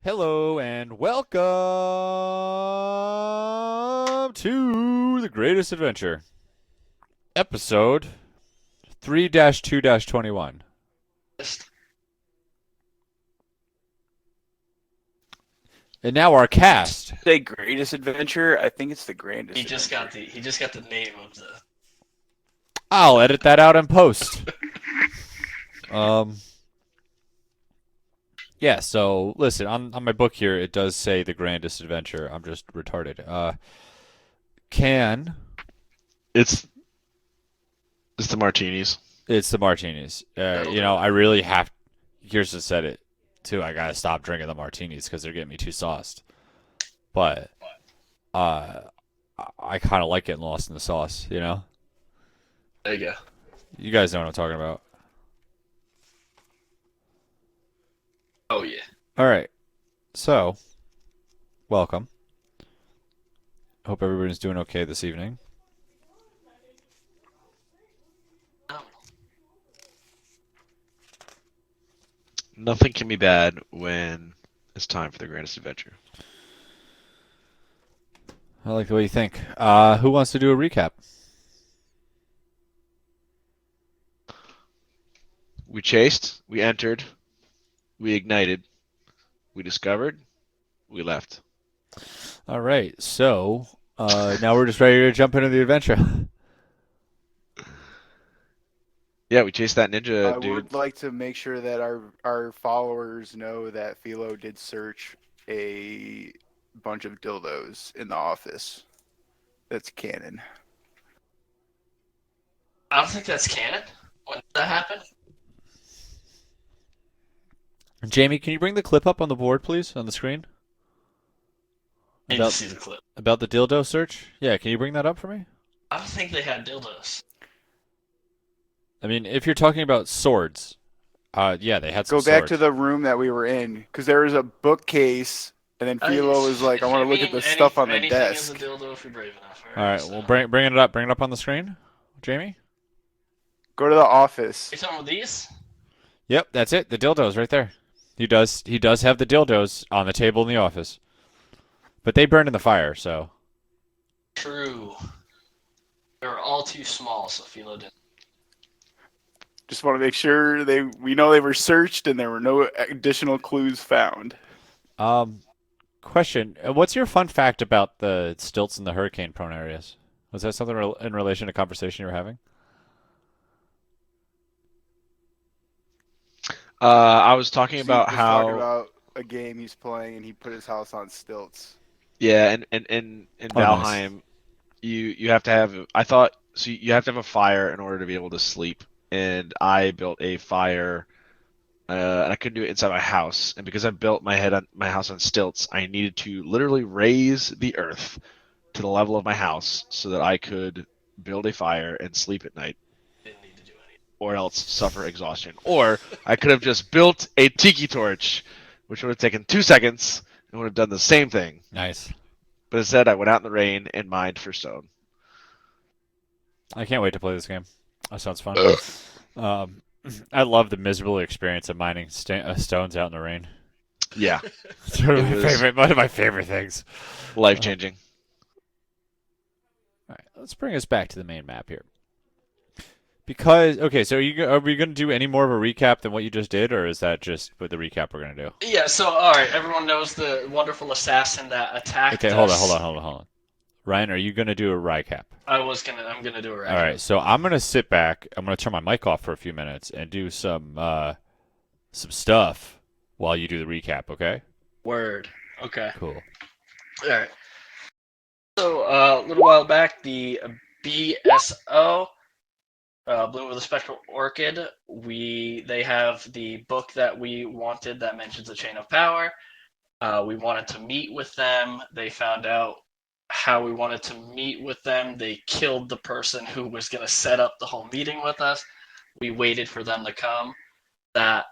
Hello and welcome to The Greatest Adventure, episode 3-2-21. And now our cast. Say greatest adventure. I think it's the grandest. He just got the name of the. I'll edit that out in post. Yeah, so listen, on my book here it does say The Grandest Adventure. I'm just retarded. Can It's the martinis. It's the martinis. I really have. Kirsten said it too. I gotta stop drinking the martinis because they're getting me too sauced. But uh, I kind of like getting lost in the sauce. There you go. You guys know what I'm talking about. Oh yeah. All right. So, welcome. Hope everybody's doing okay this evening. Nothing can be bad when it's time for the grandest adventure. I like the way you think. Who wants to do a recap? We chased, we entered, we ignited, we discovered, we left. All right. So, now we're just ready to jump into the adventure. Yeah, we chased that ninja I dude. would like to make sure that our followers know that Philo did search a bunch of dildos in the office. That's canon. I don't think that's canon. When did that happen? Jamie, can you bring the clip up on the board, please, on the screen? I need to see the clip. About the dildo search? Yeah, can you bring that up for me? I don't think they had dildos. I mean, if you're talking about swords, yeah, they had some Go back swords. to the room that we were in, because there was a bookcase, and then Philo was like, "I want to look at the stuff on the desk." Anything is a dildo if you're brave enough. All right, so. well, bring it up. Bring it up on the screen, Jamie. Go to the office. You talking about these? Yep, that's it. The dildos right there. He does have the dildos on the table in the office, but they burned in the fire, so. True. They were all too small, so Philo didn't. Just want to make sure we know they were searched and there were no additional clues found. Question: what's your fun fact about the stilts in the hurricane-prone areas? Was that something in relation to a conversation you were having? I was talking Steve about was how talking about a game he's playing and he put his house on stilts. yeah, and in Oh, nice. Valheim, you have to have you have to have a fire in order to be able to sleep, and I built a fire. And I couldn't do it inside my house, and because I built my house on stilts, I needed to literally raise the earth to the level of my house so that I could build a fire and sleep at night, Didn't need to do anything. or else suffer exhaustion. Or I could have just built a tiki torch, which would have taken 2 seconds and would have done the same thing. Nice. But instead, I went out in the rain and mined for stone. I can't wait to play this game. That sounds fun. I love the miserable experience of mining stones out in the rain. Yeah, It's one of my favorite things. life-changing. All right, let's bring us back to the main map here. Because so are we going to do any more of a recap than what you just did, or is that just with the recap we're going to do? Yeah. So all right, everyone knows the wonderful assassin that attacked Okay, us. hold on. Ryan, are you going to do a recap? I'm gonna do it right. All right, so I'm going to sit back. I'm going to turn my mic off for a few minutes and do some stuff while you do the recap. Okay? Word. Okay. Cool. All right. So a little while back, the BSO, Bloom of the Spectral Orchid, they have the book that we wanted that mentions the Chain of Power. We wanted to meet with them. They found out how we wanted to meet with them. They killed the person who was going to set up the whole meeting with us. We waited for them to come. That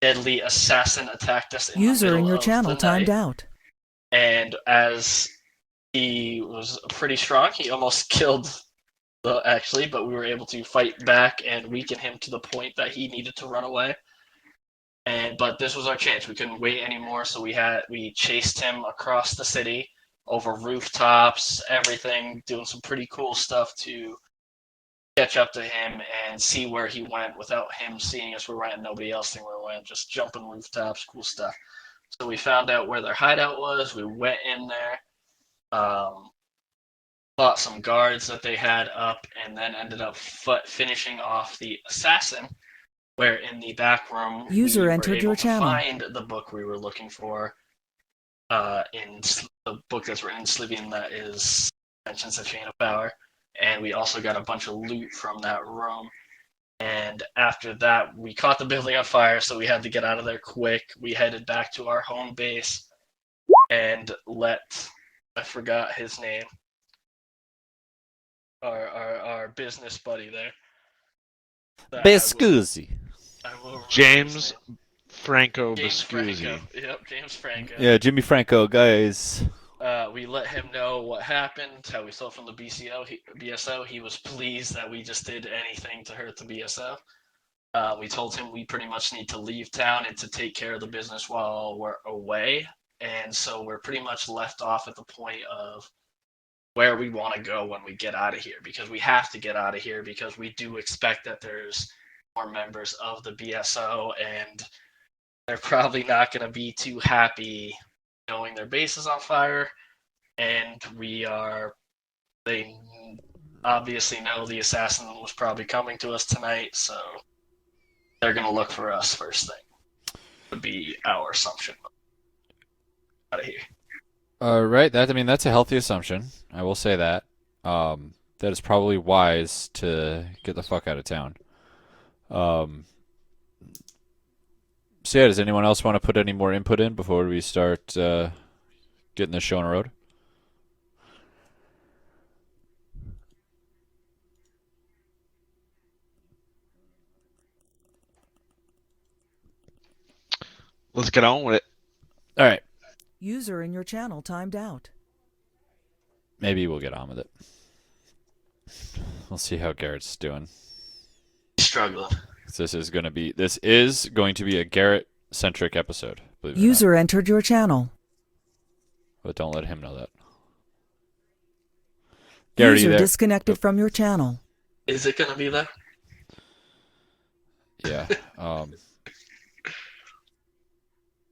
deadly assassin attacked us in User the in middle your of channel the timed night. out. And as he was pretty strong, he almost killed actually, but we were able to fight back and weaken him to the point that he needed to run away. But this was our chance. We couldn't wait anymore, so we chased him across the city, over rooftops, everything, doing some pretty cool stuff to catch up to him and see where he went without him seeing us where we went and nobody else seeing where we went. Just jumping rooftops, cool stuff. So we found out where their hideout was. We went in there, fought some guards that they had up, and then ended up finishing off the assassin. Where in the back room User we were entered able your to channel. find the book we were looking for. In the book that's written in Slivian that is mentions the Chain of Power, and we also got a bunch of loot from that room. And after that, we caught the building on fire, so we had to get out of there quick. We headed back to our home base and I forgot his name, our business buddy there. Bescusi. I will remember his James name. Franco James Franco. Biscusi. Yep, James Franco. Yeah, Jimmy Franco, guys. We let him know what happened, how we stole from the BSO. He was pleased that we just did anything to hurt the BSO. We told him we pretty much need to leave town and to take care of the business while we're away. And so we're pretty much left off at the point of where we want to go when we get out of here, because we have to get out of here because we do expect that there's more members of the BSO, and they're probably not going to be too happy knowing their base is on fire. And they obviously know the assassin was probably coming to us tonight, so they're going to look for us first thing. Would be our assumption. Out of here. Right. That's a healthy assumption. I will say that. That is probably wise to get the fuck out of town. So yeah, does anyone else want to put any more input in before we start getting this show on the road? Let's get on with it. All right. User in your channel timed out. Maybe we'll get on with it. We'll see how Garrett's doing. Struggling. This is going to be a Garrett-centric episode. Believe it or not. User entered your channel. But don't let him know that. Garrett, are you User there? disconnected from your channel. Is it going to be there? Yeah.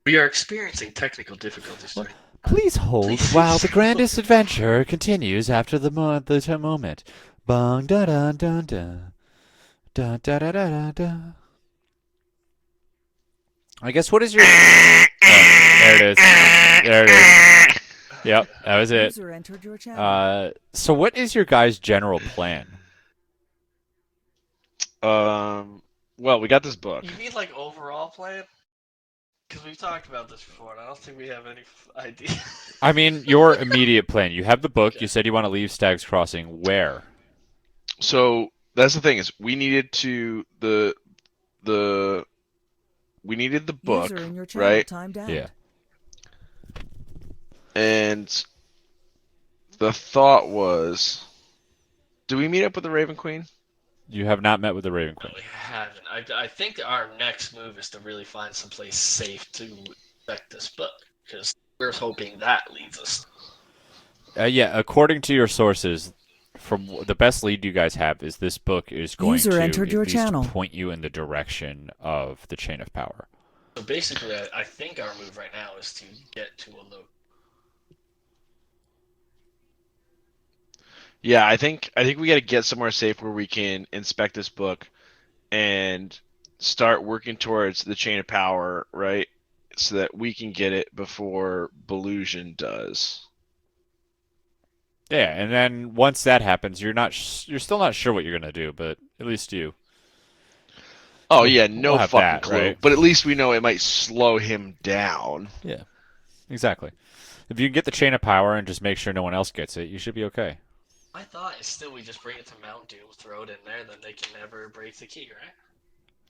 We are experiencing technical difficulties. Right? Please hold while the grandest adventure continues after the moment. Bong da da da da. Da da da da da da. I guess what is your there it is. There it is. Yep, that was it. User entered your channel. So what is your guys' general plan? Well, we got this book. You mean like overall plan? Because we've talked about this before, and I don't think we have any idea. I mean, your immediate plan. You have the book. You said you want to leave Stag's Crossing. Where? So that's the thing is we needed we needed the book, User in your channel right? timed out. Yeah. And the thought was, do we meet up with the Raven Queen? You have not met with the Raven Queen. No, we haven't. I think our next move is to really find someplace safe to inspect this book, because we're hoping that leads us. Yeah, according to your sources, from the best lead you guys have is this book is going User to entered at your least channel. point you in the direction of the Chain of Power. So basically, I think our move right now is to get to a low. Yeah, I think we got to get somewhere safe where we can inspect this book and start working towards the Chain of Power, right? So that we can get it before Belusion does. Yeah, and then once that happens, you're still not sure what you're gonna do, but at least you. Oh yeah, no We'll have fucking that, clue. right? But at least we know it might slow him down. Yeah, exactly. If you can get the Chain of Power and just make sure no one else gets it, you should be okay. My thought is still we just bring it to Mount Doom, throw it in there, then they can never break the key, right?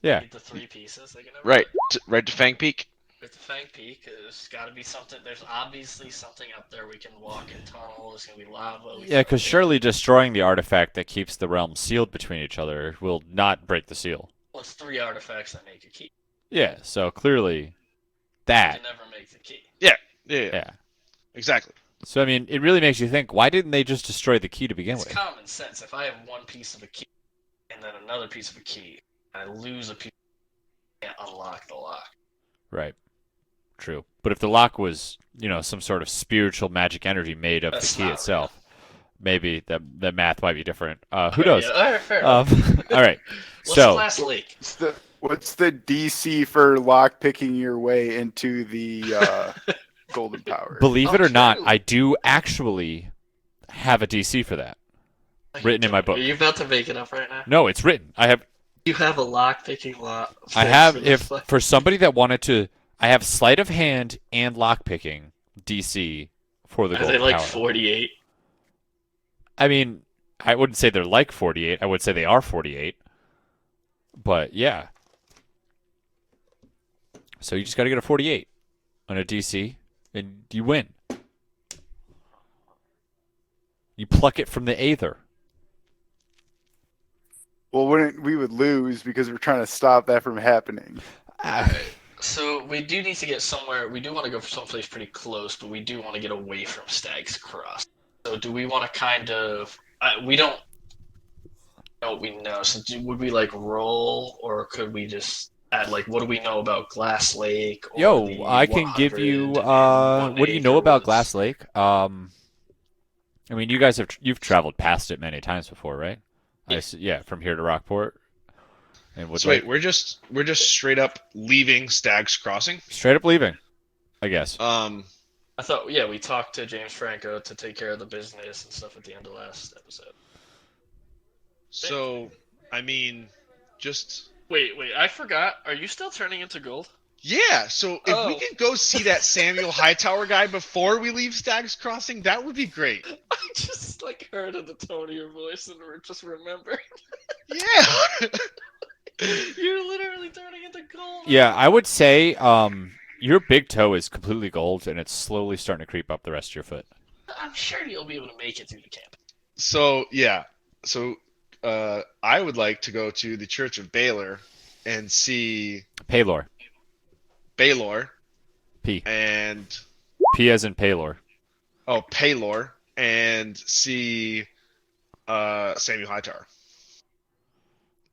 Yeah. Get the 3 pieces, they can never. Right, right to Fang Peak. With the Fang Peak, there's got to be something. There's obviously something up there we can walk in tunnel. There's gonna be lava. Yeah, because surely destroying the artifact that keeps the realm sealed between each other will not break the seal. Well, it's 3 artifacts that make a key. Yeah, so clearly You that. never make the key. Yeah. Yeah. Exactly. So I mean, it really makes you think, why didn't they just destroy the key to begin It's with? common sense. If I have one piece of a key and then another piece of a key, and I lose a piece, I can't unlock the lock. Right. True. But if the lock was, some sort of spiritual magic energy made of That's the key not itself, maybe the math might be different. Who knows? Yeah, all right, fair enough. All right. What's So, Glass Lake? What's the DC for lock picking your way into the golden power? believe it Oh, or not, true. I do actually have a DC for that. Written in my book. Are you about to make it up right now? No, it's written. You have a lock picking lot. I have for somebody that wanted to, I have sleight of hand and lock picking DC for the Are they golden like power. 48? I mean, I wouldn't say they're like 48. I would say they are 48. But yeah. So you just got to get a 48 on a DC, and you win. You pluck it from the Aether. Well, we would lose because we're trying to stop that from happening. So we do need to get somewhere. We do want to go for someplace pretty close, but we do want to get away from Stag's Cross. So do we want to kind of? We don't know what we know. So would we like roll, or could we just add like what do we know about Glass Lake? Or Yo, the I can give you. 101 What do you know acre about woods? Glass Lake? I mean, you've traveled past it many times before, right? Yeah, from here to Rockport. And So wait, we're just straight up leaving Stag's Crossing. straight up leaving, I guess. Um, I thought, we talked to James Franco to take care of the business and stuff at the end of last episode. so I mean, just Wait, I forgot. Are you still turning into gold? yeah. So if we Oh. can go see that Samuel Hightower guy before we leave Stag's Crossing, that would be great. I just heard in the tone of your voice and just remembered. Yeah. You're literally turning into gold. Yeah, I would say your big toe is completely gold, and it's slowly starting to creep up the rest of your foot. I'm sure you'll be able to make it through the camp. So yeah. So I would like to go to the Church of Baylor and see Paylor. Baylor P. and P as in Paylor. Paylor and see Samuel Hightower.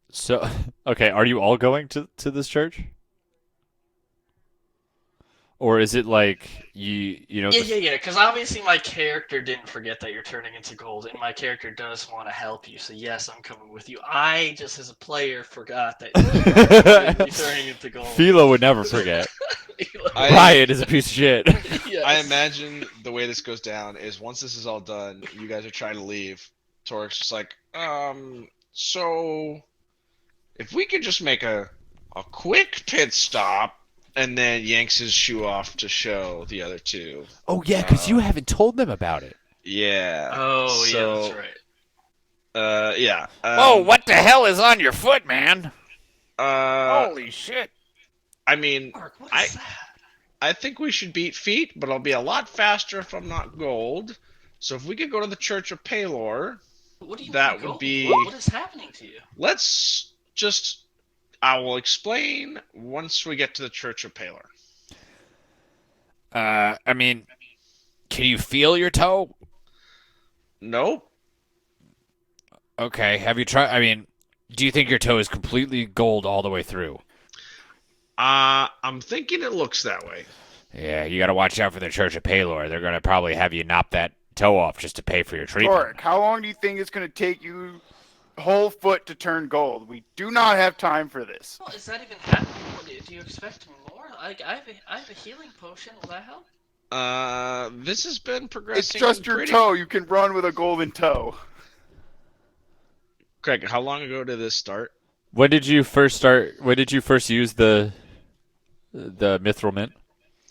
So, okay, are you all going to this church? Or is it like you know? Yeah. Because obviously my character didn't forget that you're turning into gold, and my character does want to help you. So yes, I'm coming with you. I just, as a player, forgot that you're turning into gold. Philo would never forget. I- Riot is a piece of shit. Yes. I imagine the way this goes down is once this is all done, you guys are trying to leave. Torric's just like, so if we could just make a quick pit stop, and then yanks his shoe off to show the other two. Oh yeah, because you haven't told them about it. Yeah. Oh So, yeah, that's right. Yeah. What the hell is on your foot, man? Holy shit! I mean, Mark, what I- is that? I think we should beat feet, but I'll be a lot faster if I'm not gold. So if we could go to the Church of Paylor, What do you that want would gold? be- What is happening to you? let's just. I will explain once we get to the Church of Paylor. I mean, can you feel your toe? Nope. Okay, have you tried? I mean, do you think your toe is completely gold all the way through? I'm thinking it looks that way. Yeah, you got to watch out for the Church of Paylor. They're gonna probably have you knock that toe off just to pay for your treatment. Torric, how long do you think it's going to take you whole foot to turn gold? We do not have time for this. Well, is that even happening? Do you expect more? Like, I have a healing potion. Will that help? This has been progressing. It's just your pretty- toe. You can run with a golden toe. Craig, how long ago did this start? When did you first start? When did you first use the mithril mint?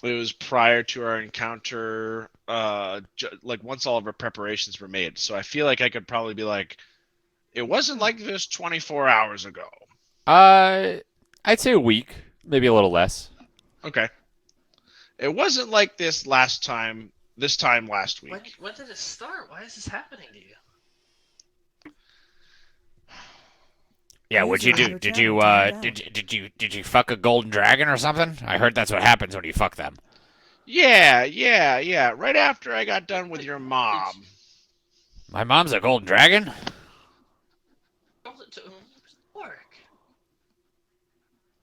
It was prior to our encounter, like once all of our preparations were made. So I feel like I could probably be like, it wasn't like this 24 hours ago. I'd say a week, maybe a little less. Okay. It wasn't like this time last week. When did it start? Why is this happening to you? Yeah, what'd you User in do? your Did channel you timed out. did you fuck a golden dragon or something? I heard that's what happens when you fuck them. Yeah. Right after I got done with your mom. My mom's a golden dragon? Work.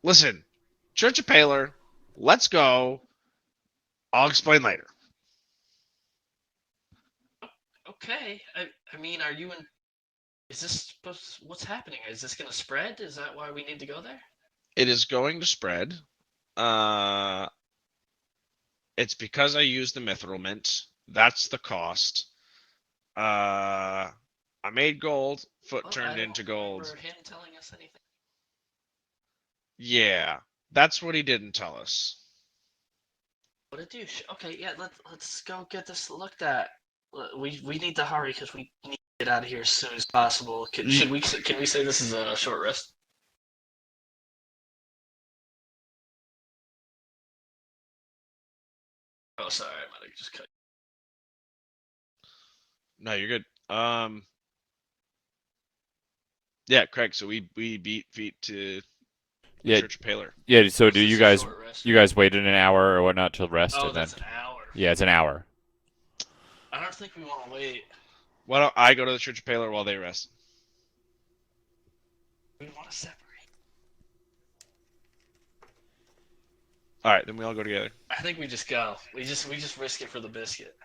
Listen, Church of Paler, let's go. I'll explain later. Okay. I mean, are you in? Is this supposed? What's happening? Is this gonna spread? Is that why we need to go there? It is going to spread. It's because I used the mithril mint. That's the cost. I made gold. Foot Well, I turned don't into gold. remember him telling us anything. Yeah, that's what he didn't tell us. What a douche. Okay, yeah, let's go get this looked at. We need to hurry because we need to get out of here as soon as possible. Can we say this is a short rest? Oh, sorry, I might have just cut. No, you're good. Yeah, Craig. So we beat feet to Yeah, Church of Paler. yeah. So Was do this you a guys short rest? waited an hour or whatnot till rest Oh, and then? that's an hour. Yeah, it's an hour. I don't think we want to wait. Why don't I go to the Church of Paler while they rest? We want to separate. All right, then we all go together. I think we just go. We just risk it for the biscuit.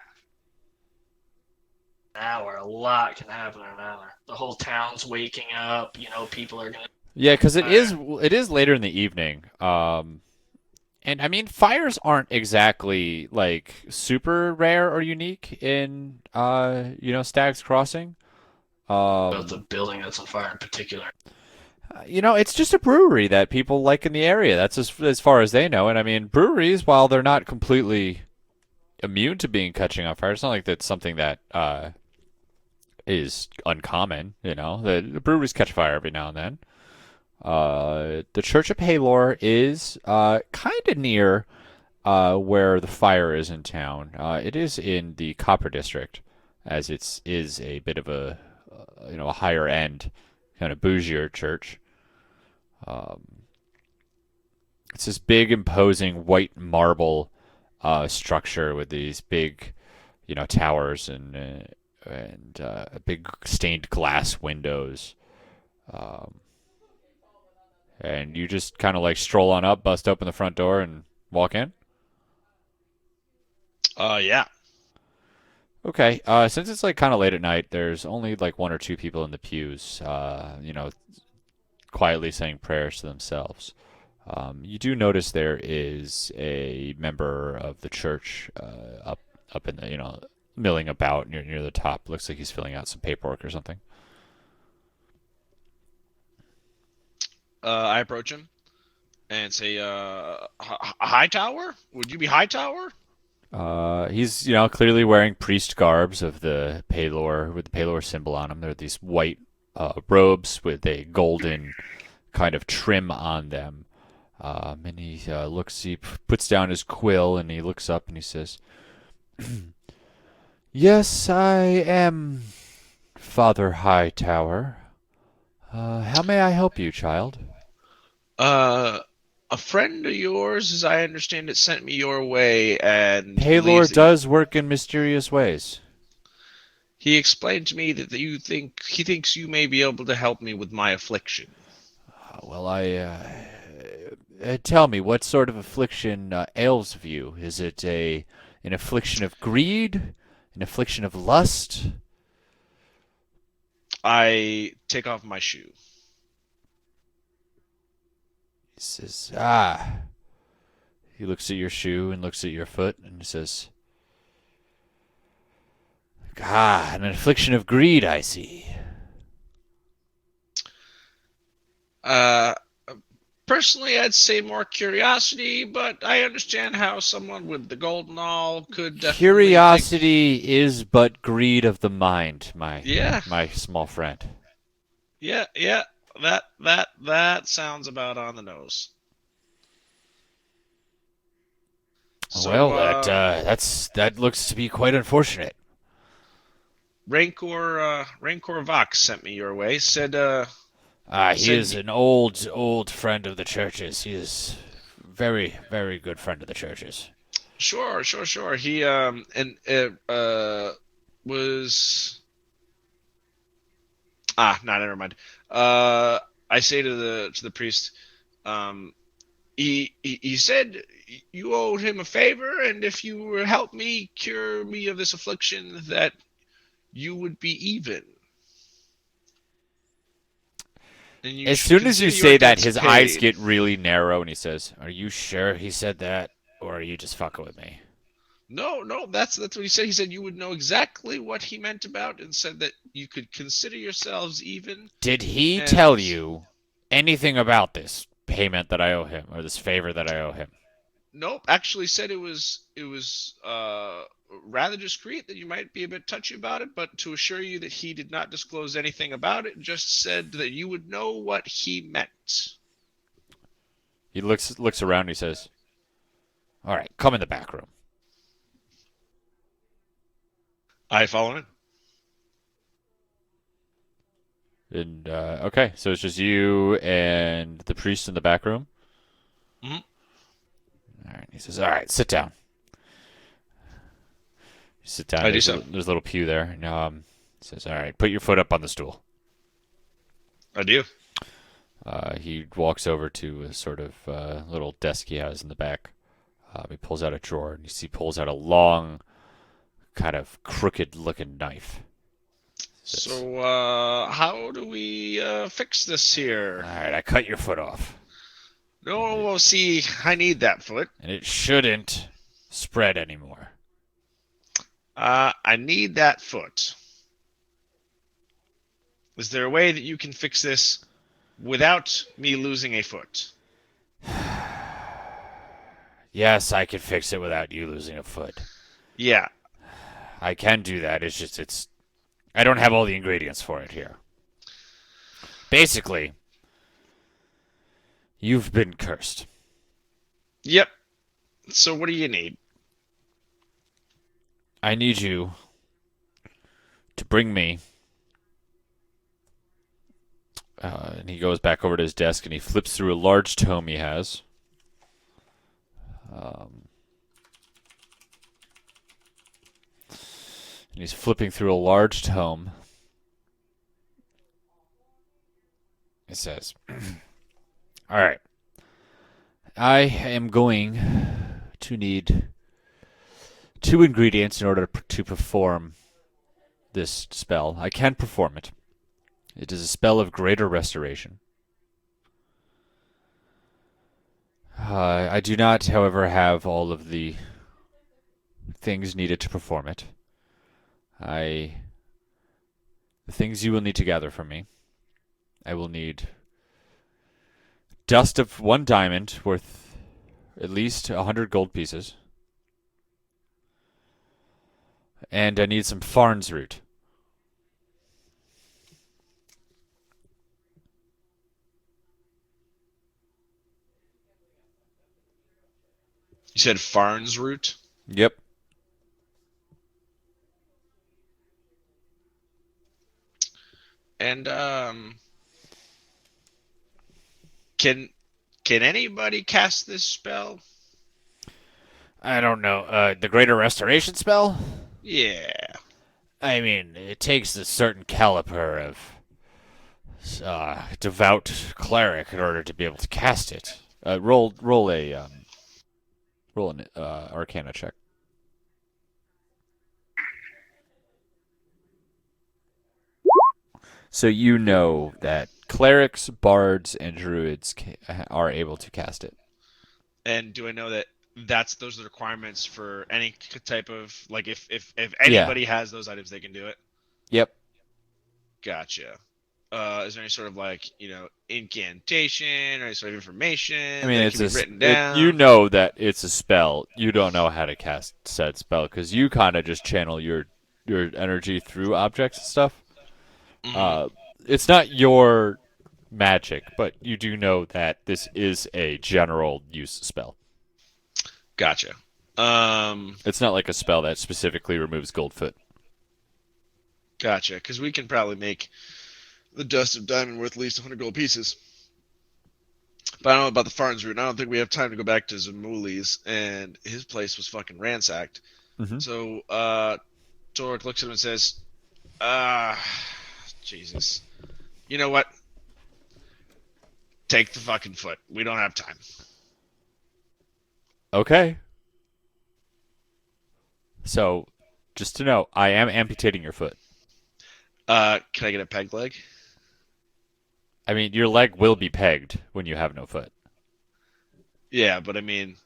An hour, a lot can happen in an hour. The whole town's waking up. You know, people are gonna. Yeah, because it is later in the evening. And I mean, fires aren't exactly like super rare or unique in Stag's Crossing. About the building that's on fire in particular. It's just a brewery that people like in the area. That's as far as they know. And I mean, breweries, while they're not completely immune to being catching on fire, it's not like that's something that is uncommon. The breweries catch fire every now and then. The Church of Paylor is kind of near where the fire is in town. It is in the Copper District, as it is a bit of a a higher end, kind of bougier church. It's this big, imposing white marble structure with these big, towers and big stained glass windows. And you just kind of like stroll on up, bust open the front door, and walk in? Yeah. Okay. Since it's like kind of late at night, there's only like one or two people in the pews, quietly saying prayers to themselves. You do notice there is a member of the church up in the, milling about near the top. Looks like he's filling out some paperwork or something. I approach him and say, Hightower? Would you be Hightower? He's clearly wearing priest garbs of the Paylor with the Paylor symbol on them. They're these white robes with a golden kind of trim on them. And he puts down his quill and he looks up and he says, "Yes, I am Father Hightower. How may I help you, child?" A friend of yours, as I understand it, sent me your way, and Paylor does work in mysterious ways. He explained to me that he thinks you may be able to help me with my affliction. Tell me, what sort of affliction ails of you? Is it an affliction of greed, an affliction of lust? I take off my shoe. He says, He looks at your shoe and looks at your foot and says, an affliction of greed, I see. Personally, I'd say more curiosity, but I understand how someone with the gold and all could definitely Curiosity is but greed of the mind, my small friend. Yeah, that sounds about on the nose. So, well, that looks to be quite unfortunate. Rancor Vox sent me your way. Said He Said is an old friend of the churches. He is very, very good friend of the churches. Sure. He was never mind. I say to the priest, he said you owed him a favor, and if you would help me cure me of this affliction, that you would be even. And you As should soon as you consider your say that, debts his eyes paid. get really narrow, and he says, "Are you sure he said that, or are you just fucking with me?" No, that's what he said. He said you would know exactly what he meant about, and said that you could consider yourselves even. Did he And tell you anything about this payment that I owe him, or this favor that I owe him? nope, actually said it was rather discreet, that you might be a bit touchy about it, but to assure you that he did not disclose anything about it, just said that you would know what he meant. He looks around, and he says, "All right, come in the back room." I follow him. And okay, so it's just you and the priest in the back room. Mhm. All right. He says, "All right, sit down." You sit down. I do There's so. there's a little pew there. And, he says, "All right, put your foot up on the stool." I do. He walks over to a sort of little desk he has in the back. He pulls out a drawer, and he pulls out a long, kind of crooked-looking knife. So, how do we fix this All here? right, I cut your foot off, No, see, I need that foot. and it shouldn't spread anymore. I need that foot. Is there a way that you can fix this without me losing a foot? Yes, I can fix it without you losing a foot. Yeah. I can do that. It's just I don't have all the ingredients for it here. Basically, you've been cursed. Yep. So what do you need? I need you to bring me. And he goes back over to his desk and he flips through a large tome he has. And he's flipping through a large tome. It says, "All right. I am going to need 2 ingredients in order to perform this spell. I can perform it. It is a spell of greater restoration. I do not, however, have all of the things needed to perform it. The things you will need to gather from me. I will need dust of 1 diamond worth at least 100 gold pieces. And I need some farn's root." You said Farn's root? Yep. And can anybody cast this spell? I don't know. The greater restoration spell? Yeah. I mean, it takes a certain caliber of devout cleric in order to be able to cast it. Roll an Arcana check. So you know that clerics, bards, and druids are able to cast it. And do I know that those are the requirements for any type of, like, if anybody has those items, they can do it? Yep. Gotcha. Is there any sort of, like, incantation or any sort of information I mean, that it's can be written down? you know that it's a spell. You don't know how to cast said spell because you kind of just channel your energy through objects and stuff. Mhm. It's not your magic, but you do know that this is a general use spell. Gotcha. It's not like a spell that specifically removes Goldfoot. Gotcha. Because we can probably make the dust of diamond worth at least 100 gold pieces. But I don't know about the Farns route, and I don't think we have time to go back to Zamuli's, and his place was fucking ransacked. Mhm. So, Torric looks at him and says, Jesus. You know what? Take the fucking foot. We don't have time. Okay. So, just to know, I am amputating your foot. Can I get a peg leg? I mean, your leg will be pegged when you have no foot. Yeah, but I mean,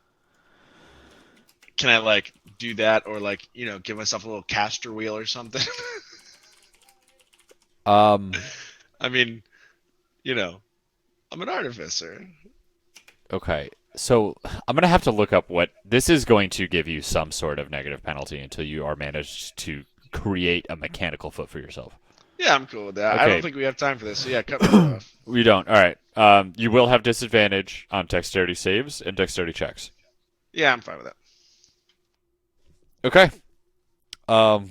can I like do that or like, give myself a little caster wheel or something? Um, I mean, I'm an artificer. okay. So, I'm going to have to look up what this is going to give you some sort of negative penalty until you are managed to create a mechanical foot for yourself. Yeah, I'm cool with that. I Okay. don't think we have time for this. So yeah, cut me off. We don't. All right. You will have disadvantage on dexterity saves and dexterity checks. Yeah, I'm fine with that. Okay.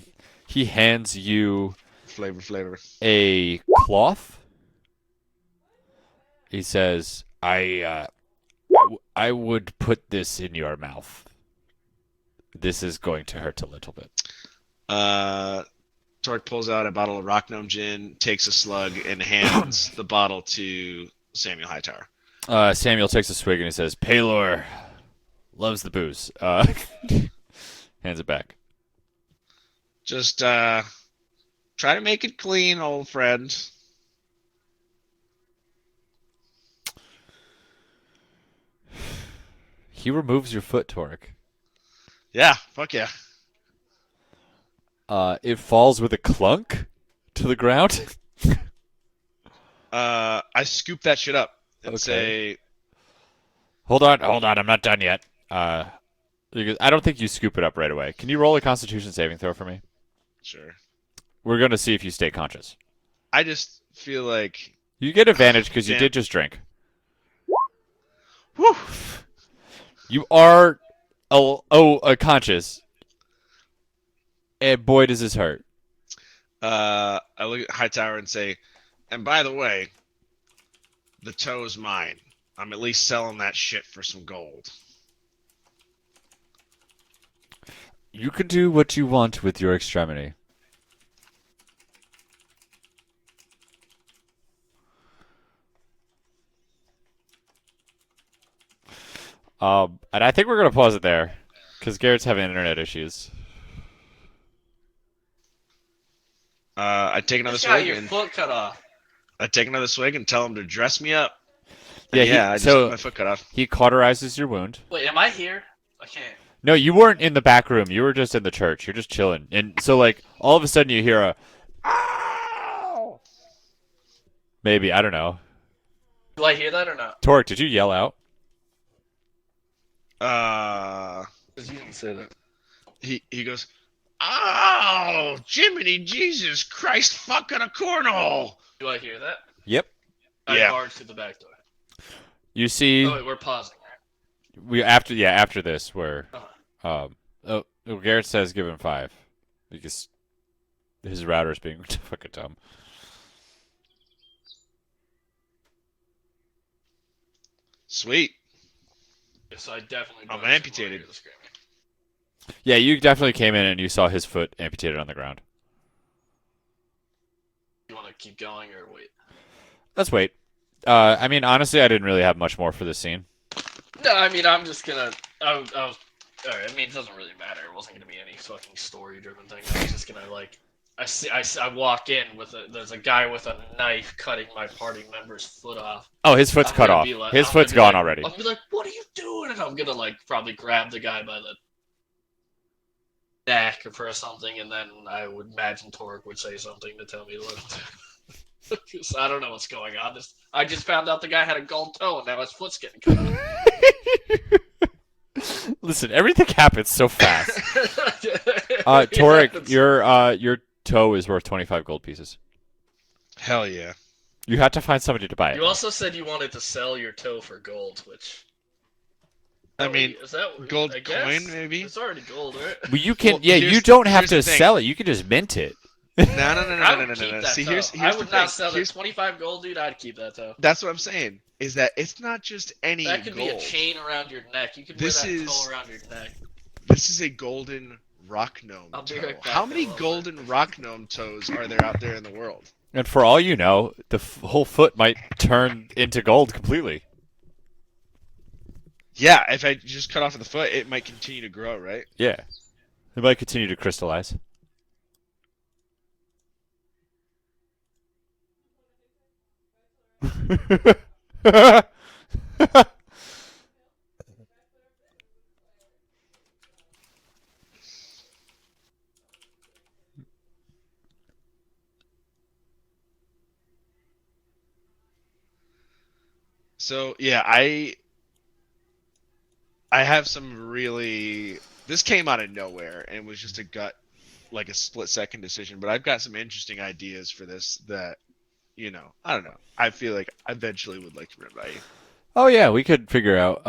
He hands you Flavor. a cloth. He says, I would put this in your mouth. This is going to hurt a little bit. Torric pulls out a bottle of Rock Gnome gin, takes a slug, and hands the bottle to Samuel Hightower. Samuel takes a swig and he says, Paylor loves the booze. Hands it back. Just try to make it clean, old friend. He removes your foot, Torric. Yeah, fuck yeah. It falls with a clunk to the ground. I scoop that shit up and Okay. say, Hold on, I'm not done yet. Because I don't think you scoop it up right away. Can you roll a Constitution saving throw for me? sure. We're going to see if you stay conscious. I just feel like, You get advantage because you Damn. did just drink. whew, You are conscious. And boy, does this hurt. I look at Hightower and say, and by the way, the toe's mine. I'm at least selling that shit for some gold. You can do what you want with your extremity. And I think we're gonna pause it there because Garrett's having internet issues. I take another Just got swig your and foot cut off. I take another swig and tell him to dress me up. Yeah, And I just so got my foot cut off. he cauterizes your wound. Wait, am I here? I can't. No, you weren't in the back room. You were just in the church. You're just chilling. And so, like, all of a sudden you hear a, ow! Maybe, I don't know. Do I hear that or not? Torric, did you yell out? Because you didn't say that. He goes, oh, Jiminy Jesus Christ, fucking a cornhole. Do I hear that? Yep. I Yeah. barge through the back door. You see, Oh wait, we're pausing. after this, where, Garrett says give him 5 because his router's being fucking dumb. Sweet. So I definitely. I'm barge through amputated. where you're screaming. Yeah, you definitely came in and you saw his foot amputated on the ground. You want to keep going or wait? Let's wait. I mean, honestly, I didn't really have much more for this scene. No, I mean I'm just gonna. I was. Alright, I mean it doesn't really matter. It wasn't gonna be any fucking story-driven thing. I was just gonna like. I walk in with there's a guy with a knife cutting my party member's foot off. Oh, his foot's I'm cut gonna off. be like- His I'm foot's gonna gone be like- already. I'll be like, "What are you doing?" And I'm gonna like probably grab the guy by the neck or something, and then I would imagine Torric would say something to tell me what. Because I don't know what's going on. I just found out the guy had a gold toe, and now his foot's getting cut off. Listen, everything happens so fast. Yeah, Torric, that's- your toe is worth 25 gold pieces. Hell yeah. You have to find somebody to buy it. You also said you wanted to sell your toe for gold, which. I mean, is that gold I guess? coin, maybe? It's already gold, right? Well, you can. Well, yeah, here's- you don't have here's the to thing. sell it. You can just mint it. No. Keep that, See, though. here's I the would thing. not sell that 25 gold, dude. I'd keep that though. That's what I'm saying. Is that it's not just any That could be a gold. chain around your neck. You could This wear that is- skull around your neck. This is a golden rock gnome I'll be toe. right back, How many I'll golden rock gnome toes are there out there in the world? And for all you know, the whole foot might turn into gold completely. Yeah, if I just cut off the foot, it might continue to grow, right? Yeah. It might continue to crystallize. So yeah, I have some really. This came out of nowhere and was just a gut, like a split-second decision. But I've got some interesting ideas for this that, I don't know. I feel like I eventually would like to run by you. Oh yeah, we could figure out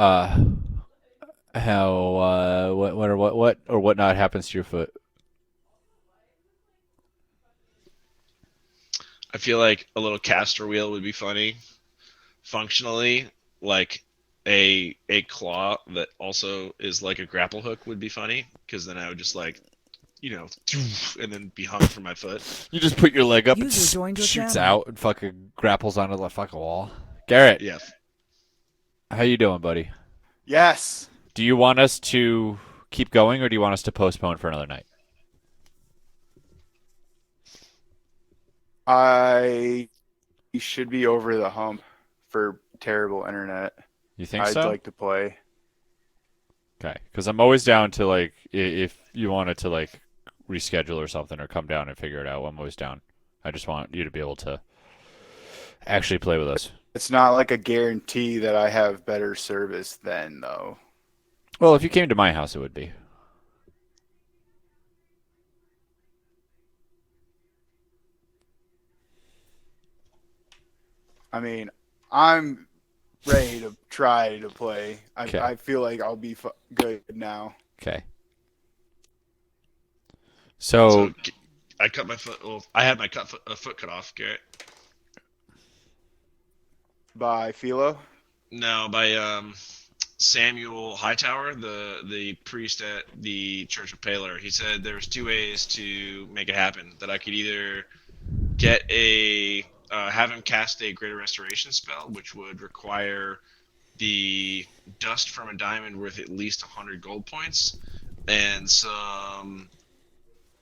how what or what not happens to your foot. I feel like a little caster wheel would be funny. Functionally, like a claw that also is like a grapple hook would be funny, because then I would just and then be hung from my foot. You just put your leg up and User joined your shoots channel. out and fucking grapples onto the fucking wall. Garrett, Yeah. how you doing, buddy? Yes. Do you want us to keep going or do you want us to postpone for another night? I should be over the hump for terrible internet. You think I'd so? like to play. Okay, because I'm always down to if you wanted to reschedule or something or come down and figure it out. I'm always down. I just want you to be able to actually play with us. It's not like a guarantee that I have better service then, though. Well, if you came to my house, it would be. I mean, I'm ready to try to play. Okay. I feel like I'll be good now. Okay. So I cut my foot. Well, I had my foot cut off, Garrett. By Philo? No, by Samuel Hightower, the priest at the Church of Paler. He said there was two ways to make it happen. That I could either get have him cast a Greater Restoration spell, which would require the dust from a diamond worth at least 100 gold points, and some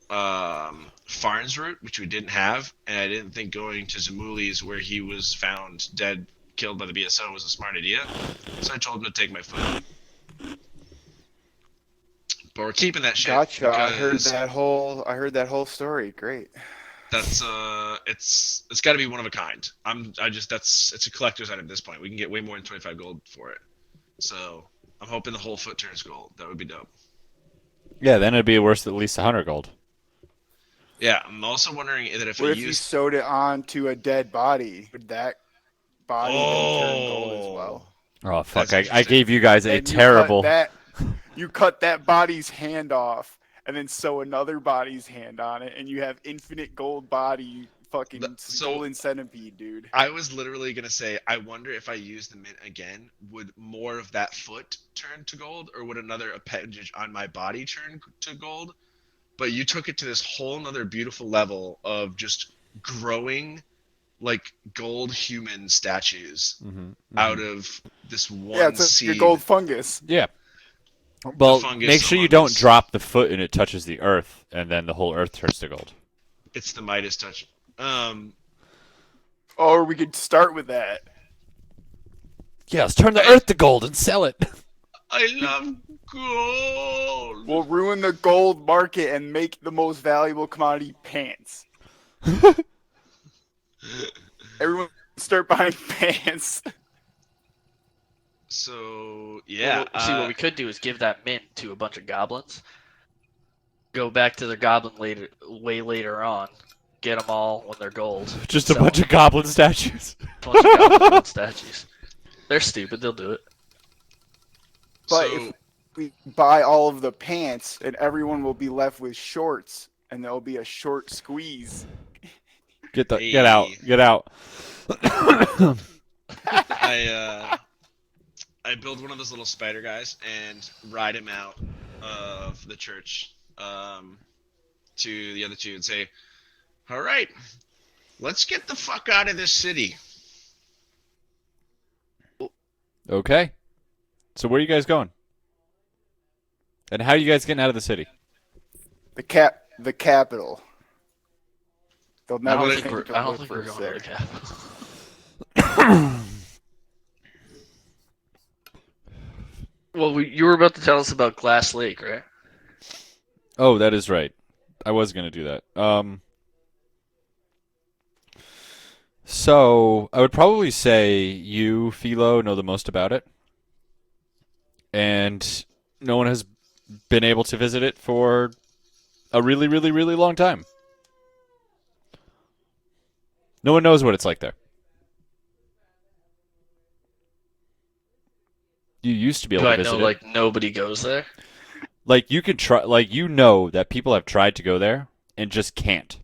Farn's root, which we didn't have, and I didn't think going to Zamuli's, where he was found dead, killed by the BSO, was a smart idea. So I told him to take my foot. But we're keeping that shit. Gotcha. I heard because that whole story. Great. That's it's got to be one of a kind. It's a collector's item at this point. We can get way more than 25 gold for it. So I'm hoping the whole foot turns gold. That would be dope. yeah, then it'd be worth at least 100 gold. Yeah, I'm also wondering that if What I if you use. sewed it onto a dead body? Would that body turn gold as well? Oh fuck! That's I gave you guys a And terrible. You cut that body's hand off, and then sew another body's hand on it, and you have infinite gold body, fucking golden centipede, dude. I was literally gonna say, I wonder if I use the mint again, would more of that foot turn to gold, or would another appendage on my body turn to gold? But you took it to this whole nother beautiful level of just growing like gold human statues out of this one Yeah, it's seed. like a gold fungus. Yeah. Well, fungus make sure you among don't us. drop the foot and it touches the earth, and then the whole earth turns to gold. It's the Midas touch. Or we could start with that. Yeah, let's turn the earth to gold and sell it. I love gold. We'll ruin the gold market and make the most valuable commodity pants. Everyone start buying pants. So yeah, See, what we could do is give that mint to a bunch of goblins. Go back to the goblin way later on. Get them all when they're gold. Just a Sell bunch of goblin statues. bunch of goblin gold statues. They're stupid. They'll do it. But so if we buy all of the pants, and everyone will be left with shorts and there'll be a short squeeze. Get Hey. out. I build one of those little spider guys and ride him out of the church to the other two and say, "All right, let's get the fuck out of this city." Okay. So where are you guys going? And how are you guys getting out of the city? The capital. They'll I never don't think think to we're look for us going to there. the capital. Well, you were about to tell us about Glass Lake, right? Oh, that is right. I was going to do that. So I would probably say you, Philo, know the most about it. And no one has been able to visit it for a really, really, really long time. No one knows what it's like there. You used to be able Do to I know visit it. like nobody goes there? Like you could try, like you know that people have tried to go there and just can't.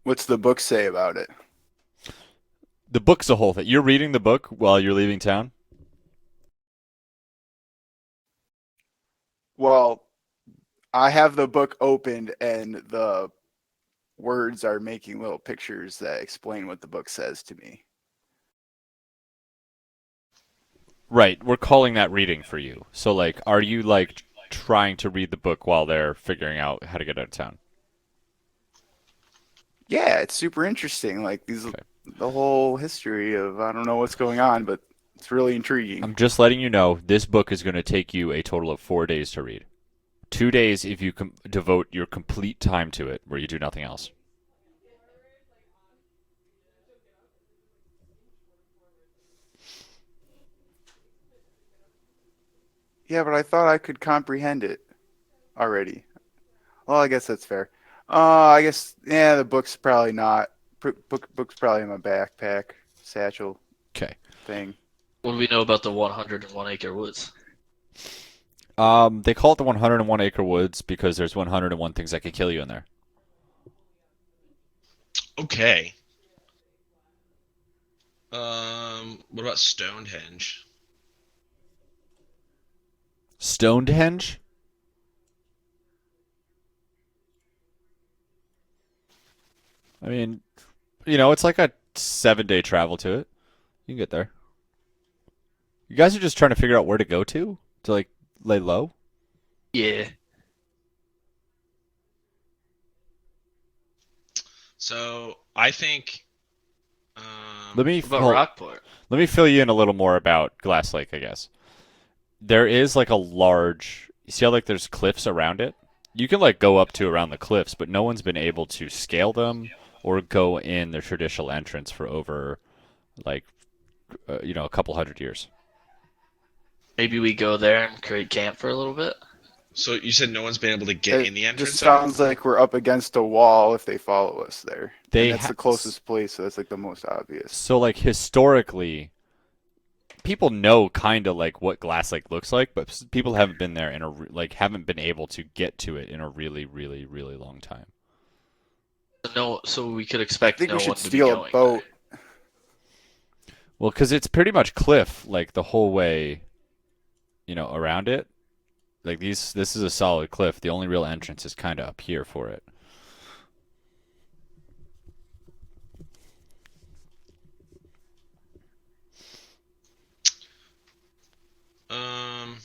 What's the book say about it? The book's a whole thing. You're reading the book while you're leaving town? Well, I have the book opened and the words are making little pictures that explain what the book says to me. Right. We're calling that reading for you. So, like, are you, like, trying to read the book while they're figuring out how to get out of town? Yeah, it's super interesting. Like Okay. the whole history of I don't know what's going on, but it's really intriguing. I'm just letting you know this book is going to take you a total of 4 days to read. 2 days if you devote your complete time to it, where you do nothing else. Yeah, but I thought I could comprehend it already. Well, I guess that's fair. I guess yeah, the book's probably not. Book's probably in my backpack satchel Okay. thing. What do we know about the 101 Acre Woods? They call it the 101 Acre Woods because there's 101 things that could kill you in there. Okay. What about Stonehenge? Stonehenge? I mean, it's like a 7-day travel to it. You can get there. You guys are just trying to figure out where to go to like lay low. Yeah. So I think. Let me What about hold- Rockport? let me fill you in a little more about Glass Lake, I guess. There is like a large. You see how like there's cliffs around it? You can like go up to around the cliffs, but no one's been able to scale them or go in the traditional entrance for over like a couple hundred years. Maybe we go there and create camp for a little bit. So you said no one's been able to get in the It entrance. just sounds like we're up against a wall if they follow us there. They And that's the closest place, so that's like the most obvious. So like historically, people know kind of like what Glass Lake looks like, but people haven't been there haven't been able to get to it in a really, really, really long time. No, so we could I expect think no we should one to be steal a going boat. there. Well, because it's pretty much cliff like the whole way, around it. Like this is a solid cliff. The only real entrance is kind of up here for it. Um.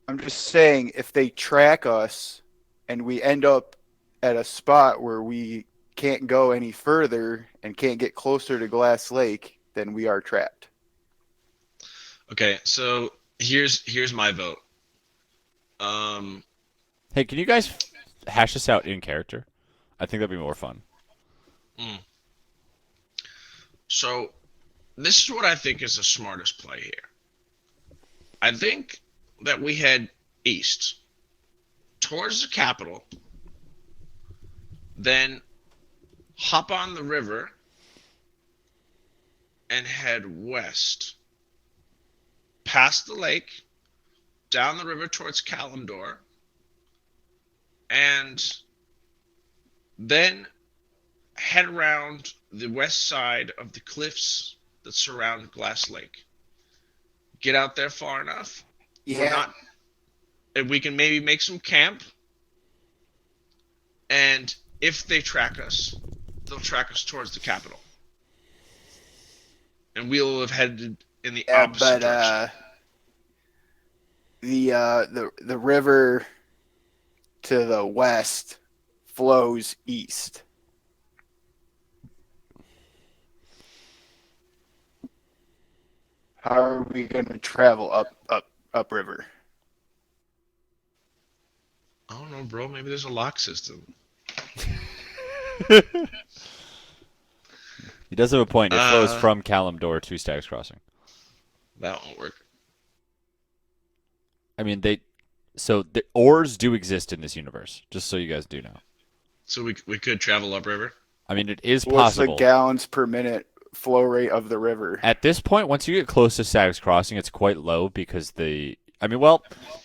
I'm just saying, if they track us and we end up at a spot where we can't go any further and can't get closer to Glass Lake, then we are trapped. Okay. So here's my vote. Hey, can you guys hash this out in character? I think that'd be more fun. So this is what I think is the smartest play here. I think that we head east towards the capital, then hop on the river and head west, past the lake, down the river towards Kalimdor, and then head around the west side of the cliffs that surround Glass Lake. Get out there far enough. We're not, and we can maybe make some camp. And if they track us, they'll track us towards the capital, and we'll have headed in the opposite direction. The river to the west flows east. How are we going to travel upriver? I don't know, bro. Maybe there's a lock system. He does have a point. It flows from Kalimdor to Stag's Crossing. That won't work. I mean, so the ores do exist in this universe, just so you guys do know. So we could travel upriver? I mean, it is What's possible. the gallons per minute flow rate of the river? At this point, once you get close to Stag's Crossing, it's quite low because well,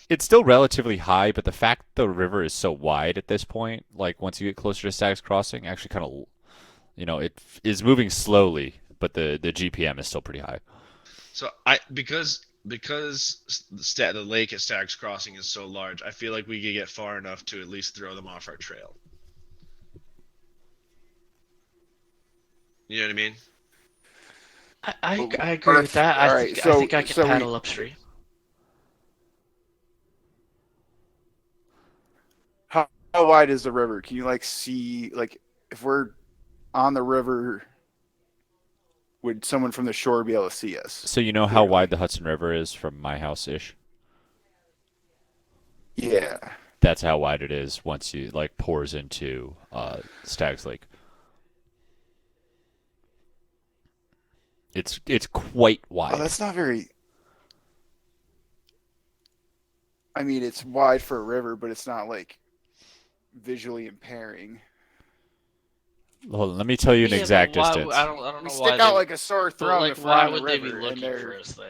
it's still relatively high, but the fact the river is so wide at this point, like once you get closer to Stag's Crossing, actually kind of, it is moving slowly, but the GPM is still pretty high. So because the lake at Stag's Crossing is so large, I feel like we could get far enough to at least throw them off our trail. You know what I mean? I agree with that. I think I can paddle upstream. How wide is the river? Can you see if we're on the river, would someone from the shore be able to see us? So you know how wide the Hudson River is from my house-ish? Yeah. That's how wide it is once you pours into Stag's Lake. It's quite wide. Oh, that's not very. I mean, it's wide for a river, but it's not visually impairing. Hold on, let me tell you an exact distance. I don't know We why stick out like a sore thumb. If we're why on the would they be river looking and for us there?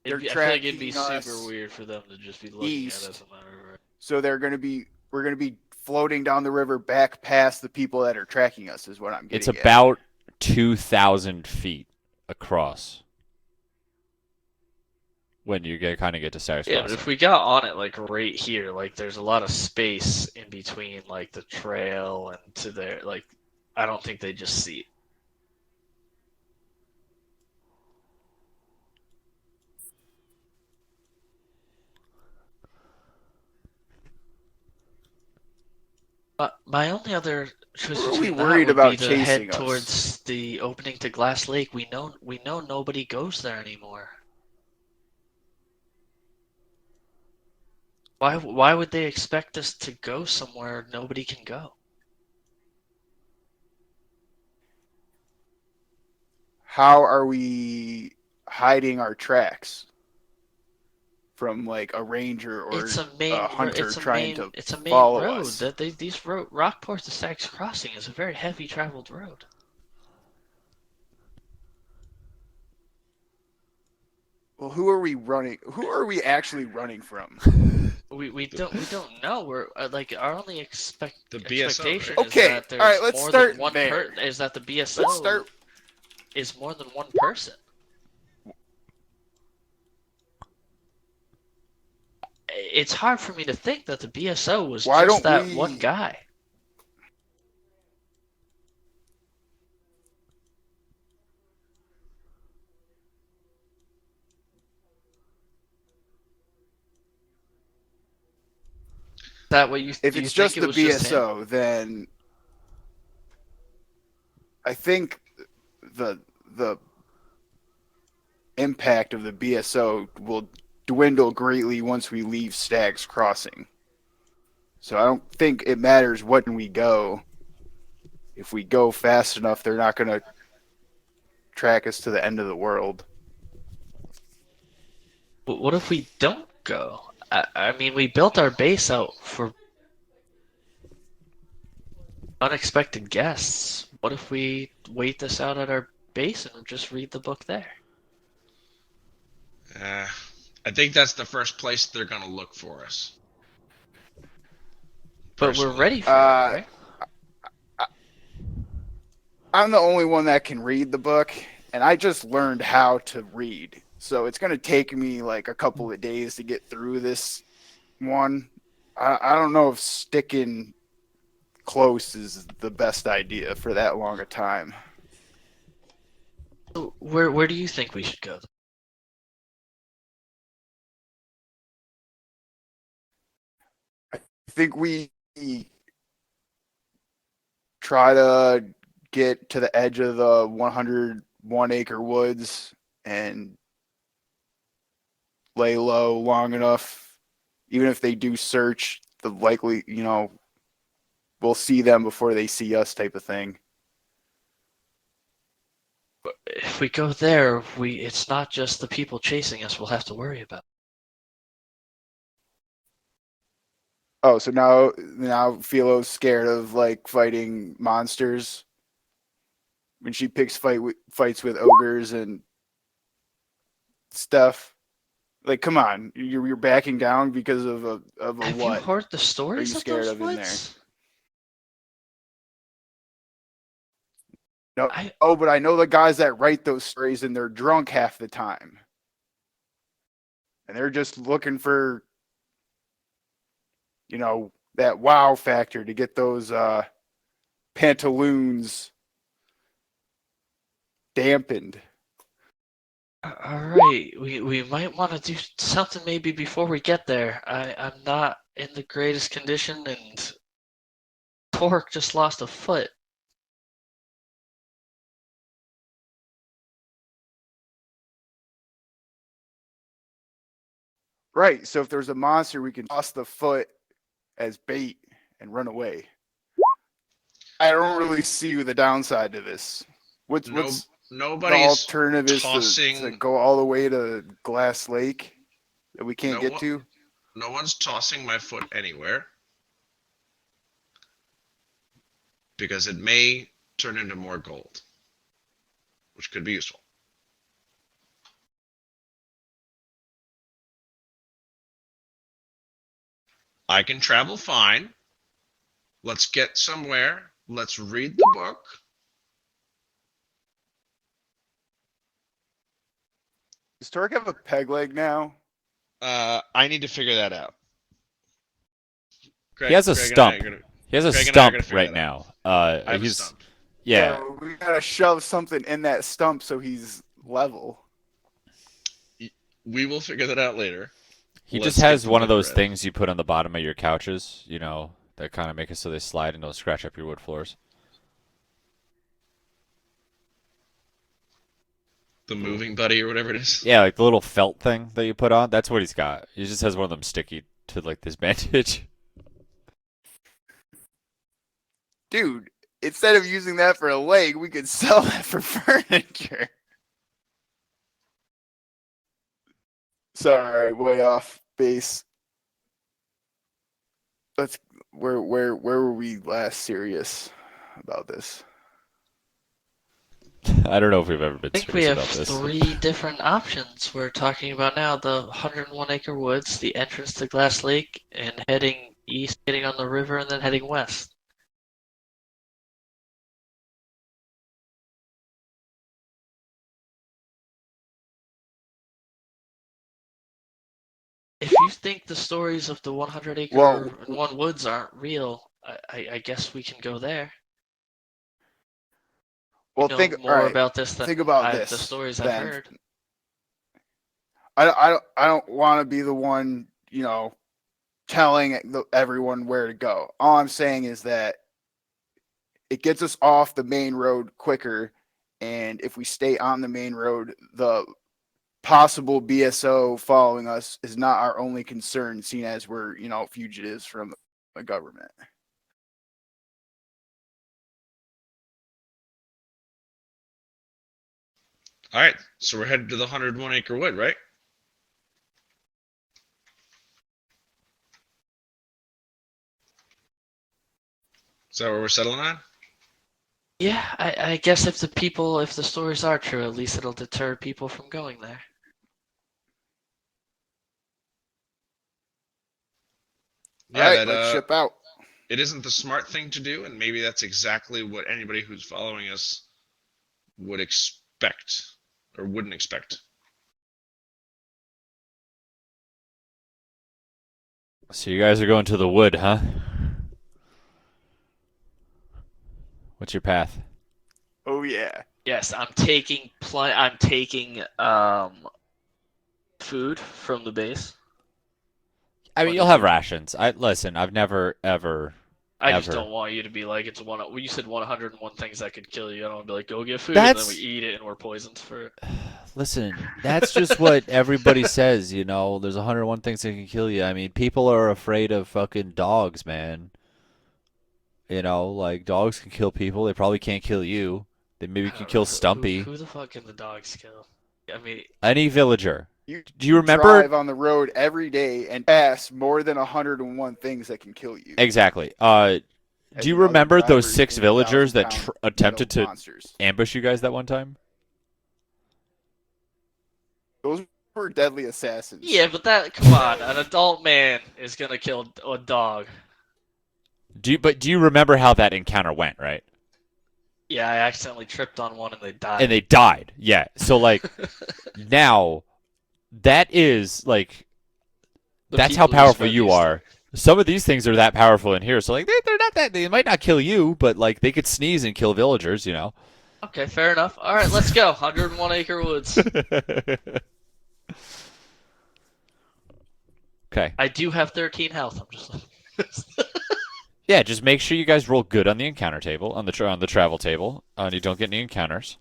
I they're feel like it'd be tracking super us weird for them to just be looking east. at us on the river. So we're gonna be floating down the river back past the people that are tracking us. Is what I'm getting. It's about 2,000 feet across when you kind of get to Stag's Yeah, but Crossing. if we got on it right here, there's a lot of space in between the trail and to there. I don't think they just see it. My only other choice Who are we between that worried would about be to chasing head us? towards the opening to Glass Lake. We know nobody goes there anymore. Why would they expect us to go somewhere nobody can go? How are we hiding our tracks from a ranger or It's a hunter trying to it's a main follow road. us? Rockport to Stag's Crossing is a very heavy traveled road. Well, who are we running? Who are we actually running from? We don't know. We're our only The expectation BSO, is Okay, that there's all right, let's more start than one there. is that the BSO Let's start. is more than one person. It's hard for me to think that the BSO was Why just don't that we- one guy. Is that what you? If do you it's just think the it was just him? BSO, then I think the impact of the BSO will dwindle greatly once we leave Stag's Crossing. So I don't think it matters when we go. If we go fast enough, they're not going to track us to the end of the world. But what if we don't go? I mean, we built our base out for unexpected guests. What if we wait this out at our base and just read the book there. I think that's the first place they're gonna look for us. But we're Personally. ready for it, right? I'm the only one that can read the book, and I just learned how to read. So it's going to take me like a couple of days to get through this one. I don't know if sticking close is the best idea for that long a time. So where do you think we should go? I think we try to get to the edge of the 101 acre woods and lay low long enough. Even if they do search, the likely, we'll see them before they see us type of thing. If we go there, it's not just the people chasing us we'll have to worry about. Oh, so now Philo's scared of like fighting monsters when she picks fights with ogres and stuff. Like, come on, you're backing down because of a Have you what? heard the Are stories you of scared those of in there? woods? No, I but I know the guys that write those stories and they're drunk half the time, and they're just looking for that wow factor to get those pantaloons dampened. All right, we might want to do something maybe before we get there. I'm not in the greatest condition, and Torric just lost a foot. Right. So if there's a monster, we can toss the foot as bait and run away. I don't really see the downside to this. What's the Nobody's alternative is to tossing. go all the way to Glass Lake that we can't get to? No one's tossing my foot anywhere because it may turn into more gold, which could be useful. I can travel fine. Let's get somewhere. Let's read the book. Does Torque have a peg leg now? I need to figure that out. He has a Greg stump. and I are gonna, He has a Greg and I are stump gonna figure right that out. now. I have a He's stump. yeah. We gotta shove something in that stump so he's level. We will figure that out later. He Let's just get has the one of book those read. things you put on the bottom of your couches, that kind of make it so they slide and don't scratch up your wood floors. The moving buddy or whatever it is. Yeah, like the little felt thing that you put on. That's what he's got. He just has one of them sticky to like this bandage. Dude, instead of using that for a leg, we could sell that for furniture. Sorry, way off base. Let's where were we last serious about this? I don't know if we've ever been I think we serious have about this. 3 different options. We're talking about now the 101 acre woods, the entrance to Glass Lake, and heading east, getting on the river, and then heading west. If you think the stories of the 100 acre Well, and one woods aren't real, I guess we can go there. You know all more right. about this than Think about the this stories I've then. heard. I don't want to be the one, telling everyone where to go. All I'm saying is that it gets us off the main road quicker, and if we stay on the main road, the possible BSO following us is not our only concern, seeing as we're, fugitives from the government. All right, so we're headed to the 101 acre wood, right? Is that what we're settling on? Yeah, I guess if the stories are true, at least it'll deter people from going there. All Yeah, right, that let's ship out. it isn't the smart thing to do, and maybe that's exactly what anybody who's following us would expect or wouldn't expect. So you guys are going to the wood, huh? What's your path? Oh yeah. Yes, I'm taking food from the base. I mean, Plenty you'll of have food. rations. Listen. I've never, ever, I just ever. don't want you to be like it's one. Well, you said 101 things that could kill you. I don't want to be like go get food and then we That's eat it and we're poisoned for it. Listen. That's just what everybody says. You know, there's 101 things that can kill you. I mean, people are afraid of fucking dogs, man. You know, like dogs can kill people. They probably can't kill you. They maybe I can don't know kill Stumpy. who the fuck can the dogs kill? I mean, Any villager. You Do you remember? drive on the road every day and pass more than 101 things that can kill you. Exactly. And Do you the other remember those drivers 6 being villagers that 1,000-pound attempted metal to monsters. ambush you guys that one time? Those were deadly assassins. yeah, but come on, an adult man is gonna kill a dog. But do you remember how that encounter went, right? Yeah, I accidentally tripped on one and they died. And they died. Yeah. So like now that is like The that's how people who powerful spread you these are. Some of these things are that powerful in here. So like they're not that they might not kill you, but like they could sneeze and kill villagers, you know. Okay, fair enough. All right, let's go. 101 acre woods. Okay. I do have 13 health. I'm just. Yeah, just make sure you guys roll good on the encounter table, on the travel table, and you don't get any encounters.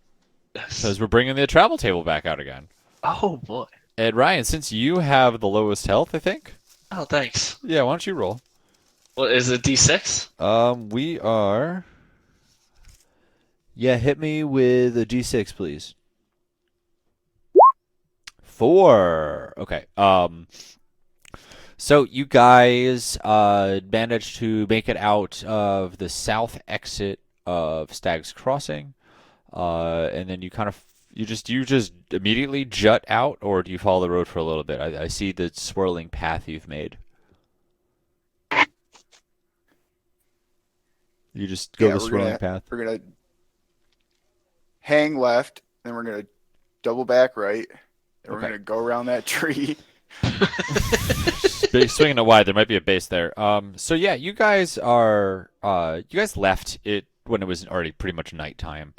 Because we're bringing the travel table back out again. Oh boy. And Ryan, since you have the lowest health, I think. Oh, thanks. Yeah, why don't you roll? What is it? D6? We are. Yeah, hit me with a d6, please. 4. Okay. So you guys managed to make it out of the south exit of Stag's Crossing, and then you just immediately jut out, or do you follow the road for a little bit? I see the swirling path you've made. You just go the swirling path. We're gonna hang left, then we're gonna double back right, and we're Okay. gonna go around that tree. Swinging it wide, there might be a base there. So yeah, you guys left it when it was already pretty much nighttime.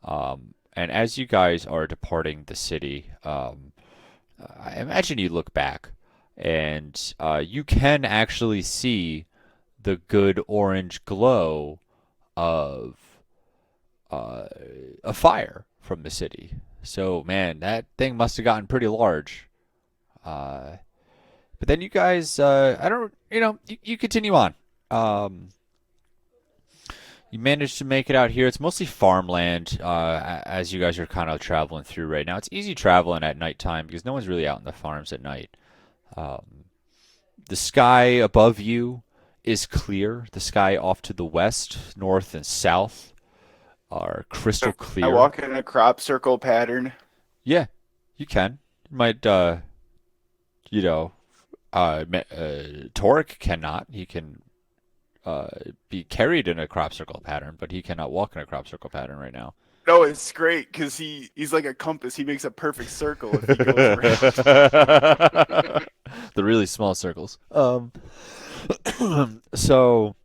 And as you guys are departing the city, I imagine you look back and you can actually see the good orange glow of a fire from the city. So man, that thing must have gotten pretty large. But then you guys, you continue on. You managed to make it out here. It's mostly farmland as you guys are kind of traveling through right now. It's easy traveling at nighttime because no one's really out in the farms at night. The sky above you is clear. The sky off to the west, north, and south are crystal clear. I walk in a crop circle pattern. Yeah, you can. You might, Torric cannot. He can be carried in a crop circle pattern, but he cannot walk in a crop circle pattern right now. No, it's great because he's like a compass. He makes a perfect circle if he goes around. The really small circles. So,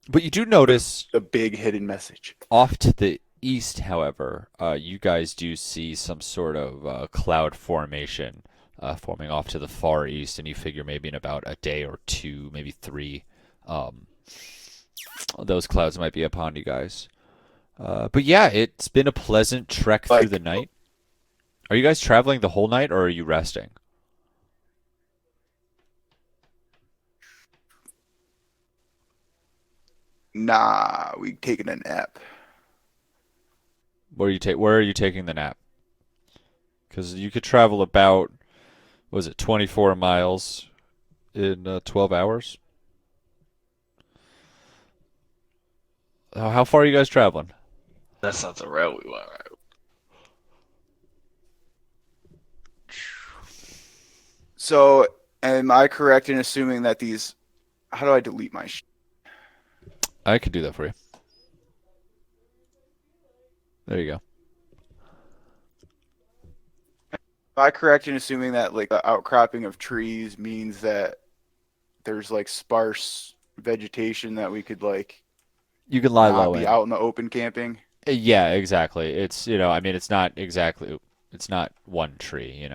but you do notice The big hidden message. off to the east, however, you guys do see some sort of cloud formation forming off to the far east, and you figure maybe in about a day or two, maybe 3, those clouds might be upon you guys. But yeah, it's been a pleasant trek through the night. Are you guys traveling the whole night, or are you resting? Nah, we taking a nap. Where are you taking the nap? Because you could travel about, was it 24 miles in 12 hours? How far are you guys traveling? That's not the route we want. Right? So, am I correct in assuming that these? How do I delete my? I could do that for you. There you go. Am I correct in assuming that like the outcropping of trees means that there's like sparse vegetation that we could like You can lie not low be in. out in the open camping? Yeah, exactly. It's I mean, it's not exactly. It's not one tree.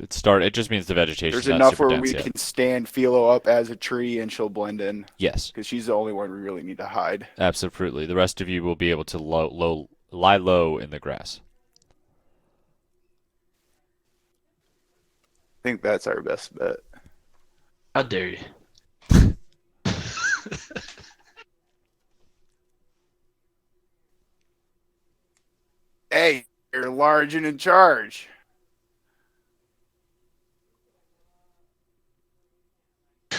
It just means the vegetation's There's not enough super where dense we yet. can stand Philo up as a tree and she'll blend in Yes, because she's the only one we really need to hide. absolutely. The rest of you will be able to lie low in the grass. I think that's our best bet. How dare you? Hey, you're large and in charge.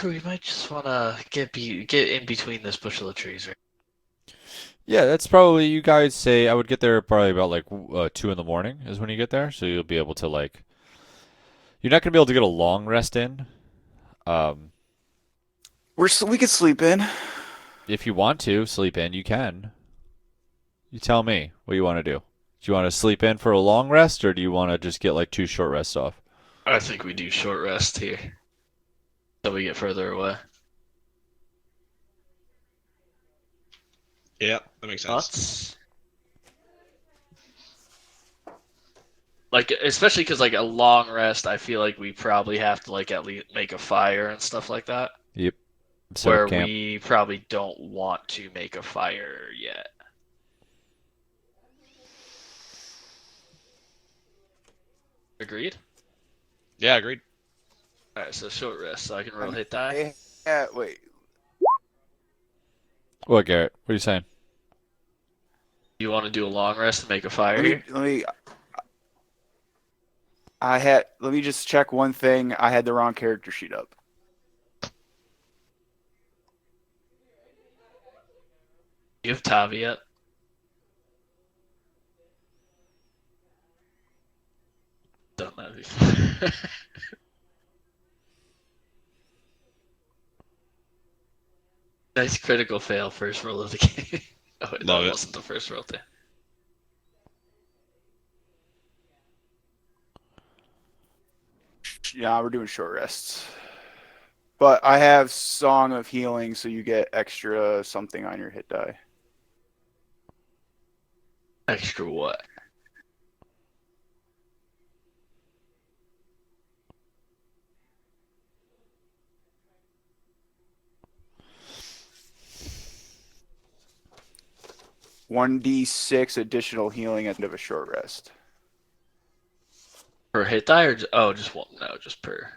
We might just want to get in between this bushel of trees, right? Yeah, that's probably you guys say. I would get there probably about like 2 in the morning is when you get there, so you'll be able to like. You're not gonna be able to get a long rest in. Um, We could sleep in. if you want to sleep in, you can. You tell me what you want to do. Do you want to sleep in for a long rest, or do you want to just get like 2 short rests off? I think we do short rest here, so we get further away. Yeah, that makes sense. Thoughts? Like, especially because like a long rest, I feel like we probably have to like at least make a fire and stuff like that. Yep. Set Where up camp. we probably don't want to make a fire yet. Agreed? Yeah, agreed. Alright, so short rest, so I can roll hit die. Yeah, wait. What, Garrett? What are you saying? You want to do a long rest and make a fire Let me here? let me. Let me just check one thing. I had the wrong character sheet up. You have Tavi yet? Don't know. Nice critical fail first roll of the game. Oh, wait, Love that it. wasn't the first roll thing. Yeah, we're doing short rests. But I have Song of Healing, so you get extra something on your hit die. Extra what? One d6 additional healing at the end of a short rest. Per hit die or just one? No, just per.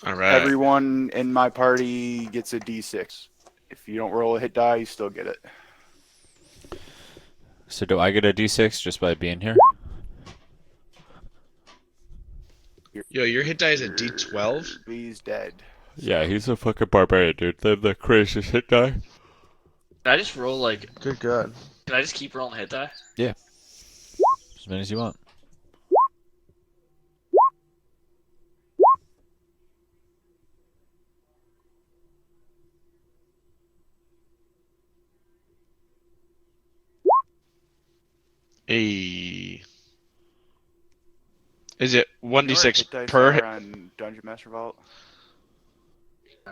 All right. Everyone in my party gets a d6. If you don't roll a hit die, you still get it. So do I get a D6 just by being here? Yo, your hit die is a D12? He's dead. Yeah, he's a fucking barbarian, dude. The craziest hit die. Can I just roll like? Good God. Can I just keep rolling hit die? As many as you want. Hey. Is it You know where 1d6 hit dice per are hit? on Dungeon Master Vault?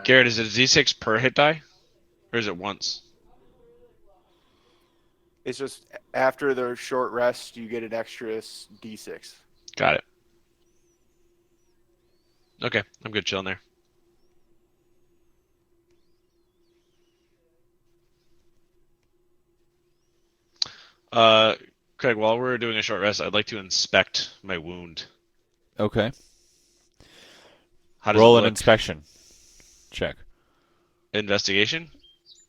Garrett, is it a d6 per hit die? Or is it once? It's just after the short rest, you get an extra d6. Got it. Okay, I'm good chilling there. Craig, while we're doing a short rest, I'd like to inspect my wound. Okay. How does Roll it an look? inspection. Check. Investigation?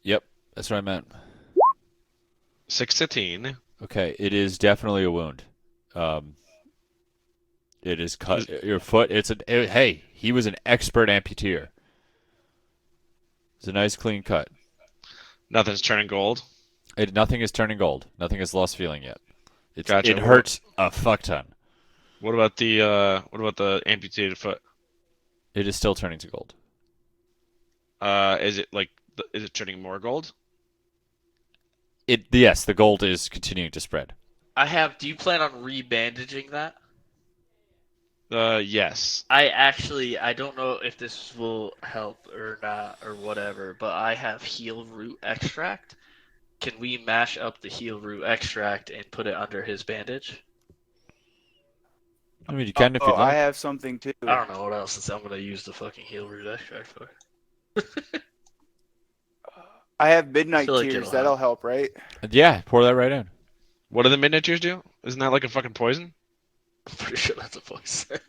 Yep, that's what I meant. 16. Okay, it is definitely a wound. It is cut. Your foot. Hey, he was an expert amputeer. It's a nice clean cut. Nothing's turning gold. Nothing is turning gold. Nothing has lost feeling yet. Gotcha. It hurts a fuck ton. What about the amputated foot? It is still turning to gold. Is it turning more gold? Yes, the gold is continuing to spread. Do you plan on rebandaging that? Yes. I don't know if this will help or not or whatever, but I have heal root extract. Can we mash up the heal root extract and put it under his bandage? I mean, you can if you'd I like. have something too. I don't know what else I'm gonna use the fucking heal root extract for. I have midnight Feel like tears. it'll That'll help, right? Yeah, pour that right in. What do the midnight tears do? Isn't that like a fucking poison? I'm pretty sure that's a poison.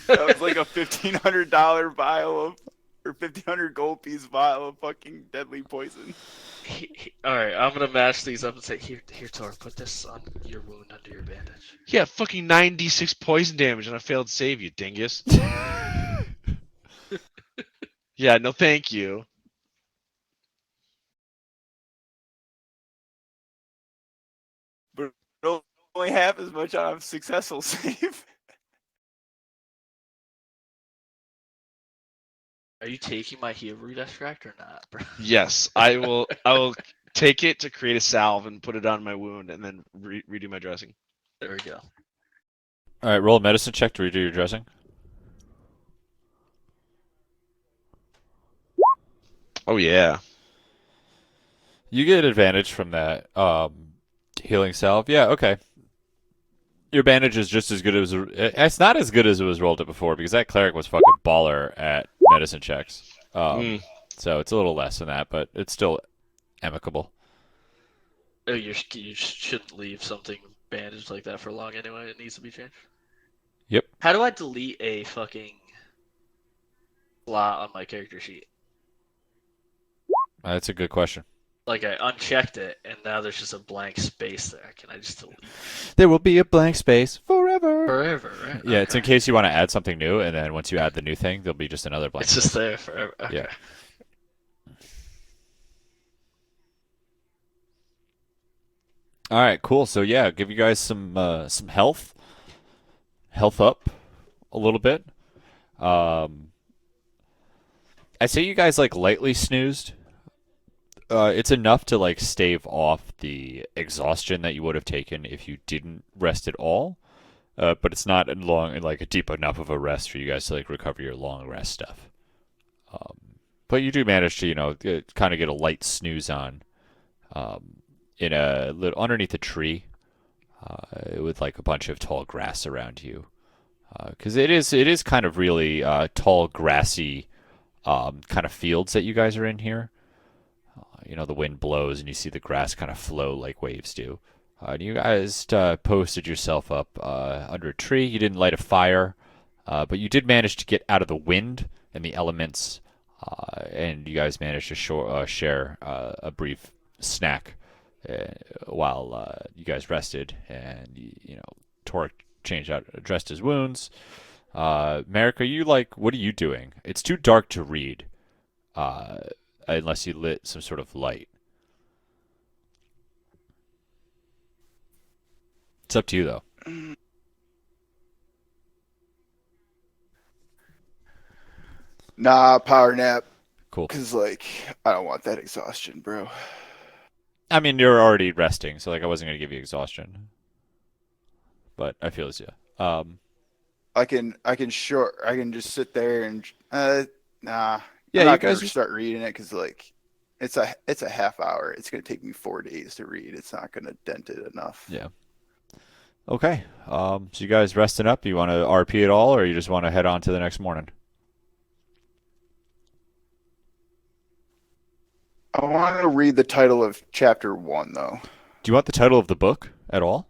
That was like a $1,500 vial of, or 1,500 gold piece vial of fucking deadly poison. All right, I'm gonna mash these up and say, here, Tor, put this on your wound under your bandage. Yeah, fucking 96 poison damage and I failed to save you, dingus. Yeah, no thank you. But only half as much on a successful save. Are you taking my heal root extract or not, bro? Yes, I will take it to create a salve and put it on my wound and then redo my dressing. There we go. All right, roll a medicine check to redo your dressing. Oh yeah. You get advantage from that healing salve. Yeah, okay. Your bandage is just as good as it's not as good as it was rolled it before because that cleric was fucking baller at medicine checks. So it's a little less than that, but it's still amicable. Oh, you shouldn't leave something bandaged like that for long anyway. It needs to be changed. Yep. How do I delete a fucking slot on my character sheet? That's a good question. Like I unchecked it, and now there's just a blank space there. Can I just delete it? There will be a blank space forever. Forever, right? Yeah, it's in case you want to add something new, and then once you add the new thing, there'll be just another blank. It's just there forever. Okay. Yeah. All right, cool. So yeah, give you guys some health up a little bit. I'd say you guys like lightly snoozed. It's enough to like stave off the exhaustion that you would have taken if you didn't rest at all. But it's not like a deep enough of a rest for you guys to like recover your long rest stuff. But you do manage to kind of get a light snooze on in a little underneath a tree with like a bunch of tall grass around you. Because it is kind of really tall, grassy kind of fields that you guys are in here. The wind blows and you see the grass kind of flow like waves do. And you guys posted yourself up under a tree. You didn't light a fire, but you did manage to get out of the wind and the elements, and you guys managed to share a brief snack while you guys rested. And Torric changed out, addressed his wounds. Merric, what are you doing? It's too dark to read, unless you lit some sort of light. It's up to you, though. Nah, power nap. Cool. Because, I don't want that exhaustion, bro. I mean, you're already resting, so I wasn't going to give you exhaustion. But I feel as you. I can just sit there and nah. Yeah, I'm you not guys gonna start reading it because it's a half hour. It's gonna take me 4 days to read. It's not gonna dent it enough. Yeah. Okay. So you guys resting up? You want to RP at all, or you just want to head on to the next morning? I want to read the title of chapter 1 though. Do you want the title of the book at all?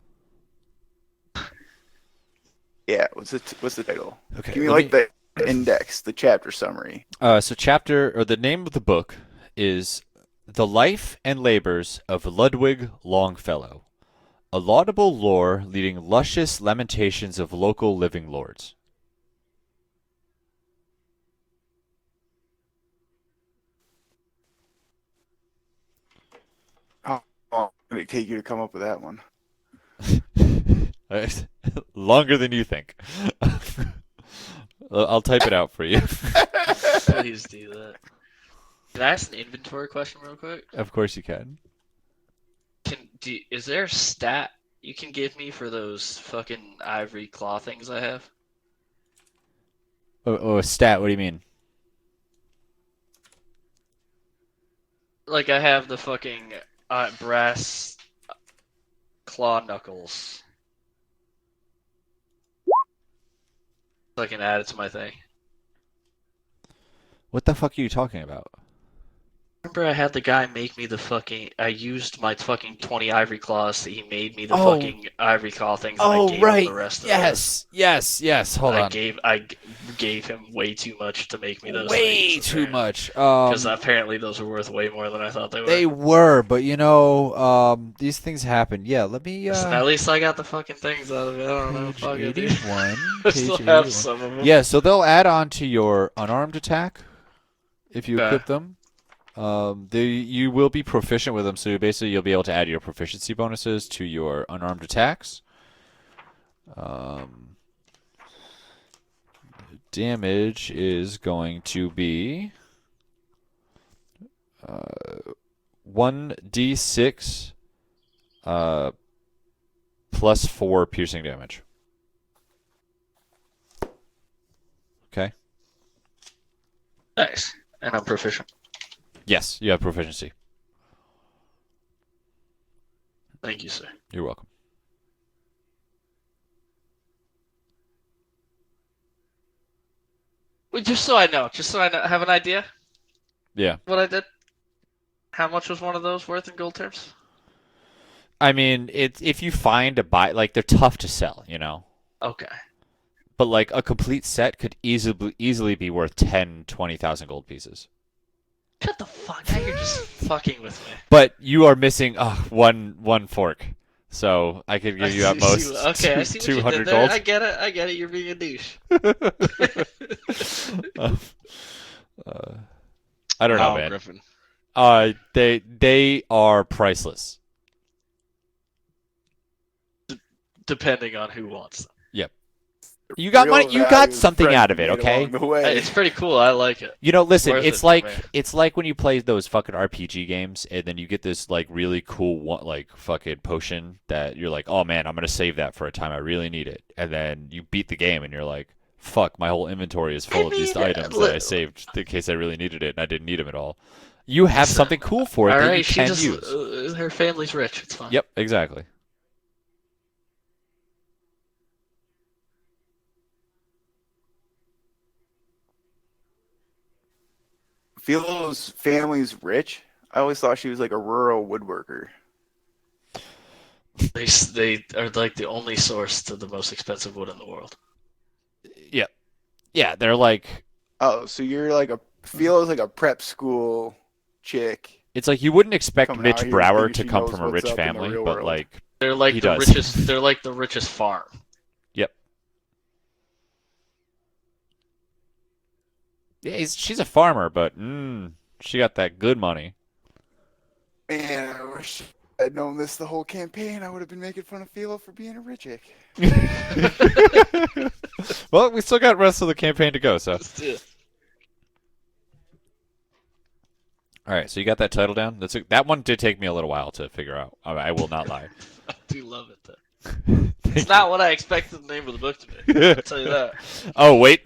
Yeah, what's the title? Okay. Give me the index, the chapter summary. The name of the book is The Life and Labors of Ludwig Longfellow, a laudable lore leading luscious lamentations of local living lords. Did it take you to come up with that one? Longer than you think. I'll type it out for you. Please do that. Can I ask an inventory question real quick? Of course you can. Is there a stat you can give me for those fucking ivory claw things I have? Oh, stat. What do you mean? Like I have the fucking brass claw knuckles. So I can add it to my thing. What the fuck are you talking about? Remember I had the guy make me the fucking... I used my fucking 20 ivory claws, so he made me the Oh. fucking ivory claw things, and I gave him the rest of those. Yes. Hold on. I gave him way too much to make me those Way things, too much. Because apparently those were worth way more than I thought they were. They were, but these things happen. Yeah, let me. Listen, at least I got the fucking things out of it. I don't know. Page Fuck it, dude. 81. I Page still 81. have some of them. Yeah, so they'll add on to your unarmed attack if you Okay. equip them. You will be proficient with them, so basically you'll be able to add your proficiency bonuses to your unarmed attacks. Damage is going to be 1d6 plus 4 piercing damage. Okay. Nice. And I'm proficient. Yes, you have proficiency. Thank you, sir. You're welcome. Wait, just so I know, have an idea Yeah. what I did. How much was one of those worth in gold terms? I mean, if you find a buy, like, they're tough to sell, you know? Okay. But, like, a complete set could easily be worth 10, 20,000 gold pieces. Shut the fuck. Now you're just fucking with me. But you are missing one fork. So I could give you at most Okay, I see what you 200 did there. gold. I get it. You're being a douche. I don't know, Wow, man. Griffin. They are priceless. Depending on who wants them. You got Real money. You got value is something friends out of it, made okay? along the way. Hey, it's pretty cool. I like it. You know, listen, Worth it's it for like me. it's like when you play those fucking RPG games and then you get this like really cool one, like fucking potion that you're like, "Oh man, I'm going to save that for a time I really need it." And then you beat the game and you're like, "Fuck, my whole inventory is full of these items that I saved in case I really needed it and I didn't need them at all." You have something cool for it All that right, you she can just use. her family's rich. It's fine. Yep, exactly. Philo's family's rich. I always thought she was like a rural woodworker. They are like the only source to the most expensive wood in the world. Yep. Yeah, they're like Oh, so you're like Philo's like a prep school chick. it's like you wouldn't expect Coming Mitch out here Brower thinking to she come knows from a what's rich up in the family, real but world. like They're like He the does. richest. They're like the richest farm. yep. Yeah, she's a farmer, but she got that good money. Man, I wish I'd known this the whole campaign. I would have been making fun of Philo for being a rich chick. Well, we still got the rest of the campaign to go, so. All right, so you got that title down? That one did take me a little while to figure out. I will not lie. I do love it though. It's not what I expected the name of the book to be. I'll tell you that. Oh, wait.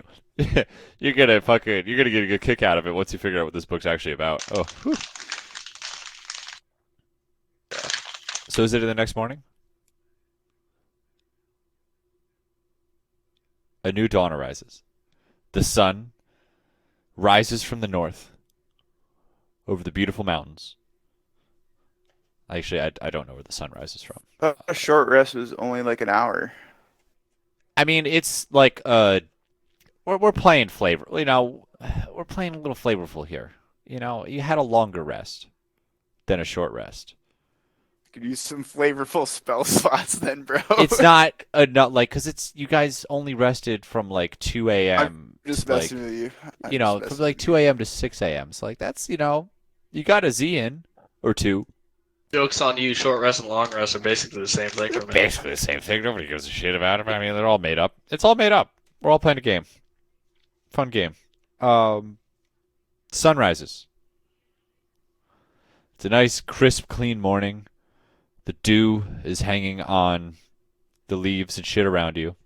You're gonna get a good kick out of it once you figure out what this book's actually about. Oh. Whew. So is it in the next morning? A new dawn arises. The sun rises from the north over the beautiful mountains. Actually, I don't know where the sun rises from. A short rest was only like an hour. I mean, it's like we're playing flavor. You know, we're playing a little flavorful here. You know, you had a longer rest than a short rest. Could use some flavorful spell slots then, bro. It's not like because it's you guys only rested from like 2 a.m. just to, like, messing with you. I'm you know, just from messing like with 2 a.m. to 6 a.m. So like that's you got a Z in or two. Jokes on you. Short rest and long rest are basically the same thing for me. Basically the same thing. Nobody gives a shit about it. I mean, they're all made up. It's all made up. We're all playing a game. Fun game. Sunrises. It's a nice, crisp, clean morning. The dew is hanging on the leaves and shit around you.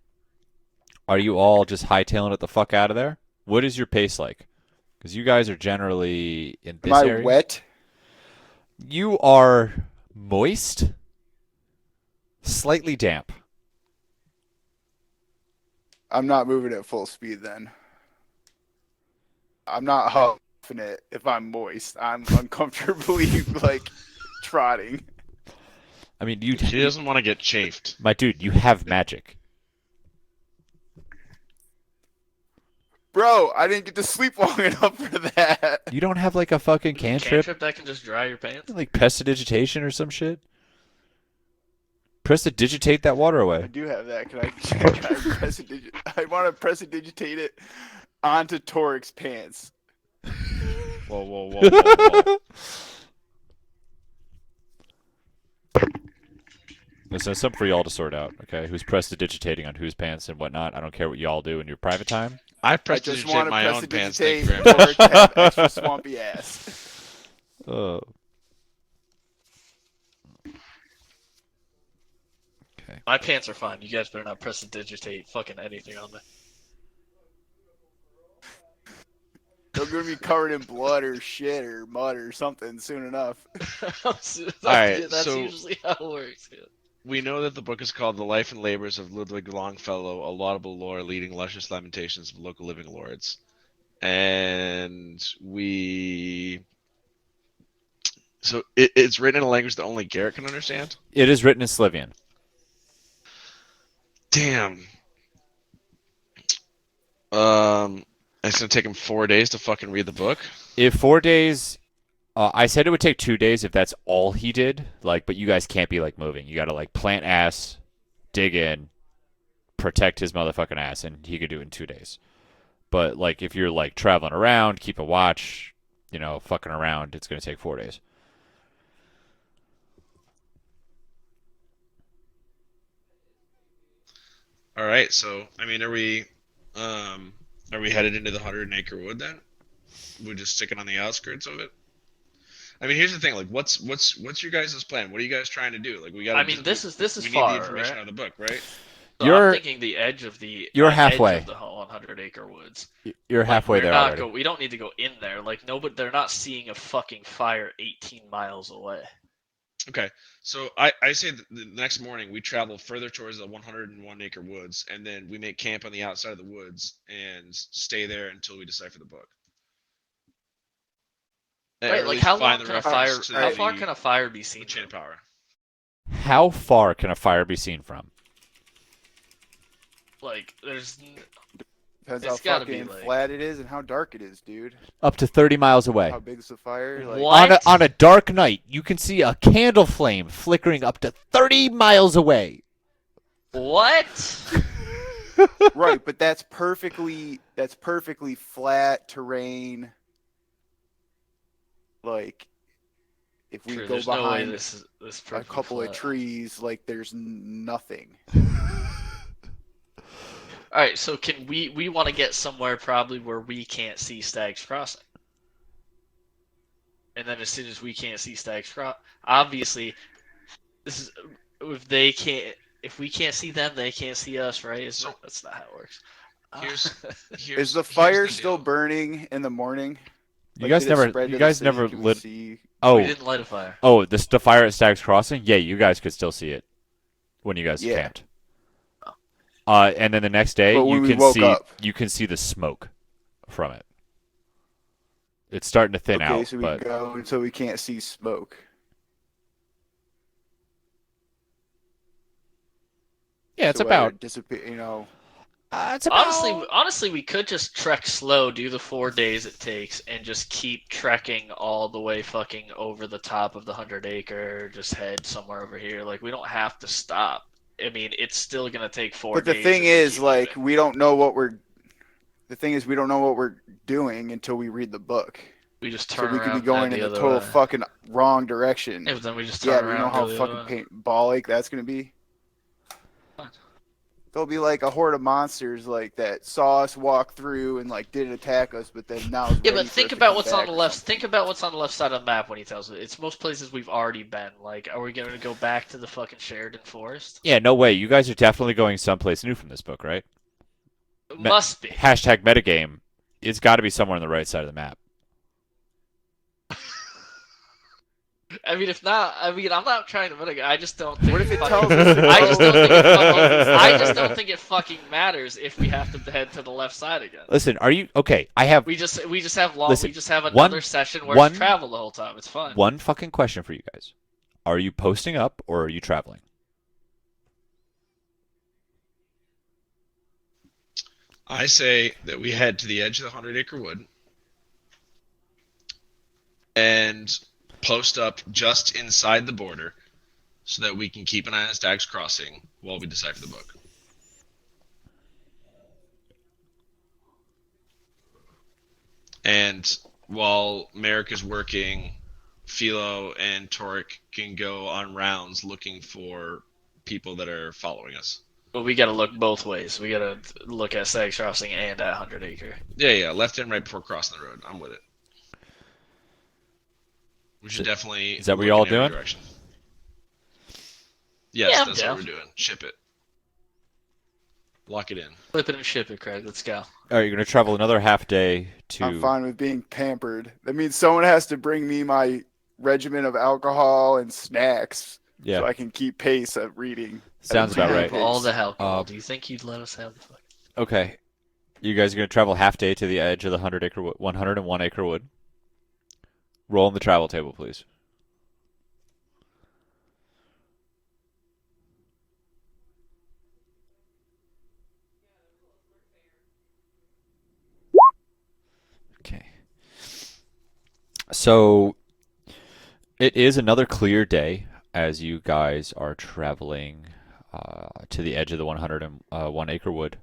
Are you all just hightailing it the fuck out of there? What is your pace like? Because you guys are generally in this Am I area. wet? You are moist, slightly damp. I'm not moving at full speed then. I'm not huffing it if I'm moist. I'm uncomfortably like trotting. I mean, She doesn't want to get chafed. my dude, you have magic. Bro, I didn't get to sleep long enough for that. You don't have like a fucking cantrip, Cantrip that can just dry your pants. like prestidigitation or some shit. Prestidigitate that water I away. do have that. Can I try to I want to prestidigitate it onto Torric's pants. Whoa, whoa, whoa, whoa, whoa. Listen, it's something for y'all to sort out, okay? Who's prestidigitating on whose pants and whatnot. I don't care what y'all do in your private time. I I just prestidigitate want to my own pants. Thank you prestidigitate very much. Torric to have extra swampy ass. Okay. My pants are fine. You guys better not prestidigitate fucking anything on me. They're gonna be covered in blood or shit or mud or something soon enough. That's so- usually how it works. Yeah. We know that the book is called The Life and Labors of Ludwig Longfellow, a laudable lore leading luscious lamentations of local living lords. And so it's written in a language that only Garrett can understand? It is written in Slivian. Damn. It's gonna take him 4 days to fucking read the book. If 4 days, I said it would take 2 days if that's all he did. Like, but you guys can't be like moving. You got to like plant ass, dig in, protect his motherfucking ass, and he could do it in 2 days. But like, if you're like traveling around, keep a watch, fucking around, it's gonna take 4 days. All right, so I mean, are we headed into the 100-acre wood then? We're just sticking on the outskirts of it. I mean, here's the thing. Like, what's your guys' plan? What are you guys trying to do? Like, we got. I mean, this is we need far, the information right? out of the book, right? So You're- I'm thinking the edge of the You're edge halfway. of the 100-acre woods. You're halfway we're there not already. we don't need to go in there. Like, no, but they're not seeing a fucking fire 18 miles away. Okay, so I say that the next morning we travel further towards the 101-acre woods, and then we make camp on the outside of the woods and stay there until we decipher the book. Or Right, at like least how find long the can a reference fire? to How the- far can a fire be the seen? chain from? of power? How far can a fire be seen from? Like, there's Depends It's how gotta be, fucking like- flat it is and how dark it is, dude. Up to 30 miles away. How big's the fire? Like, What? On a dark night, you can see a candle flame flickering up to 30 miles away. what? right, but that's perfectly flat terrain. Like, if we True, go there's no way behind this is a perfectly couple of flat. trees, like there's nothing. All right, so can we want to get somewhere probably where we can't see Stag's Crossing, and then as soon as we can't see Stag's Crossing, obviously, this is if we can't see them, they can't see us, right? That's not how it works. Is the fire still burning in the morning? You guys did it never. spread to You the guys city? never Can we lit. see? We Oh, didn't light a fire. the fire at Stag's Crossing. Yeah, you guys could still see it when you guys Yeah. camped. And then the next day, But when you we can woke see up. you can see the smoke from it. It's starting to thin Okay, out, so we but go until we can't see smoke. yeah, it's So about. dissipate. It's about. Honestly, we could just trek slow, do the 4 days it takes, and just keep trekking all the way fucking over the top of the 100-acre. Just head somewhere over here. Like, we don't have to stop. I mean, it's still gonna take 4 But days. the thing if we is, keep like, moving. we don't know what we're. The thing is, we don't know what we're doing until we read the book. We just So turn we could around be and going head in the the other total way. fucking wrong direction. Yeah, but then we just Yeah, turn but you around know and how go the other fucking way. paintball-like that's gonna be? Fine. There'll be like a horde of monsters like that saw us walk through and like didn't attack us, but then now is Yeah, ready but for think us to about come what's on back the or left. something. Think about what's on the left side of the map when he tells it. It's most places we've already been. Like, are we going to go back to the fucking Sheridan Forest? Yeah, no way. You guys are definitely going someplace new from this book, right? It must be. Hashtag metagame. It's got to be somewhere on the right side of the map. I mean, if not, I'm not trying to mitigate. I just don't think. What if it fucking- tells us to I just don't think it fucking. I just don't Listen, think it fucking matters if we have to head to the left side again. are you okay? I have We just have long. Listen, We just have one- another session where one- it's travel the whole time. It's fun. one fucking question for you guys. Are you posting up or are you traveling? I say that we head to the edge of the 100-acre wood and post up just inside the border so that we can keep an eye on Stag's Crossing while we decipher the book. And while Merric is working, Philo and Torric can go on rounds looking for people that are following us. But we got to look both ways. We got to look at Stag's Crossing and at 100 Acre. Yeah, left and right before crossing the road. I'm with it. We should definitely. Is that what look you're all in every doing? direction. Yes, Yeah, I'm that's down. what we're doing. Ship it. Lock it in. Flip it and ship it, Craig. Let's go. All right, you're going to travel another half day to. I'm fine with being pampered. That means someone has to bring me my regimen of alcohol and snacks Yeah, so I can keep pace of reading. sounds about Yeah. right. All the alcohol. Uh, Do you think he'd let us have the fucking... Okay, you guys are going to travel half day to the edge of the 101 acre wood. Roll on the travel table, please. Okay. So it is another clear day as you guys are traveling to the edge of the 101 acre wood.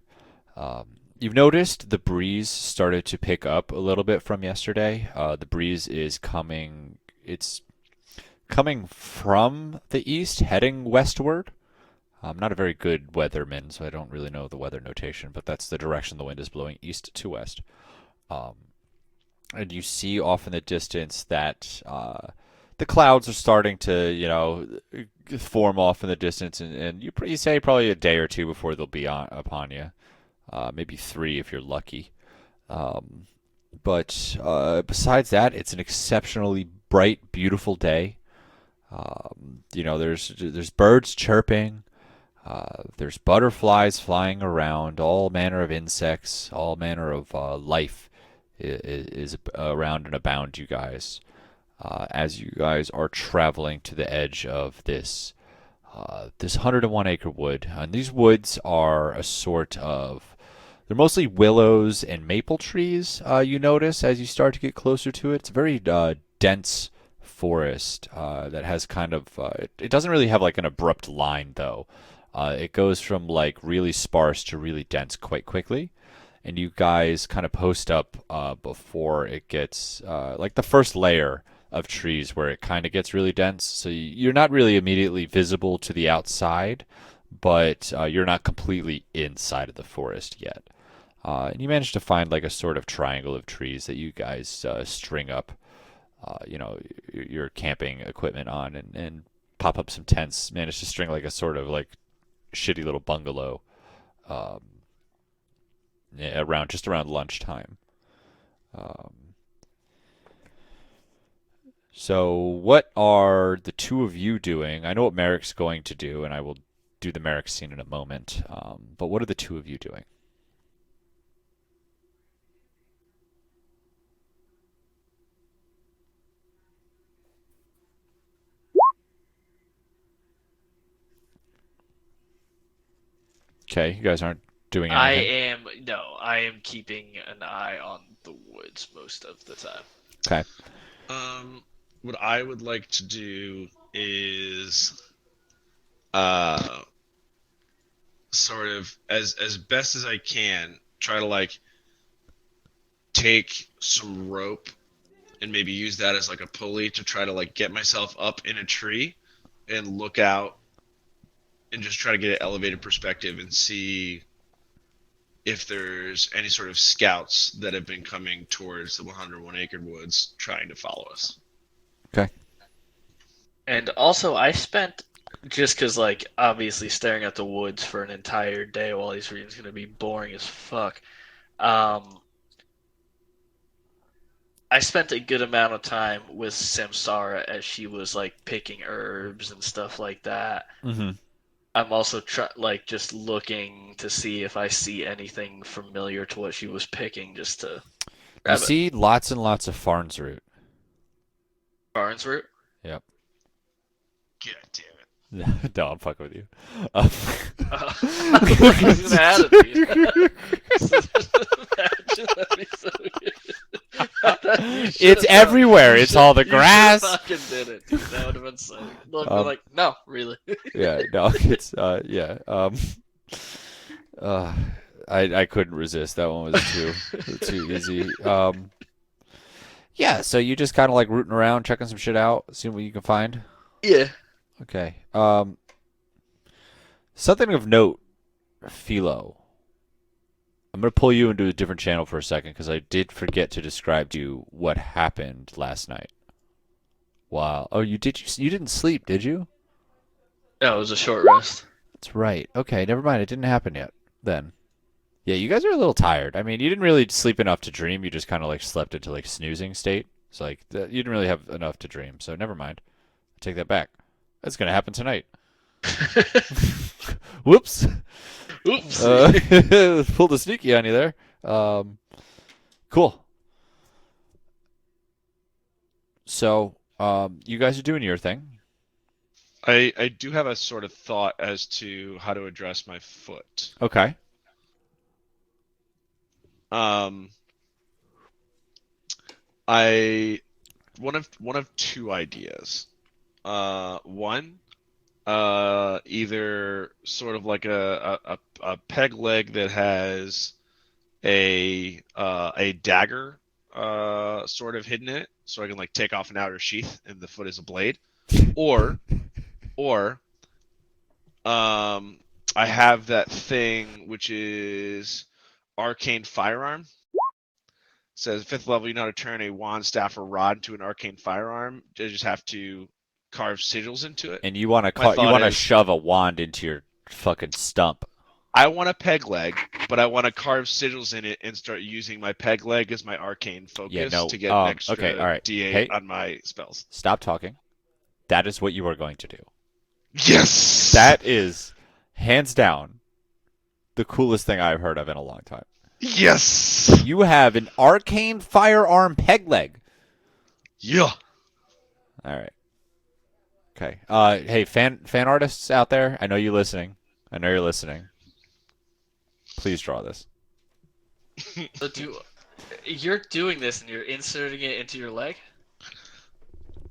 You've noticed the breeze started to pick up a little bit from yesterday. The breeze is coming, it's coming from the east, heading westward. I'm not a very good weatherman, so I don't really know the weather notation, but that's the direction the wind is blowing, east to west. And you see off in the distance that the clouds are starting to, form off in the distance, and you say probably a day or two before they'll be upon you. Maybe 3 if you're lucky. But besides that, it's an exceptionally bright, beautiful day. There's birds chirping. There's butterflies flying around. All manner of insects, all manner of life is around and abound you guys as you guys are traveling to the edge of this 101 acre wood. And these woods are a sort of they're mostly willows and maple trees, you notice, as you start to get closer to it. It's a very dense forest that has kind of... it doesn't really have like an abrupt line, though. It goes from like really sparse to really dense quite quickly. And you guys kind of post up before it gets... like the first layer of trees where it kind of gets really dense. So you're not really immediately visible to the outside, but you're not completely inside of the forest yet. And you manage to find like a sort of triangle of trees that you guys string up, your camping equipment on, and pop up some tents. Manage to string like a sort of like shitty little bungalow just around lunchtime. So what are the two of you doing? I know what Merric's going to do, and I will do the Merric scene in a moment. But what are the two of you doing? Okay, you guys aren't doing anything. I am keeping an eye on the woods most of the time. Okay. What I would like to do is sort of as best as I can try to like take some rope and maybe use that as like a pulley to try to like get myself up in a tree and look out and just try to get an elevated perspective and see if there's any sort of scouts that have been coming towards the 101 Acre Woods trying to follow us. Okay. And also, I spent, just because, like, obviously staring at the woods for an entire day while he's reading is going to be boring as fuck. I spent a good amount of time with Samsara as she was, like, picking herbs and stuff like that. Mm-hmm. I'm also just looking to see if I see anything familiar to what she was picking, just to You grab it. see lots and lots of Farns root. Barnes root. Yep. God damn it. No, I'm fucking with you. He's gonna add it to you. Imagine, that'd be so good. I thought you It's should've done- everywhere. you It's all the should- you should've grass. fucking did it, dude. That would have been so. Look, we're like, no, really. Yeah, no, it's yeah. I couldn't resist. That one was too easy. Yeah, so you just kind of like rooting around, checking some shit out, seeing what you can find. Yeah. Okay. Something of note, Philo. I'm gonna pull you into a different channel for a second because I did forget to describe to you what happened last night. Wow. Oh, you didn't sleep, did you? No, it was a short rest. That's right. Okay, never mind. It didn't happen yet. Then. Yeah, you guys are a little tired. I mean, you didn't really sleep enough to dream. You just kind of like slept into like snoozing state. It's like you didn't really have enough to dream. So never mind. I take that back. That's gonna happen tonight. Whoops. Oops. Pulled a sneaky on you there. Cool. So, you guys are doing your thing. I do have a sort of thought as to how to address my foot. Okay. I one of two ideas. One, either sort of like a peg leg that has a dagger sort of hidden in it, so I can like take off an outer sheath and the foot is a blade, or I have that thing which is arcane firearm. Says 5th level, you know how to turn a wand, staff, or rod into an arcane firearm. You just have to carve sigils into it. And you want My thought to is- shove a wand into your fucking stump. I want a peg leg, but I want to carve sigils in it and start using my peg leg as my arcane focus no, to get an extra okay, all right. D8 Hey. on my spells. Stop talking. That is what you are going to do. Yes! That is, hands down, the coolest thing I've heard of in a long time. Yes! You have an arcane firearm peg leg. Yeah. All right. Okay. Hey, fan artists out there, I know you're listening. I know you're listening. Please draw this. So you're doing this and you're inserting it into your leg?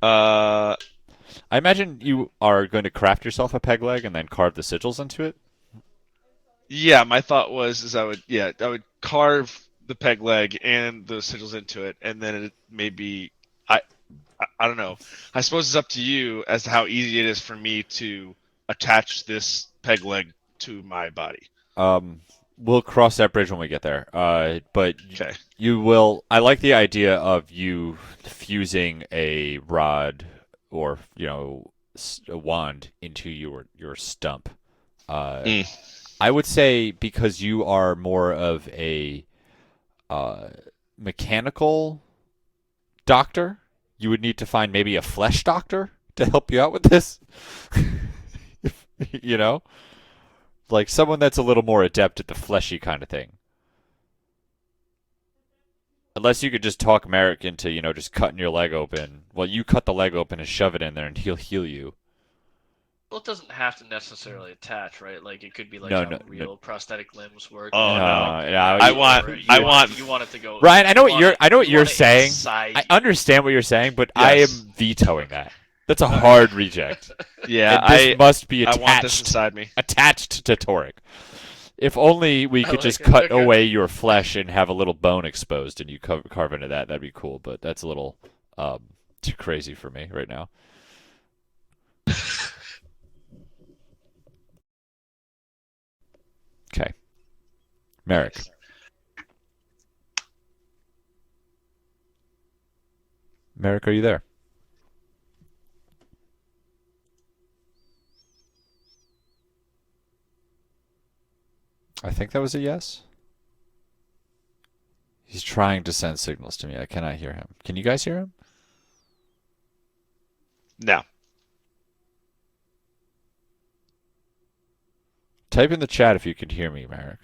I imagine you are going to craft yourself a peg leg and then carve the sigils into it. Yeah, my thought was I would carve the peg leg and the sigils into it, and then it maybe I don't know. I suppose it's up to you as to how easy it is for me to attach this peg leg to my body. We'll cross that bridge when we get there. But Okay. you will. I like the idea of you fusing a rod or a wand into your stump. I would say because you are more of a mechanical doctor, you would need to find maybe a flesh doctor to help you out with this. You know? Like someone that's a little more adept at the fleshy kind of thing. Unless you could just talk Merric into, just cutting your leg open. Well, you cut the leg open and shove it in there and he'll heal you. Well, it doesn't have to necessarily attach, right? Like it could be like No, how no, real prosthetic limbs work. Oh, You no. know, I want- you want it to go. Ryan, I know what you're you want it saying. inside I you. understand what you're saying, but I am Yes. vetoing that. That's a hard reject. Yeah, And this must be I want this attached inside me. to Torric. If only we could like just it. cut Okay. away your flesh and have a little bone exposed and you carve into that. That'd be cool, but that's a little too crazy for me right now. Okay, Merrick. Merrick, are you there? I think that was a yes. He's trying to send signals to me. I cannot hear him. Can you guys hear him? No. Type in the chat if you can hear me, Merrick.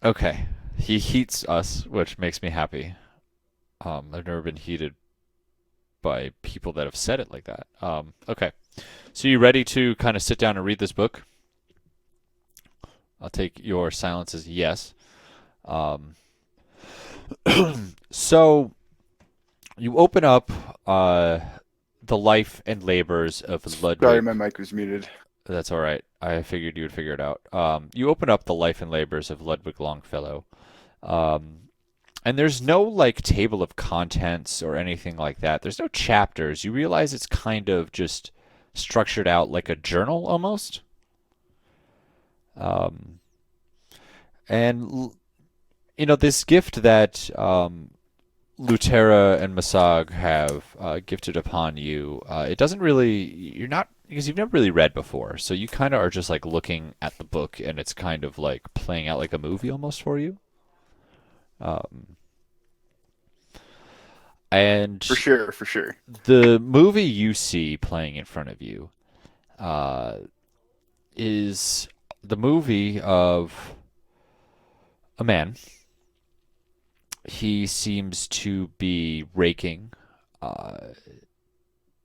Okay. He heats us, which makes me happy. I've never been heated by people that have said it like that. Okay. So you ready to kind of sit down and read this book? I'll take your silence as yes. So you open up the life and labors of Ludwig. Sorry, my mic was muted. That's all right. I figured you would figure it out. You open up the life and labors of Ludwig Longfellow. And there's no like table of contents or anything like that. There's no chapters. You realize it's kind of just structured out like a journal almost. And you know, this gift that Lutera and Masag have gifted upon you, it doesn't really, you're not, because you've never really read before, so you kind of are just like looking at the book and it's kind of like playing out like a movie almost for you. And For sure. the movie you see playing in front of you is the movie of a man. He seems to be raking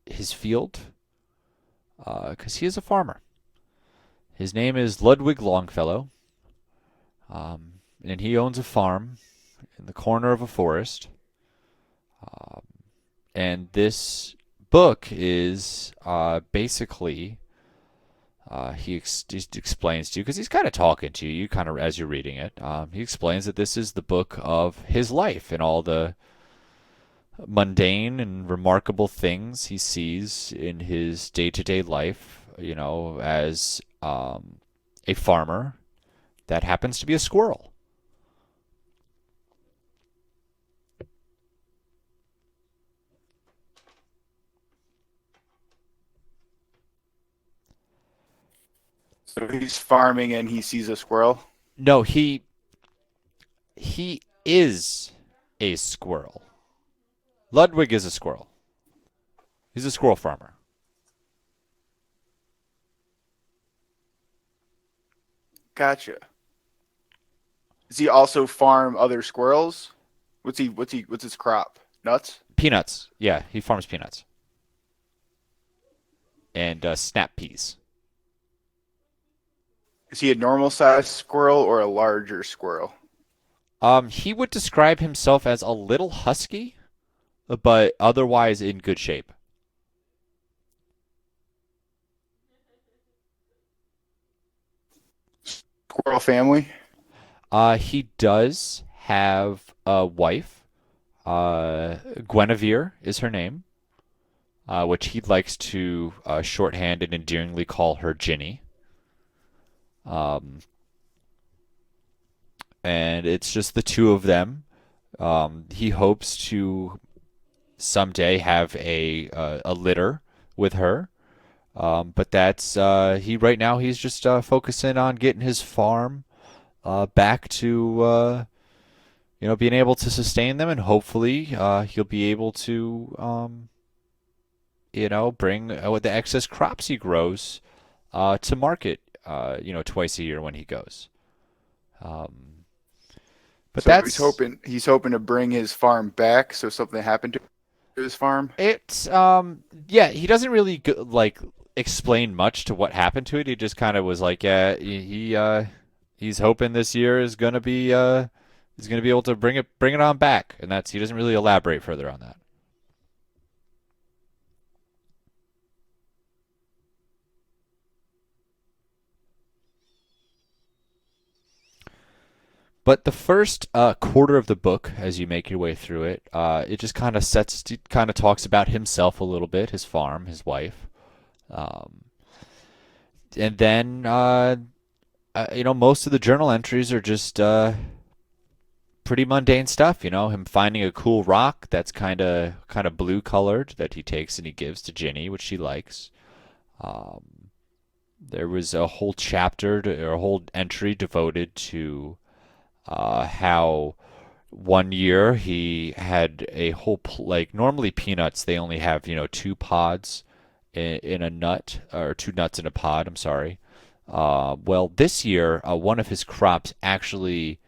his field because he is a farmer. His name is Ludwig Longfellow, and he owns a farm in the corner of a forest. And this book is basically he explains to you, because he's kind of talking to you kind of as you're reading it. He explains that this is the book of his life and all the mundane and remarkable things he sees in his day-to-day life, you know, as a farmer that happens to be a squirrel. So he's farming and he sees a squirrel. No, he is a squirrel. Ludwig is a squirrel. He's a squirrel farmer. Gotcha. Does he also farm other squirrels? What's his crop? Nuts? Peanuts. Yeah, he farms peanuts. And snap peas. Is he a normal sized squirrel or a larger squirrel? He would describe himself as a little husky, but otherwise in good shape. Squirrel family? He does have a wife. Guinevere is her name, which he likes to shorthand and endearingly call her Ginny. And it's just the two of them. He hopes to someday have a litter with her. But that's he right now. He's just focusing on getting his farm back to being able to sustain them, and hopefully he'll be able to bring the excess crops he grows to market twice a year when he goes. But So that's he's hoping to bring his farm back so something happened to his farm. it's he doesn't really explain much to what happened to it. He just kind of was like, yeah, he's hoping this year is gonna be he's gonna be able to bring it on back, and he doesn't really elaborate further on that. But the first quarter of the book, as you make your way through it, it just kind of talks about himself a little bit, his farm, his wife, um, and then most of the journal entries are just pretty mundane stuff. Him finding a cool rock that's kind of blue colored that he takes and he gives to Ginny, which she likes. Um, there was a whole or a whole entry devoted to how one year he had a whole like normally peanuts they only have two pods in a nut or two nuts in a pod. I'm sorry. Well, this year one of his crops actually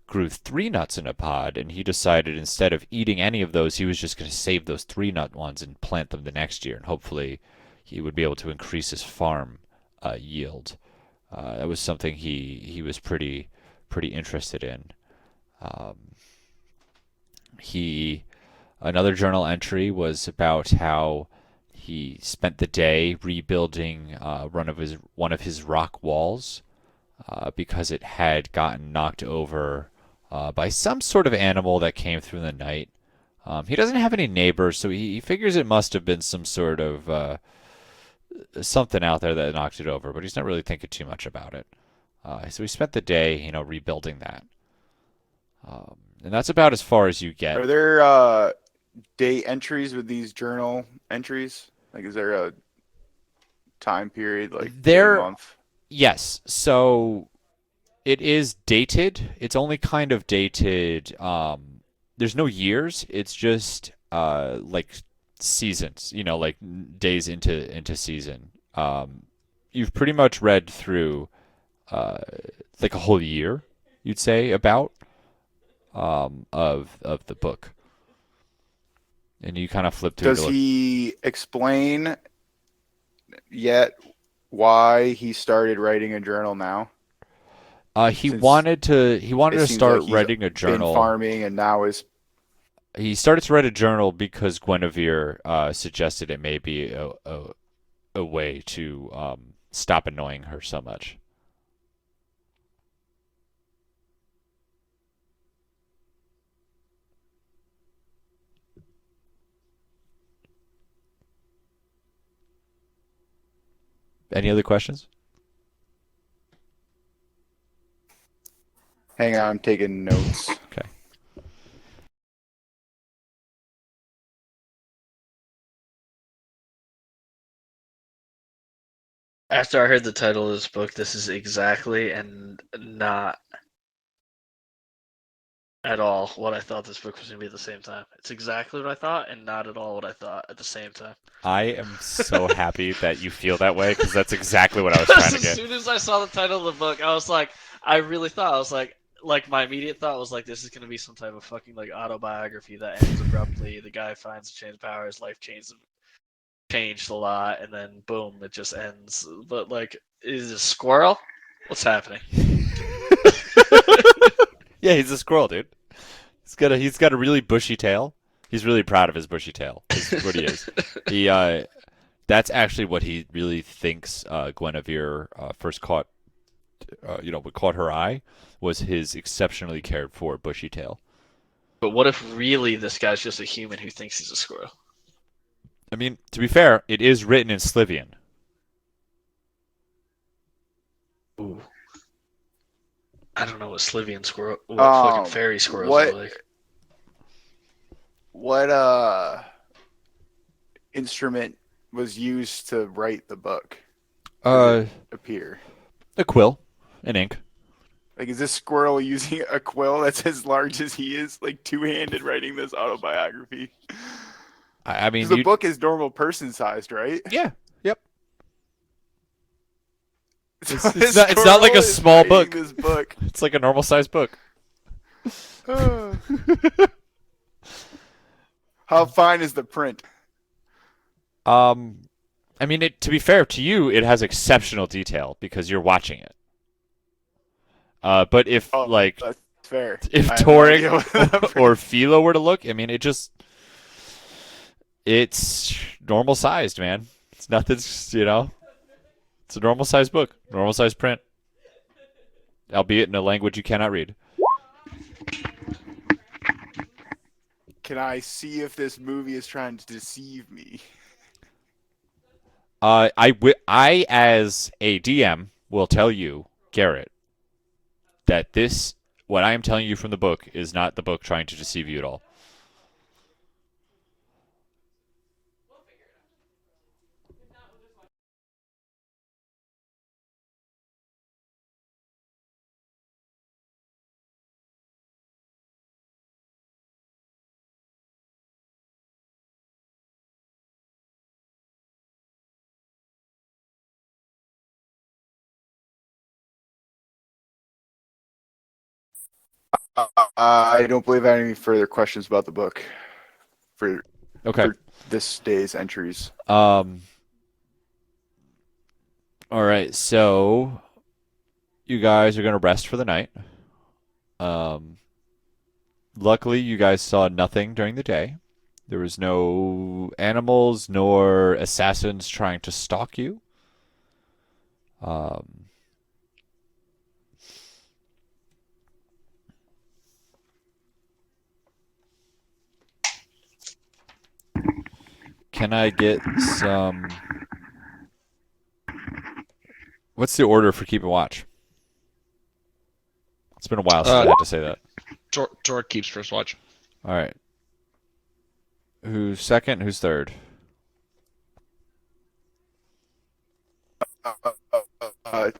grew three nuts in a pod, and he decided instead of eating any of those, he was just going to save those three nut ones and plant them the next year, and hopefully he would be able to increase his farm yield. That was something he was pretty interested in. Um, he Another journal entry was about how he spent the day rebuilding one of his rock walls because it had gotten knocked over by some sort of animal that came through the night. He doesn't have any neighbors, so he figures it must have been some sort of something out there that knocked it over, but he's not really thinking too much about it. So he spent the day, rebuilding that. And that's about as far as you get. Are there date entries with these journal entries? Like, is there a time period, like There, a month? yes. So it is dated. It's only kind of dated. There's no years. It's just like seasons. Like days into season. You've pretty much read through like a whole year, you'd say, about of the book, and you kind of flip through. Does he explain yet why he started writing a journal now? He wanted to start like writing a been journal. farming, and now is He started to write a journal because Guinevere suggested it may be a way to stop annoying her so much. Any other questions? hang on, I'm taking notes. Okay. After I heard the title of this book, this is exactly and not at all what I thought this book was going to be at the same time. It's exactly what I thought and not at all what I thought at the same time. I am so happy that you feel that way because that's exactly what I was trying to As get. soon as I saw the title of the book, I was like, I really thought, I was like my immediate thought was like, this is going to be some type of fucking like autobiography that ends abruptly. The guy finds a change of power, his life changed a lot, and then boom, it just ends. But like, is it a squirrel? What's happening? Yeah, he's a squirrel, dude. He's got a really bushy tail. He's really proud of his bushy tail. Is what he is. That's actually what he really thinks Guinevere first caught what caught her eye was his exceptionally cared for bushy tail. But what if really this guy's just a human who thinks he's a squirrel? I mean, to be fair, it is written in Slivian. Ooh. I don't know what Slivian squirrel, what fucking fairy squirrels are like. What instrument was used to write the book? Appear? A quill, an ink. Like, is this squirrel using a quill that's as large as he is, like two-handed, writing this autobiography? I mean, the book is normal person-sized, right? Yeah. Yep. So It's not like a small book. This book. It's like a normal sized book. How fine is the print? I mean, to be fair to you, it has exceptional detail because you're watching it. But if that's fair. if I have no idea Torric what that or Philo were to look, I mean, it's normal sized, man. It's nothing, it's a normal sized book, normal sized print, albeit in a language you cannot read. Can I see if this movie is trying to deceive me? I as a DM will tell you, Garrett, that what I am telling you from the book is not the book trying to deceive you at all. I don't believe I have any further questions about the book for Okay. this day's entries. All right. So you guys are gonna rest for the night. Um, luckily, you guys saw nothing during the day. There was no animals nor assassins trying to stalk you. Um, can I get some? What's the order for keeping watch? It's been a while since I had to say that. Torric keeps first watch. All right. Who's second? Who's third?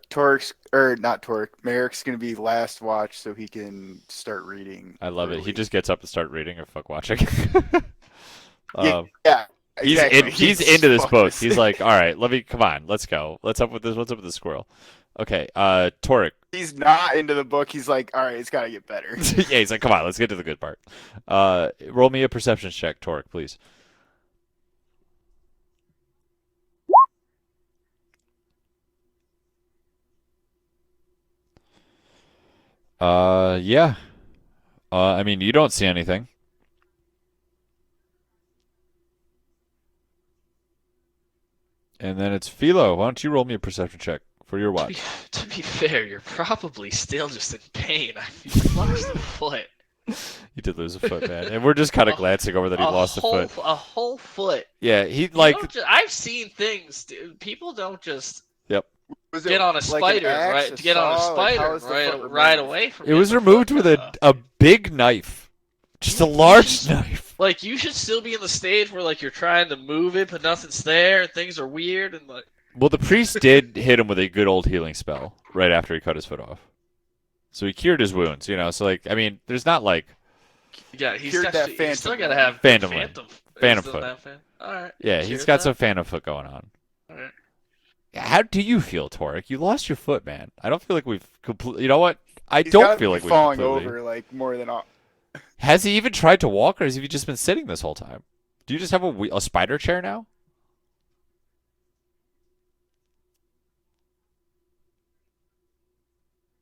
Torric's or not Torric. Merric's gonna be last watch, so he can start reading. I love it. He early. just gets up and start reading or fuck watching. Yeah, um, yeah, exactly. he's into this book. focused. He's like, all right, come on, let's go. What's up with this? What's up with the squirrel? Okay, Torric. He's not into the book. He's like, all right, it's gotta get better. Yeah, he's like, come on, let's get to the good part. Roll me a perception check, Torric, please. Yeah. I mean, you don't see anything. And then it's Philo. Why don't you roll me a perception check for your watch? To be fair, you're probably still just in pain. You lost a foot. You did lose a foot, man. And we're just kind of glancing over that he lost a foot. A whole foot. Yeah, he You like. don't I've seen things, dude. People don't just Was get on a like an spider, axe, right? a To get on a saw? Like, how spider, is the foot right removed? away from It was getting the removed foot with cut a off. big knife. Just a large knife. Like, you should still be in the stage where, like, you're trying to move it, but nothing's there, and things are weird, and, like... Well, the priest did hit him with a good old healing spell right after he cut his foot off. So he cured his wounds, you know? So, like, I mean, there's not, like... Yeah, Cured that he's still phantom gotta limb. have Phantom limb. Phantom still foot. have Alright. Yeah, he's Cheers got to some that. phantom foot going on. Alright. How do you feel, Torric? You lost your foot, man. I don't feel like we've completely... You know what? I He's don't gotta feel be like we've falling completely... over like more than all. Has he even tried to walk, or has he just been sitting this whole time? Do you just have a spider chair now?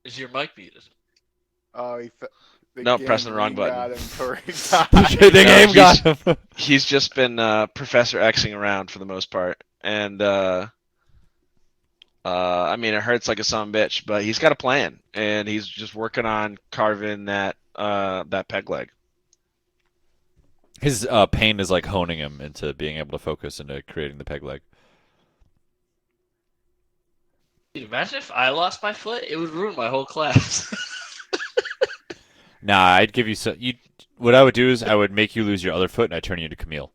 Is your mic muted? Oh, the No, pressing the wrong gangrene button. got him, Torric died. The No, game got him. He's just been Professor Xing around for the most part, and I mean, it hurts like a son of a bitch, but he's got a plan, and he's just working on carving that peg leg. His pain is like honing him into being able to focus into creating the peg leg. Dude, imagine if I lost my foot, it would ruin my whole class. Nah, I'd give you some. What I would do is I would make you lose your other foot, and I'd turn you into Camille.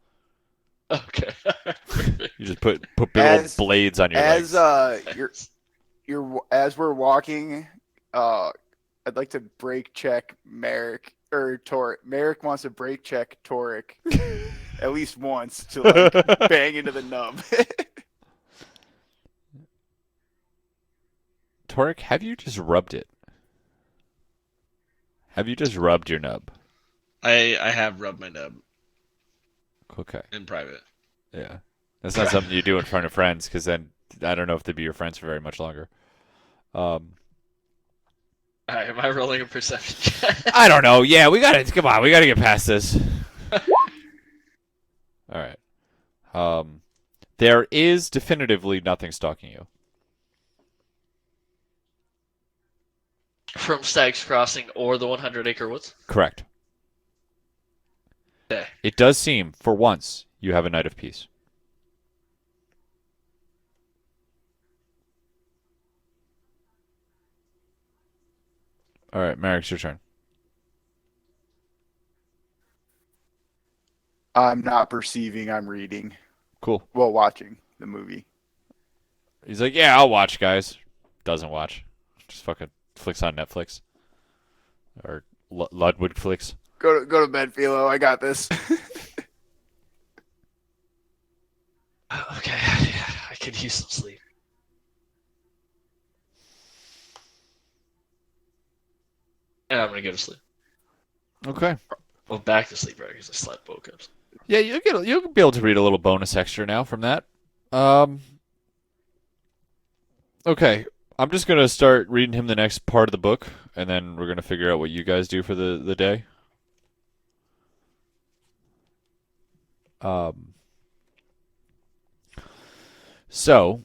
Okay. You just put big old As- blades on your As legs. as we're walking, I'd like to brake check Merric or Torric. Merric wants to brake check Torric at least once to like bang into the nub. Torric, have you just rubbed it? Have you just rubbed your nub? I have rubbed my nub Okay. in private. Yeah. That's not something you do in front of friends, because then I don't know if they'd be your friends for very much longer. Alright, am I rolling a perception check? I don't know. Yeah, we gotta get past this. All right. There is definitively nothing stalking you. From Stag's Crossing or the 100 Acre Woods? Correct. Okay. It does seem, for once, you have a night of peace. All right, Merrick, it's your turn. I'm not perceiving. I'm reading. Cool. Well, watching the movie. He's like, yeah, I'll watch, guys. Doesn't watch. Just fucking flicks on Netflix or Ludwig flicks. Go to bed, Philo. I got this. Okay. I could use some sleep. And I'm gonna go to sleep. Okay. Well, back to sleep, right? Because I slept, woke up. Yeah, you'll be able to read a little bonus extra now from that. Okay. I'm just gonna start reading him the next part of the book, and then we're gonna figure out what you guys do for the day. Um. So.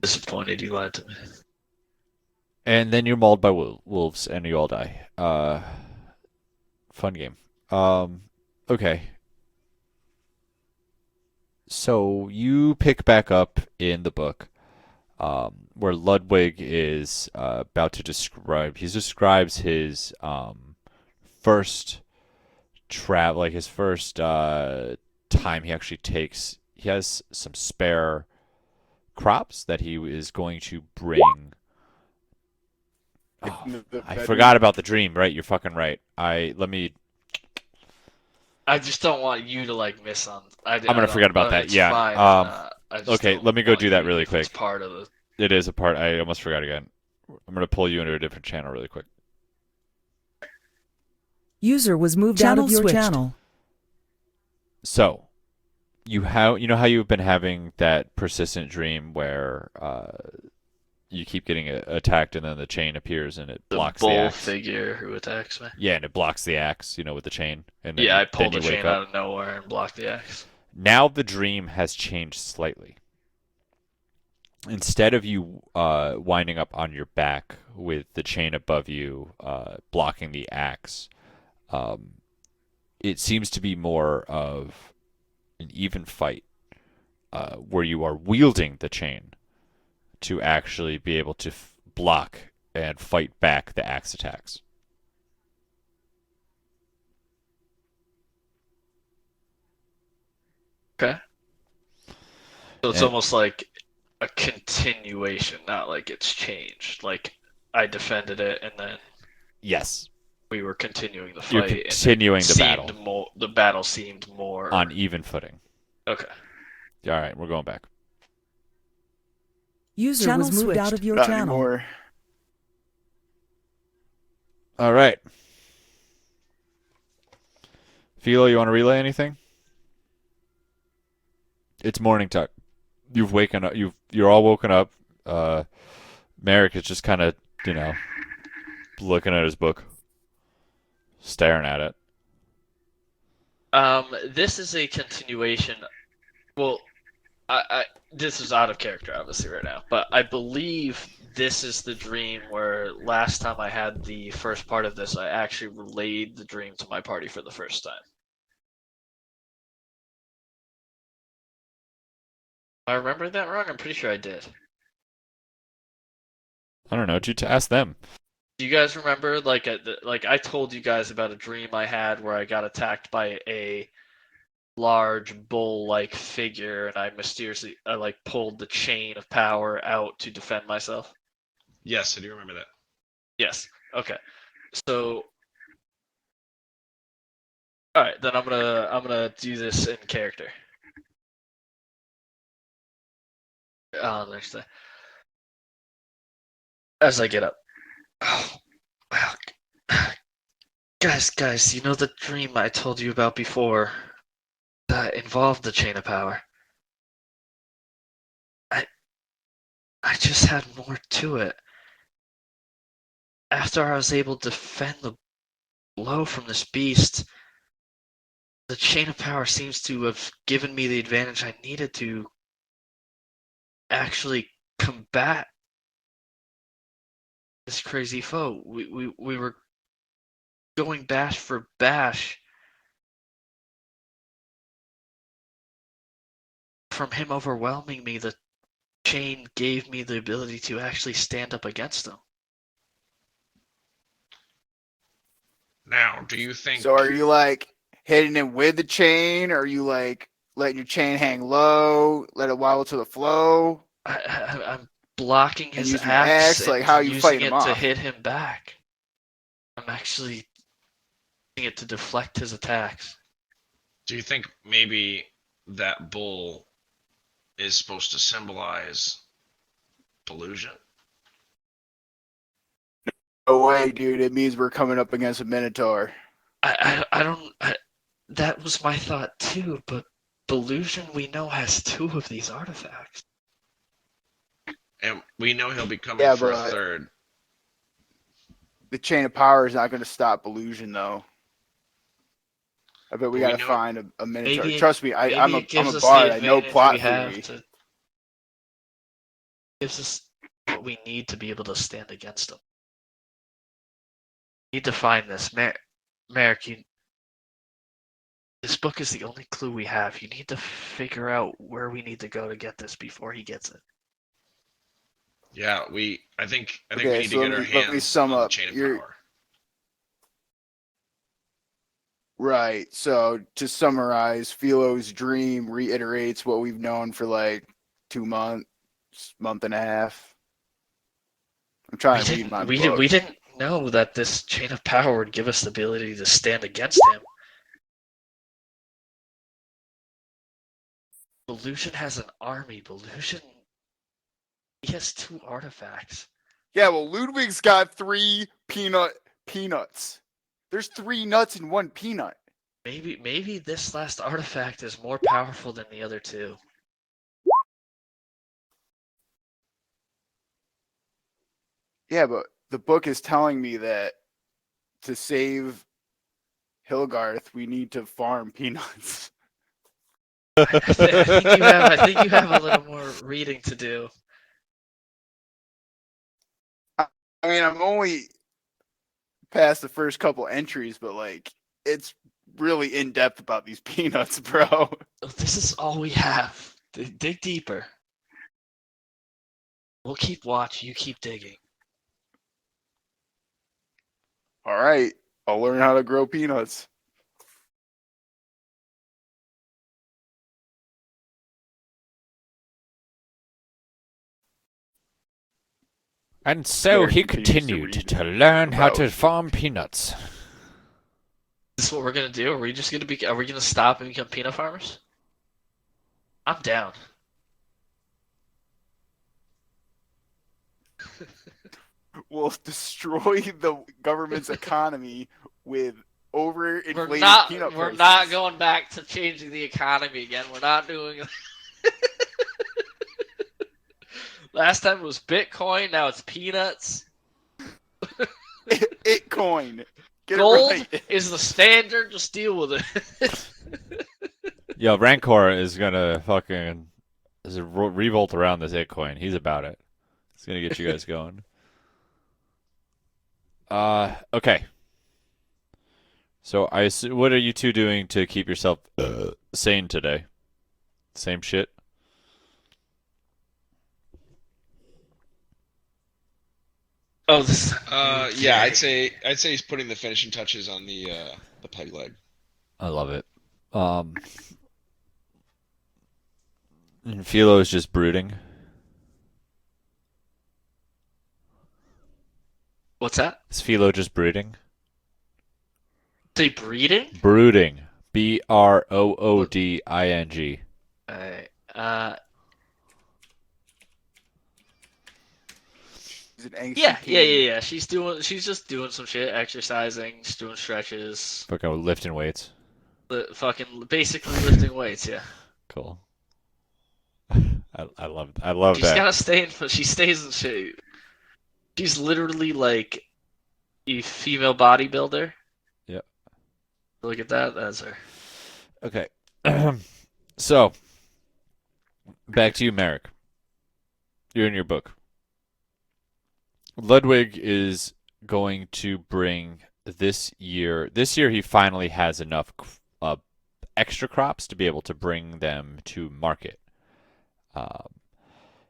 Disappointed you lied to me. And then you're mauled by wolves, and you all die. Fun game. Okay. So you pick back up in the book, where Ludwig is about to describe. He describes his first like his first time he actually takes. He has some spare crops that he is going to bring. Oh, I forgot about the dream. Right, you're fucking right. Let me. I just don't want you to like miss on. I'm gonna forget about that. It's Yeah. fine. I just Okay, don't let me go want do that you- really It's quick. part of the. It is a part. I almost forgot again. I'm gonna pull you into a different channel really quick. User was moved out of your channel. So, you know how you've been having that persistent dream where you keep getting attacked and then the chain appears and it The blocks the bull axe. figure who attacks me. Yeah, and it blocks the axe, with the chain. And then Yeah, I then pulled the you wake chain up. out of nowhere and blocked the axe. Now the dream has changed slightly. Instead of you winding up on your back with the chain above you blocking the axe, it seems to be more of an even fight where you are wielding the chain to actually be able to block and fight back the axe attacks. Okay. So it's And- almost like a continuation, not like it's changed. Like I defended it and then Yes, we were continuing the you're fight. And it continuing the seemed battle the battle seemed more on even footing. Okay. All right, we're going back. User Channel was moved switched. out of your Not channel. anymore. All right. Philo, you want to relay anything? It's morning time. You've waken up. You're all woken up. Merric is just kind of, looking at his book, staring at it. This is a continuation. Well, I this is out of character, obviously, right now, but I believe this is the dream where last time I had the first part of this, I actually relayed the dream to my party for the first time. Am I remembering that wrong? I'm pretty sure I did. I don't know. Did you ask them? Do you guys remember, like I told you guys about a dream I had where I got attacked by a large bull-like figure, and I mysteriously pulled the chain of power out to defend myself? Yes, I do remember that. Yes. Okay. So, all right, then I'm gonna do this in character. Next day, as I get up. Oh, wow. Guys, you know the dream I told you about before that involved the chain of power? I just had more to it. After I was able to defend the blow from this beast, the chain of power seems to have given me the advantage I needed to actually combat this crazy foe. We were going bash for bash from him overwhelming me, the chain gave me the ability to actually stand up against him. Now, do you think? So are you like hitting him with the chain, or are you like letting your chain hang low, let it wobble to the flow, I'm blocking and his using your axe axe? Like, and how are you using fighting him it to off? hit him back. I'm actually using it to deflect his attacks. Do you think maybe that bull is supposed to symbolize pollution? No way, dude. It means we're coming up against a minotaur. I don't. That was my thought too, but Belusion we know has 2 of these artifacts. And we know he'll be coming Yeah, for a but third. the chain of power is not going to stop Illusion, though. I bet we But we got to know- find a minotaur. Maybe Trust me, maybe I'm it a gives us bard. the I know advantage plot we have theory. to. Gives us what we need to be able to stand against them. We need to find this, Merric. This book is the only clue we have. You need to figure out where we need to go to get this before he gets it. Yeah, I think we Okay, need so to get our let me hands sum on the up. chain of You're power. right. So to summarize, Philo's dream reiterates what we've known for like 2 months, month and a half. I'm trying to read my book. We didn't know that this chain of power would give us the ability to stand against him. Belusion has an army. Belusion, he has 2 artifacts. Yeah, well, Ludwig's got 3 peanuts. There's 3 nuts in 1 peanut. Maybe this last artifact is more powerful than the other 2. Yeah, but the book is telling me that to save Hilgarth, we need to farm peanuts. I think you have a little more reading to do. I mean, I'm only past the first couple entries, but like, it's really in depth about these peanuts, bro. This is all we have. Dig deeper. We'll keep watch. You keep digging. All right, I'll learn how to grow peanuts. And so Merric he continues to continued read to learn how to about- farm peanuts. Is this what we're gonna do? Are we just gonna be? Are we gonna stop and become peanut farmers? I'm down. We'll destroy the government's economy with overinflated peanut We're prices. not going back to changing the economy again. We're not doing. Last time it was Bitcoin. Now it's peanuts. Bitcoin. Get Gold it right. is the standard. Just deal with it. Yo, Rancor is gonna fucking revolt around this Bitcoin. He's about it. He's gonna get you guys going. Okay. So what are you 2 doing to keep yourself sane today? Same shit. Oh, this. Yeah, I'd say he's putting the finishing touches on the peg leg. I love it. And Philo is just brooding. What's that? Is Philo just brooding? Say breeding? Brooding. BROODING. Alright. He's an angsty Yeah. teen. She's just doing some shit, exercising, just doing stretches, Fucking lifting weights. fucking basically lifting weights. Yeah. Cool. I love She's that. gotta stay in. She stays in shape. She's literally like a female bodybuilder. Yep. Look at that. That's her. Okay. So, back to you, Merric. You're in your book. Ludwig is going to bring this year he finally has enough extra crops to be able to bring them to market. Um,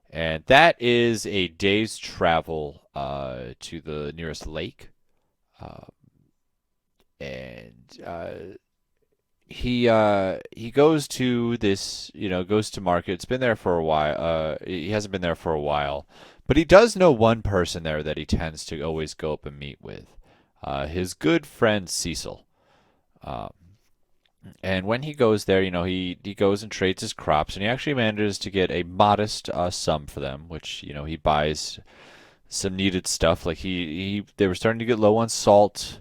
and that is a day's travel to the nearest lake. Um, and he goes to this, goes to market. It's been there for a while. He hasn't been there for a while, but he does know one person there that he tends to always go up and meet with, his good friend Cecil. Um, and when he goes there, he goes and trades his crops, and he actually manages to get a modest sum for them, which he buys some needed stuff. Like they were starting to get low on salt.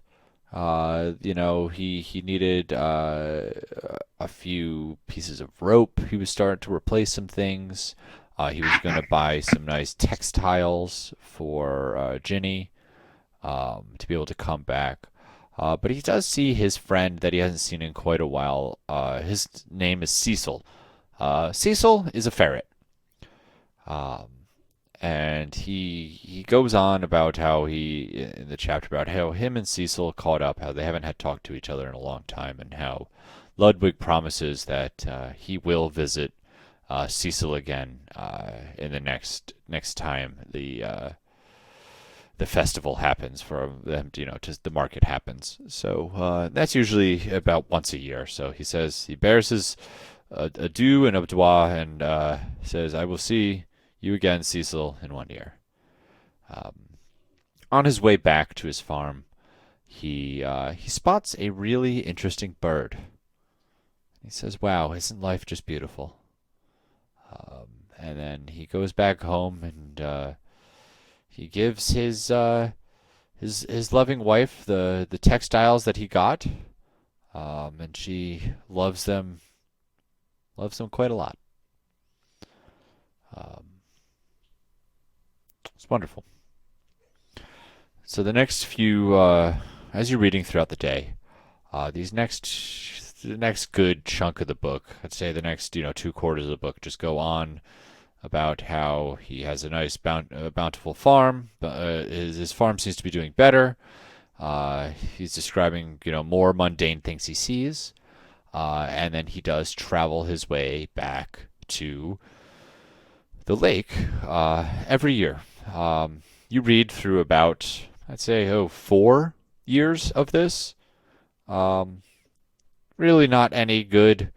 He needed a few pieces of rope. He was starting to replace some things. He was going to buy some nice textiles for Ginny to be able to come back. But he does see his friend that he hasn't seen in quite a while. His name is Cecil. Cecil is a ferret. Um, and he goes on about how in the chapter about how him and Cecil caught up, how they haven't had talked to each other in a long time, and how Ludwig promises that he will visit Cecil again in the next time the festival happens for them. Just the market happens. So that's usually about once a year. So he says he bears his adieu and au revoir, and says, "I will see you again, Cecil, in 1 year." On his way back to his farm, he spots a really interesting bird. He says, "Wow, isn't life just beautiful?" And then he goes back home, and he gives his loving wife the textiles that he got, and she loves them quite a lot. It's wonderful. So the next few, as you're reading throughout the day, the next good chunk of the book, I'd say the next 2/4 of the book, just go on about how he has a nice bountiful farm. His farm seems to be doing better. He's describing more mundane things he sees, and then he does travel his way back to the lake every year. You read through about, I'd say, 4 years of this. Really not any good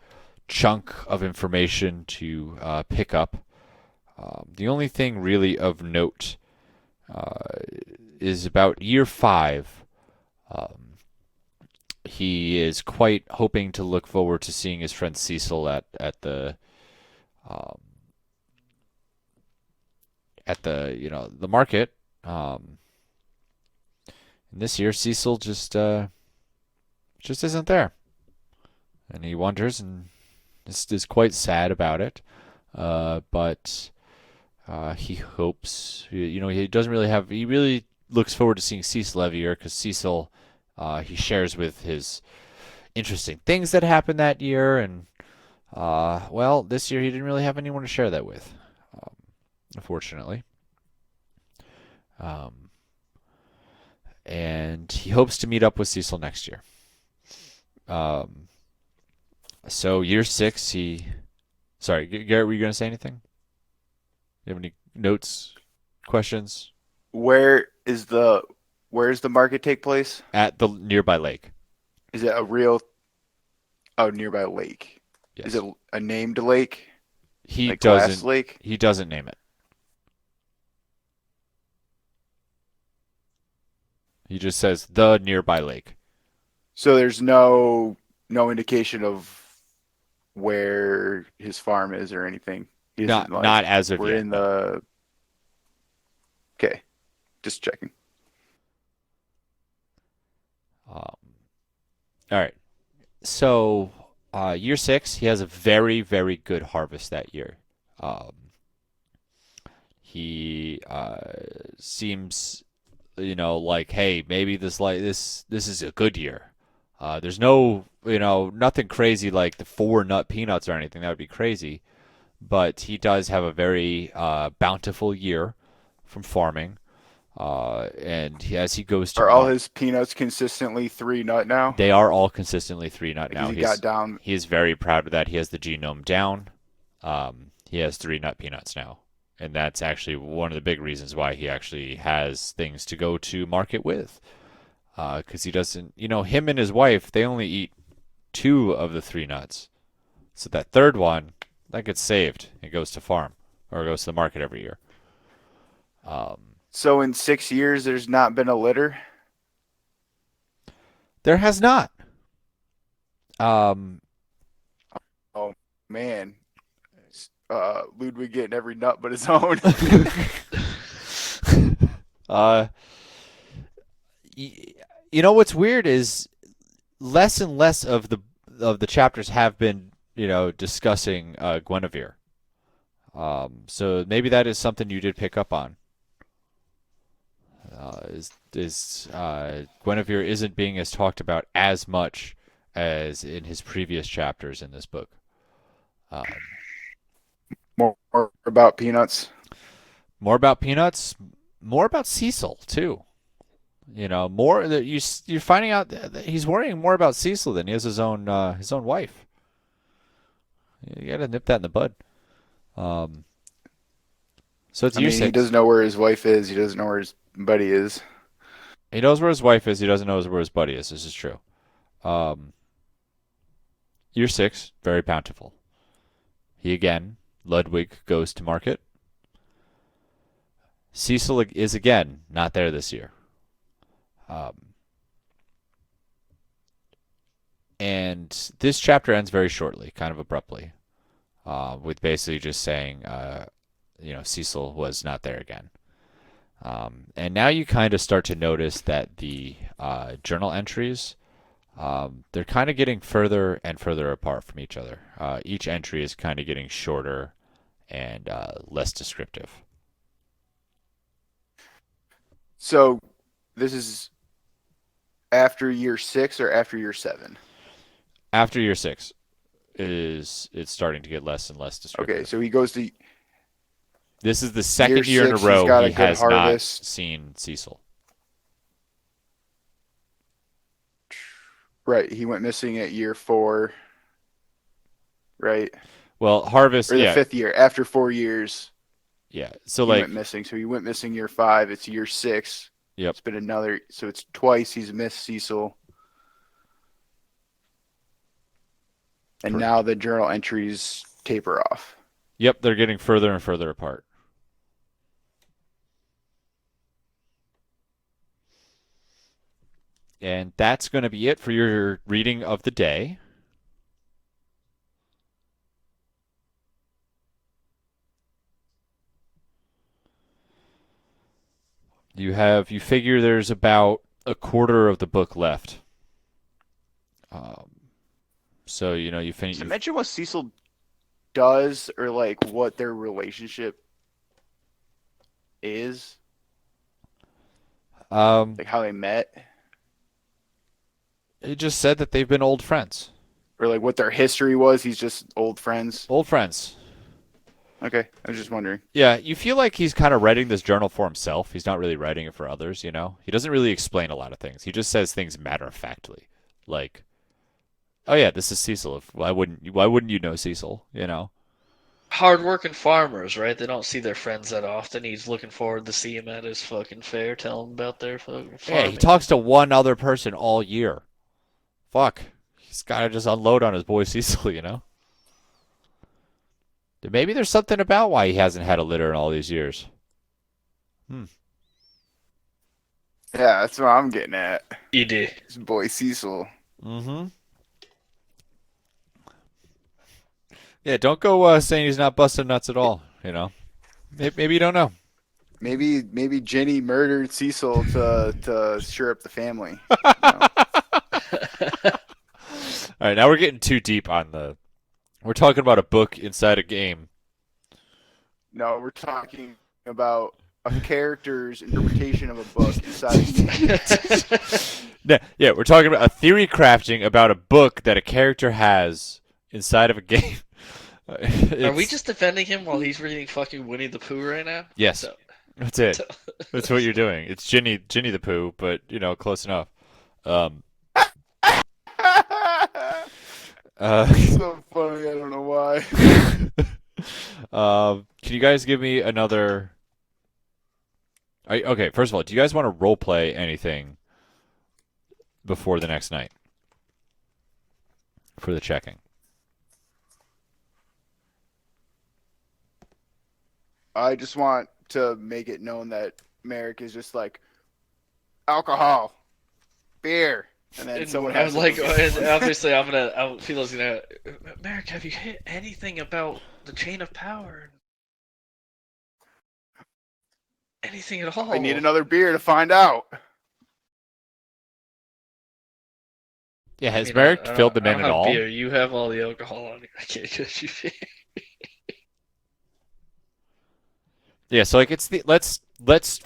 chunk of information to pick up. The only thing really of note is about year 5. He is quite hoping to look forward to seeing his friend Cecil at the the market. And this year Cecil just isn't there, and he wonders and is quite sad about it. But he hopes, he doesn't really have. He really looks forward to seeing Cecil every year because Cecil, he shares with his interesting things that happened that year, and well, this year he didn't really have anyone to share that with, unfortunately. And he hopes to meet up with Cecil next year. So year 6, Sorry, Garrett, were you going to say anything? You have any notes, questions? Where does the market take place? At the nearby lake. Is it nearby lake? Yes. Is it a named lake? He Like Glass doesn't. Lake? He doesn't name it. He just says the nearby lake. So there's no indication of where his farm is or anything. He Not isn't, like, not as of we're yet. in No. the. Okay, just checking. All right. So year 6, he has a very, very good harvest that year. He seems, like, hey, maybe this is a good year. There's no, nothing crazy like the 4 nut peanuts or anything. That would be crazy. But he does have a very bountiful year from farming. And as he goes to Are all his peanuts consistently 3 nut now? they are all consistently 3 nut now. Because he got down. He is very proud of that. He has the genome down. He has 3 nut peanuts now. And that's actually one of the big reasons why he actually has things to go to market with. Because he doesn't, him and his wife, they only eat 2 of the 3 nuts. So that third one, that gets saved. It goes to farm or goes to the market every year. So in 6 years, there's not been a litter? There has not. Oh, man. Ludwig getting every nut but his own. What's weird is less and less of the chapters have been, discussing Guinevere. So maybe that is something you did pick up on. Guinevere isn't being as talked about as much as in his previous chapters in this book. More about peanuts. More about peanuts. More about Cecil too. More that you're finding out that he's worrying more about Cecil than he is his own wife. You gotta nip that in the bud. So it's year 6. He doesn't know where his wife is. He doesn't know where his buddy is. He knows where his wife is. He doesn't know where his buddy is. This is true. Year 6, very bountiful. Ludwig goes to market. Cecil is again not there this year. And this chapter ends very shortly, kind of abruptly, with basically just saying, Cecil was not there again. And now you kind of start to notice that the journal entries, they're kind of getting further and further apart from each other. Each entry is kind of getting shorter and less descriptive. So this is after year 6 or after year 7? After year 6 it's starting to get less and less descriptive. Okay, so he goes to... This is the second year in a row he has not seen Cecil. Right, he went missing at year 4, right? Well, Harvest, or the 5th year, after 4 years. Yeah, so he went missing. So he went missing year 5. It's year 6. Yep. It's been another. So it's twice he's missed Cecil. And now the journal entries taper off. Yep, they're getting further and further apart. And that's going to be it for your reading of the day. You figure there's about a quarter of the book left. So, you finish. Did you mention what Cecil does or what their relationship is? How they met? He just said that they've been old friends. Or what their history was. He's just old friends. Old friends. Okay, I was just wondering. Yeah, you feel like he's kind of writing this journal for himself. He's not really writing it for others, He doesn't really explain a lot of things. He just says things matter-of-factly. Like, oh yeah, this is Cecil. Why wouldn't you know Cecil, Hard-working farmers, right? They don't see their friends that often. He's looking forward to see him at his fucking fair, tell him about their fucking farming. Yeah, he talks to one other person all year. Fuck. He's got to just unload on his boy Cecil, Maybe there's something about why he hasn't had a litter in all these years. Yeah, that's what I'm getting at. ED. His boy Cecil. Mm-hmm. Yeah, don't go saying he's not busting nuts at all, Maybe you don't know. Maybe Jenny murdered Cecil to shore up the family. All right, now we're getting too deep on we're talking about a book inside a game. No, we're talking about a character's interpretation of a book inside a game. Yeah, we're talking about a theory crafting about a book that a character has inside of a game. Are we just defending him while he's reading fucking Winnie the Pooh right now? Yes. That's it. That's what you're doing. It's Ginny the Pooh, but close enough. Um, So funny. I don't know why. can you guys give me another? Okay, first of all, do you guys want to role play anything before the next night for the checking? I just want to make it known that Merric is just like alcohol, beer, and then someone has to go get one. obviously, Philo's gonna. Merric, have you hit anything about the chain of power? Anything at all? I need another beer to find out. Yeah, has Merric filled them I in don't at have all? beer. You have all the alcohol on you. I can't get you beer. Yeah, so like let's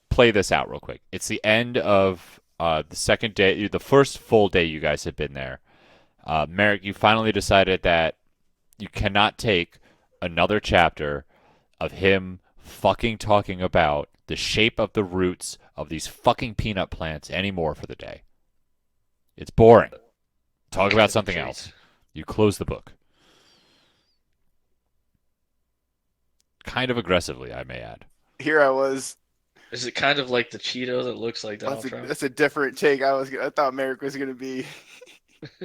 play this out real quick. It's the end of the second day, the first full day you guys have been there. Merrick, you finally decided that you cannot take another chapter of him fucking talking about the shape of the roots of these fucking peanut plants anymore for the day. It's boring. Talk about something else. You close the book. Kind of aggressively, I may add. Here I was. Is it kind of like the Cheeto that looks like Donald Trump? That's a different take. I thought Merrick was gonna be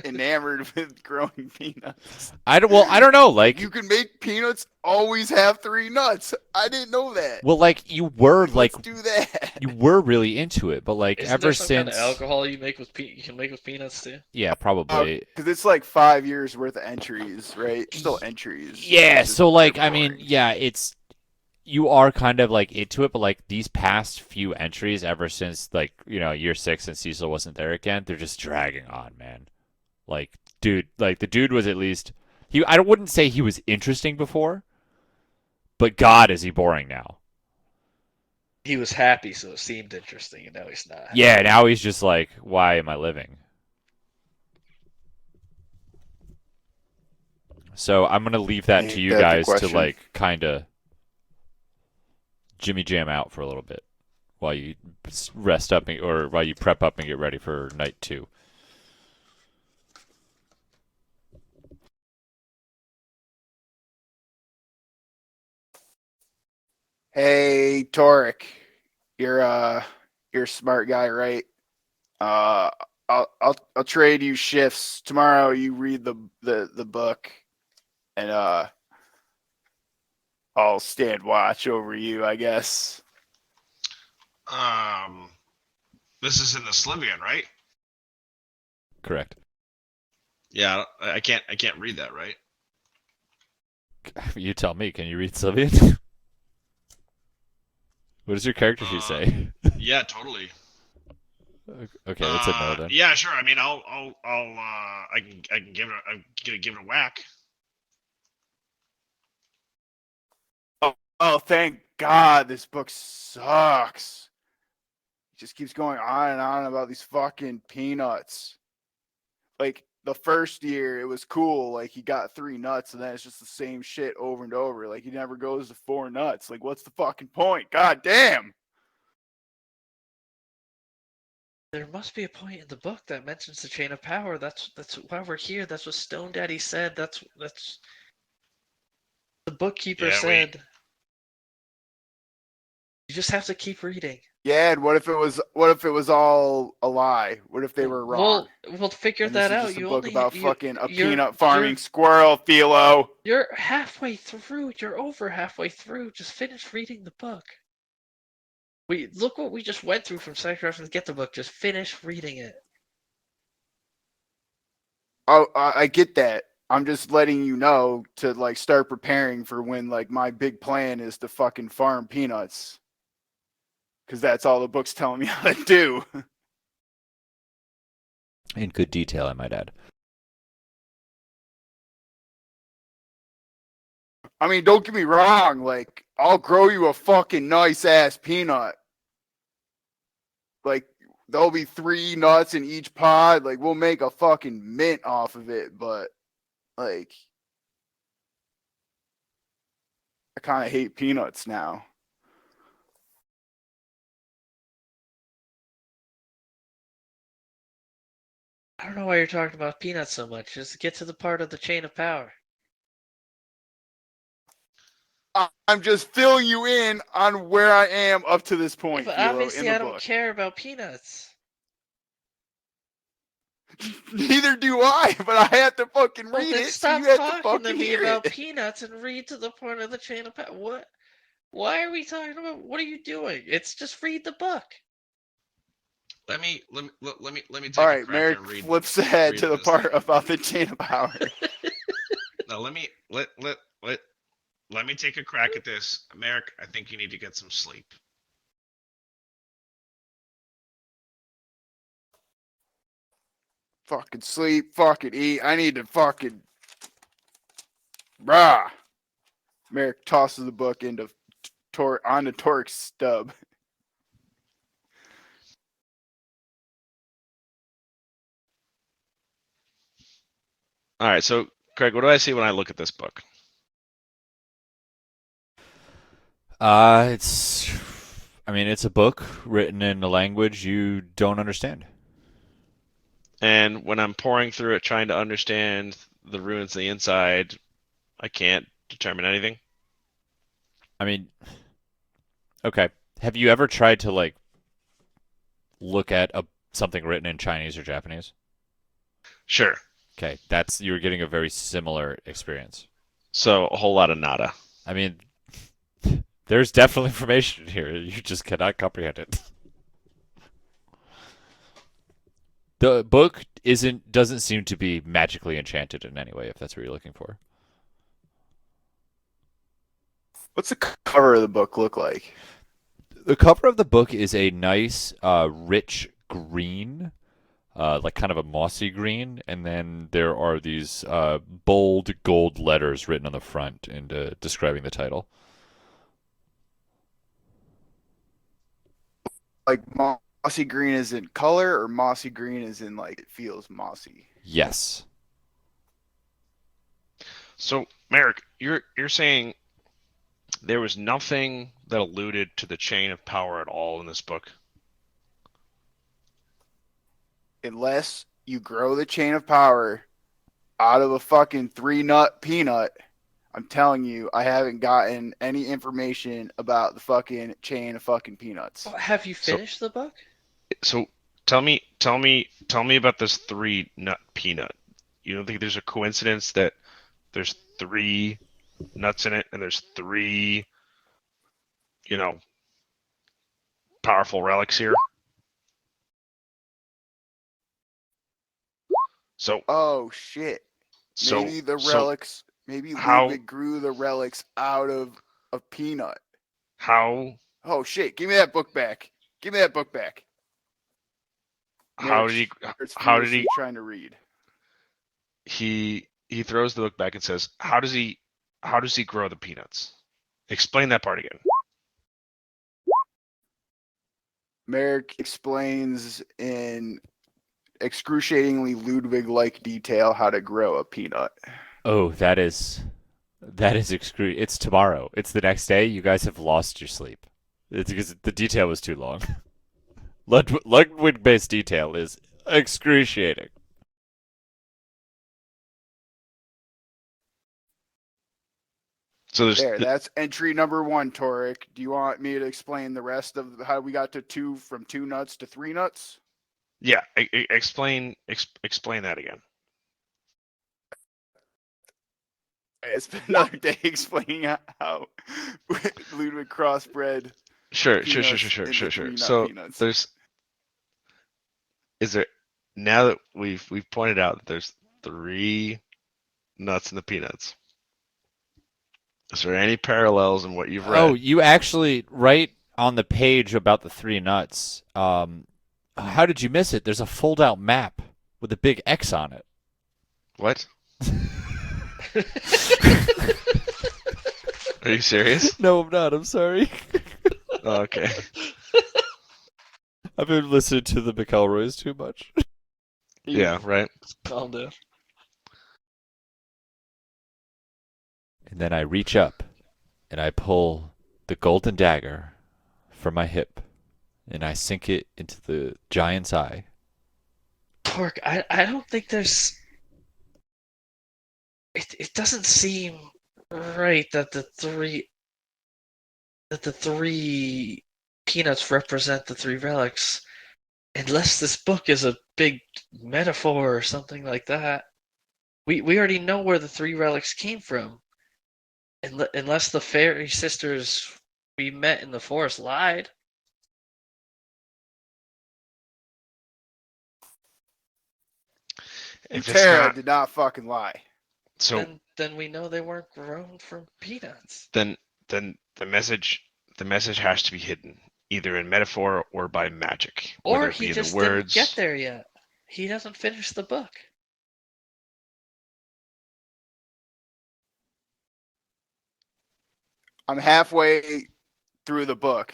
enamored with growing peanuts. I don't know. Like, you can make peanuts always have 3 nuts. I didn't know that. well, like you were Let's do that. you were really into it, but like Isn't ever there some since kind of alcohol you can make with peanuts too? yeah, probably. Because it's like 5 years worth of entries, right? Still entries. Yeah, It's just so like they're I mean, boring. yeah, it's you are kind of like into it, but like these past few entries, ever since like year 6 and Cecil wasn't there again, they're just dragging on, man. Like, dude, like the dude was at least I wouldn't say he was interesting before, but God, is he boring now? He was happy, so it seemed interesting, and now he's not. Yeah, now he's just like, why am I living? So I'm gonna leave that to you That's the guys to question. like kind of Jimmy Jam out for a little bit while you rest up or while you prep up and get ready for night 2. Hey, Torric, you're you're a smart guy, right? Uh, I'll trade you shifts tomorrow. You read the book, and I'll stand watch over you, I guess. This is in the Slivian, right? Correct. Yeah, I can't read that, right? You tell me. Can you read Sylvian? What does your character sheet say? Yeah, totally. Okay, that's a no then. Yeah, sure. I mean, I can give it a whack. Oh, thank God, this book sucks. It just keeps going on and on about these fucking peanuts. Like the first year, it was cool. Like he got 3 nuts, and then it's just the same shit over and over. Like he never goes to 4 nuts. Like what's the fucking point? God damn. There must be a point in the book that mentions the chain of power. That's why we're here. That's what Stone Daddy said. That's the bookkeeper said. You just have to keep reading. Yeah, and what if it was all a lie? What if they were wrong? We'll figure And this that is out. just a You book only about you, fucking a you're- peanut farming squirrel, Philo. You're halfway through. You're over halfway through. Just finish reading the book. Look what we just went through from Sex Reference to get the book. Just finish reading it. Oh, I get that. I'm just letting you know to like start preparing for when like my big plan is to fucking farm peanuts. Because that's all the book's telling me how to do. In good detail, I might add. I mean, don't get me wrong. Like, I'll grow you a fucking nice ass peanut. Like, there'll be 3 nuts in each pod. Like, we'll make a fucking mint off of it. But, like, I kind of hate peanuts now. I don't know why you're talking about peanuts so much. Just get to the part of the chain of power. I'm just filling you in on where I am up to this point, But Philo, obviously, in the I don't book. care about peanuts. Neither do I, but I have to fucking Well, read then it, so stop you have to talking to fucking me hear about it. peanuts and read to the point of the chain of power. What? Why are we talking about? What are you doing? It's just read the book. Let me take All a right, crack Merric at flips ahead to reading the this part thing. about the chain of power. Now let me take a crack at this. Merric, I think you need to get some sleep. Fucking sleep, fucking eat. I need to fucking. Brah. Merric tosses the book into onto Torric's stub. All right, so Craig, what do I see when I look at this book? It's a book written in a language you don't understand. And when I'm pouring through it trying to understand the ruins on the inside, I can't determine anything. I mean, okay. Have you ever tried to like look at something written in Chinese or Japanese? Sure. Okay, you're getting a very similar experience. So a whole lot of nada. I mean, there's definitely information here. You just cannot comprehend it. The book doesn't seem to be magically enchanted in any way, if that's what you're looking for. What's the cover of the book look like? The cover of the book is a nice, rich green, like kind of a mossy green, and then there are these bold gold letters written on the front and describing the title. Like mossy green is in color, or mossy green is in like it feels mossy? Yes. So Merric, you're saying there was nothing that alluded to the chain of power at all in this book? Unless you grow the chain of power out of a fucking 3-nut peanut, I'm telling you, I haven't gotten any information about the fucking chain of fucking peanuts. Well, have you So- finished the book? So tell me about this 3-nut peanut. You don't think there's a coincidence that there's 3 nuts in it and there's 3, powerful relics here? So Oh shit. so Maybe the so relics, maybe how- Ludwig grew the relics out of a peanut. how Oh shit, give me that book back. Give me that book back. how did he It's how did furiously he trying to read? he throws the book back and says, how does he grow the peanuts? Explain that part again. Merric explains in excruciatingly Ludwig-like detail how to grow a peanut. Oh, that is excruciating. It's tomorrow. It's the next day. You guys have lost your sleep. It's because the detail was too long. Ludwig-based detail is excruciating. So there's There, that's entry number 1, Torric. Do you want me to explain the rest of how we got to from 2 nuts to 3 nuts? yeah, explain that again. It's been another day explaining how Ludwig crossbred Sure. peanuts into 3-nut So peanuts. is there, now that we've pointed out that there's 3 nuts in the peanuts, is there any parallels in what you've read? Oh, you actually write on the page about the 3 nuts. How did you miss it? There's a fold-out map with a big X on it. What? Are you serious? No, I'm not. I'm sorry. Oh, okay. I've been listening to the McElroys too much. Yeah, right. Calm down. And then I reach up and I pull the golden dagger from my hip and I sink it into the giant's eye. Torque, I don't think there's. It doesn't seem right that the three peanuts represent the three relics, unless this book is a big metaphor or something like that. We already know where the three relics came from, unless the fairy sisters we met in the forest lied. If it's Tara not, did not fucking lie. so Then we know they weren't grown from peanuts. then the message has to be hidden, either in metaphor or by magic, whether Or it be he in the just didn't get words. there yet. He hasn't finished the book. I'm halfway through the book,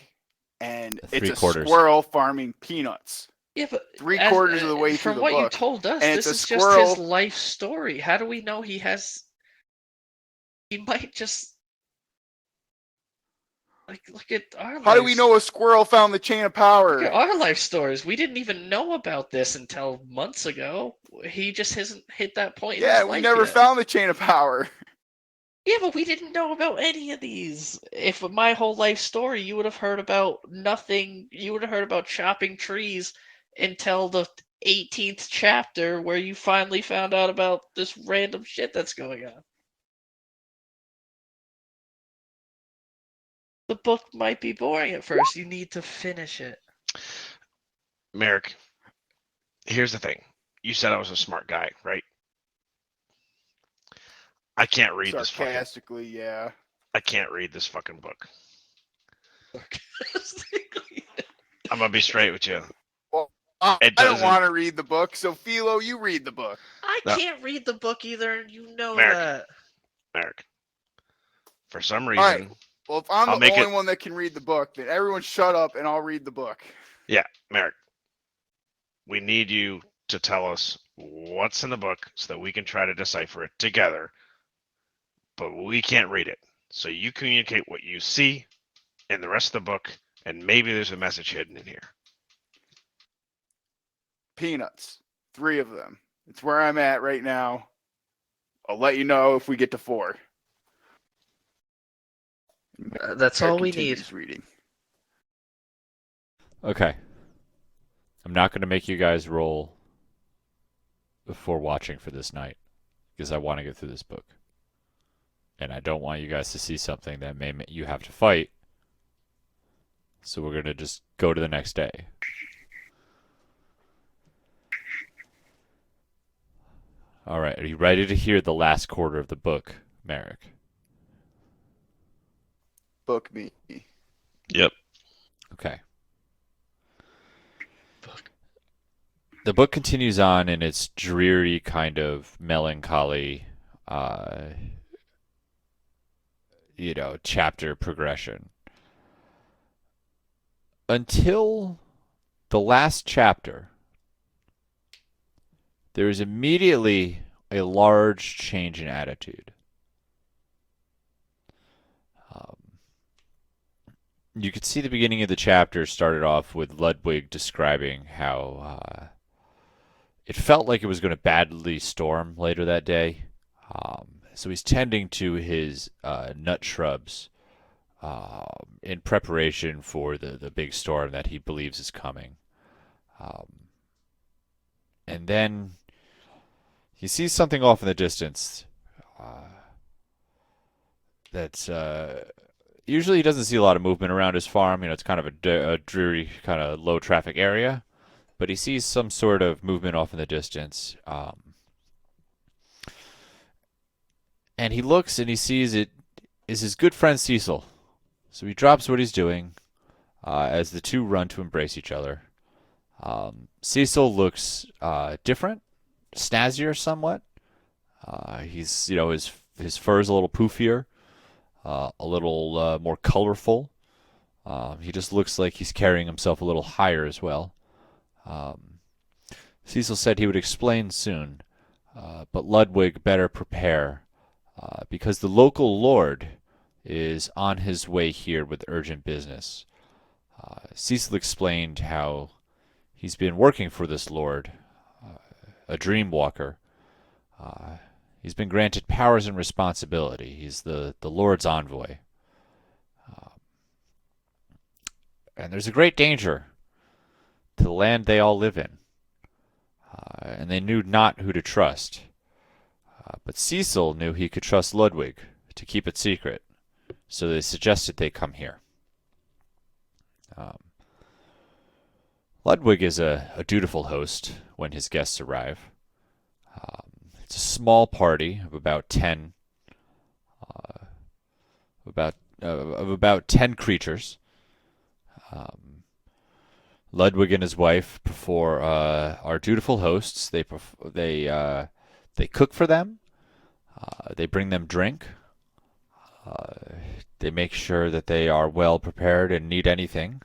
and it's a 3/4. squirrel farming peanuts. Yeah, but 3/4 of the way through from the what you book, told us, and it's this a is just his squirrel. life story. How do we know he has? He might just look at our. How do we know a squirrel found the chain of Look at power? our life stories. We didn't even know about this until months ago. He just hasn't hit that point in his Yeah, we life never yet. found the chain of power. Yeah, but we didn't know about any of these. If my whole life story, you would have heard about nothing. You would have heard about chopping trees until the 18th chapter, where you finally found out about this random shit that's going on. The book might be boring at first. You need to finish it. Merric, here's the thing. You said I was a smart guy, right? I can't read this fucking. Sarcastically, yeah. I can't read this fucking book. Sarcastically. I'm gonna be straight with you. I It don't doesn't- want to read the book, so Philo, you read the book. I No. can't read the book either, and you know Merric. that. Merric. For some right. reason, Well, if I'm I'll the make only it- one that can read the book, then everyone shut up and I'll read the book. Merric, we need you to tell us what's in the book so that we can try to decipher it together. But we can't read it. So you communicate what you see in the rest of the book, and maybe there's a message hidden in here. Peanuts. 3 of them. It's where I'm at right now. I'll let you know if we get to 4. That's all we need. Continues reading. Okay. I'm not going to make you guys roll before watching for this night because I want to get through this book. And I don't want you guys to see something that may you have to fight. So we're going to just go to the next day. All right. Are you ready to hear the last quarter of the book, Merric? Book me. Yep. Okay. The book continues on in its dreary kind of melancholy, chapter progression. Until the last chapter, there is immediately a large change in attitude. You could see the beginning of the chapter started off with Ludwig describing how it felt like it was going to badly storm later that day. So he's tending to his nut shrubs in preparation for the big storm that he believes is coming. And then he sees something off in the distance that's usually he doesn't see a lot of movement around his farm. It's kind of a dreary, kind of low traffic area. But he sees some sort of movement off in the distance. And he looks and he sees it is his good friend Cecil. So he drops what he's doing as the two run to embrace each other. Cecil looks different, snazzier somewhat. He's, his fur is a little poofier, a little more colorful. He just looks like he's carrying himself a little higher as well. Cecil said he would explain soon, but Ludwig better prepare, because the local lord is on his way here with urgent business. Cecil explained how he's been working for this lord a dream walker. He's been granted powers and responsibility. He's the Lord's envoy. And there's a great danger to the land they all live in. And they knew not who to trust. But Cecil knew he could trust Ludwig to keep it secret, so they suggested they come here. Ludwig is a dutiful host when his guests arrive. It's a small party of about 10 about 10 creatures. Ludwig and his wife are dutiful hosts. They cook for them. They bring them drink. They make sure that they are well prepared and need anything.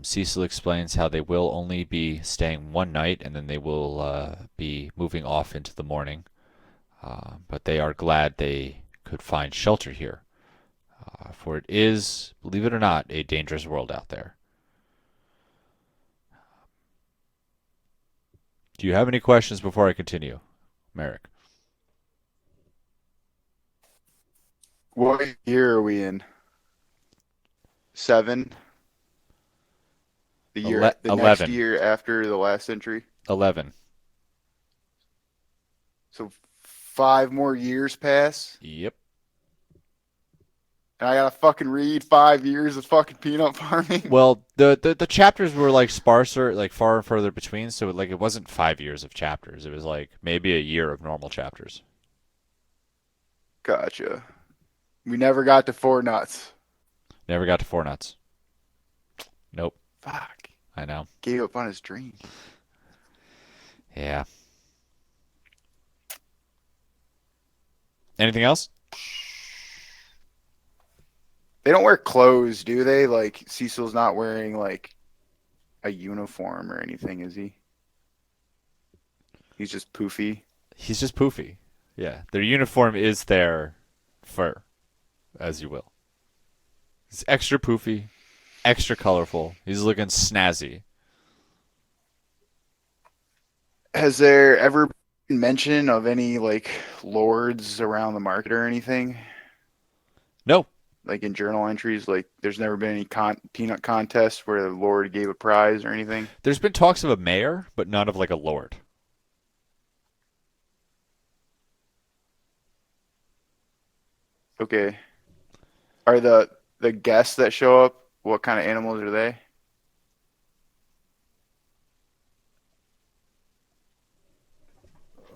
Cecil explains how they will only be staying one night and then they will be moving off into the morning. But they are glad they could find shelter here. For it is, believe it or not, a dangerous world out there. Do you have any questions before I continue, Merric? What year are we in? 7? The year, the 11. next year after the last century. 11. So 5 more years pass, Yep. and I gotta fucking read 5 years of fucking peanut farming. Well, the chapters were like sparser, like far and further between, so like it wasn't 5 years of chapters. It was like maybe a year of normal chapters. Gotcha. We never got to 4 nuts. Never got to 4 nuts. Nope. Fuck. I know. Gave up on his dream. Yeah. Anything else? They don't wear clothes, do they? Like, Cecil's not wearing, like, a uniform or anything, is he? He's just poofy. He's just poofy. Yeah. Their uniform is their fur, as you will. He's extra poofy, extra colorful. He's looking snazzy. Has there ever been mention of any, like, lords around the market or anything? No. Like, in journal entries? Like, there's never been any peanut contest where the lord gave a prize or anything? There's been talks of a mayor, but none of like a lord. Okay. Are the guests that show up, what kind of animals are they?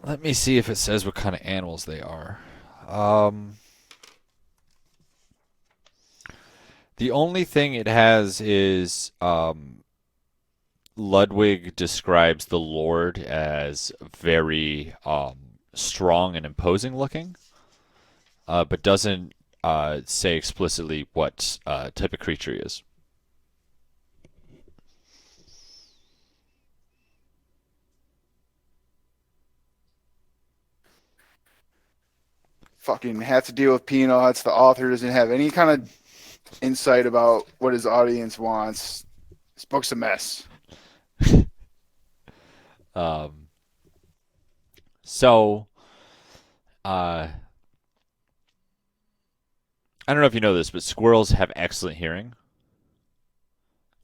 Let me see if it says what kind of animals they are. The only thing it has is Ludwig describes the Lord as very strong and imposing looking, but doesn't say explicitly what type of creature he is. Fucking have to deal with peanuts. The author doesn't have any kind of insight about what his audience wants. This book's a mess. So, I don't know if you know this, but squirrels have excellent hearing,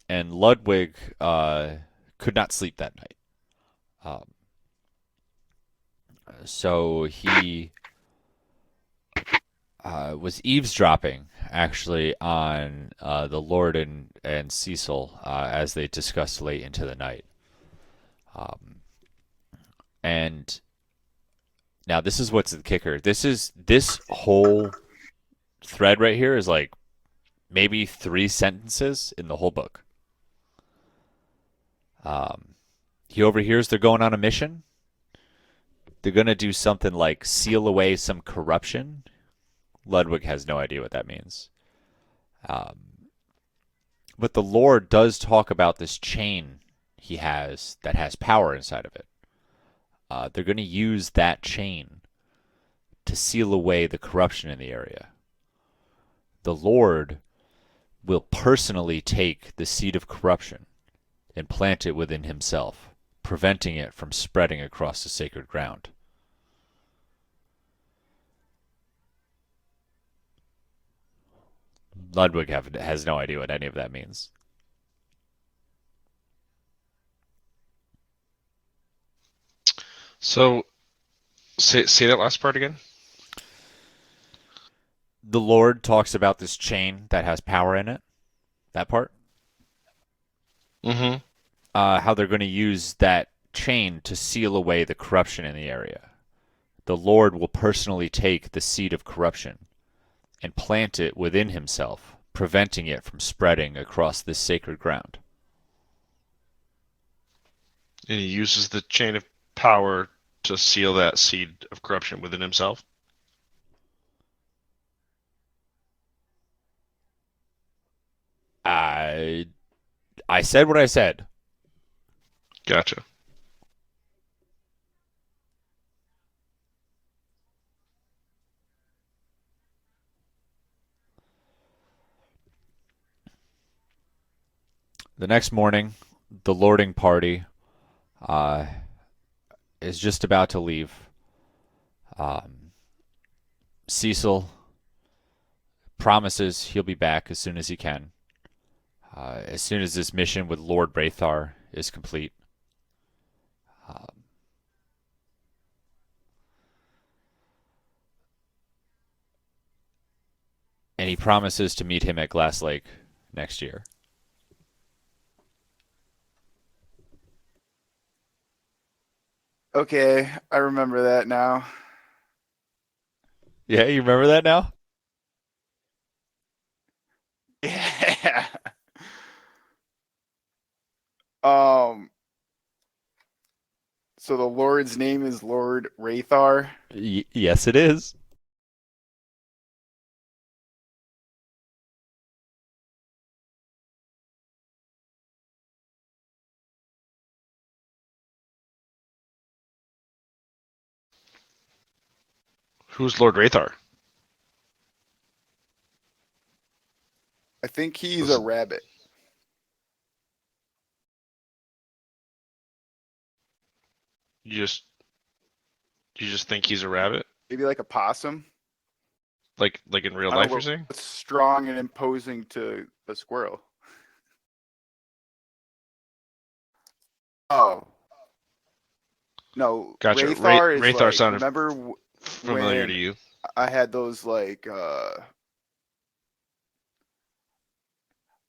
and Ludwig could not sleep that night. So he was eavesdropping actually on the Lord and Cecil as they discussed late into the night. And now this is what's the kicker. This whole thread right here is like maybe 3 sentences in the whole book. He overhears they're going on a mission. They're going to do something like seal away some corruption. Ludwig has no idea what that means. But the Lord does talk about this chain he has that has power inside of it. They're going to use that chain to seal away the corruption in the area. The Lord will personally take the seed of corruption and plant it within himself preventing it from spreading across the sacred ground. Ludwig has no idea what any of that means. So, say that last part again. The Lord talks about this chain that has power in it. That part. Mm-hmm. How they're going to use that chain to seal away the corruption in the area. The Lord will personally take the seed of corruption and plant it within himself, preventing it from spreading across this sacred ground. And he uses the chain of power to seal that seed of corruption within himself. I said what I said. Gotcha. The next morning, the lording party is just about to leave. Cecil promises he'll be back as soon as he can. As soon as this mission with Lord Braethar is complete. And he promises to meet him at Glass Lake next year. Okay, I remember that now. Yeah, you remember that now? Yeah. So the Lord's name is Lord Braethar. Yes, it is. Who's Lord Rathar? I think he's a rabbit. You just think he's a rabbit? Maybe like a possum. Like in real I life, don't know you're saying? what's strong and imposing to a squirrel. Oh. No, Gotcha. Braethar is Rathar like, sounded remember familiar when to you. I had those like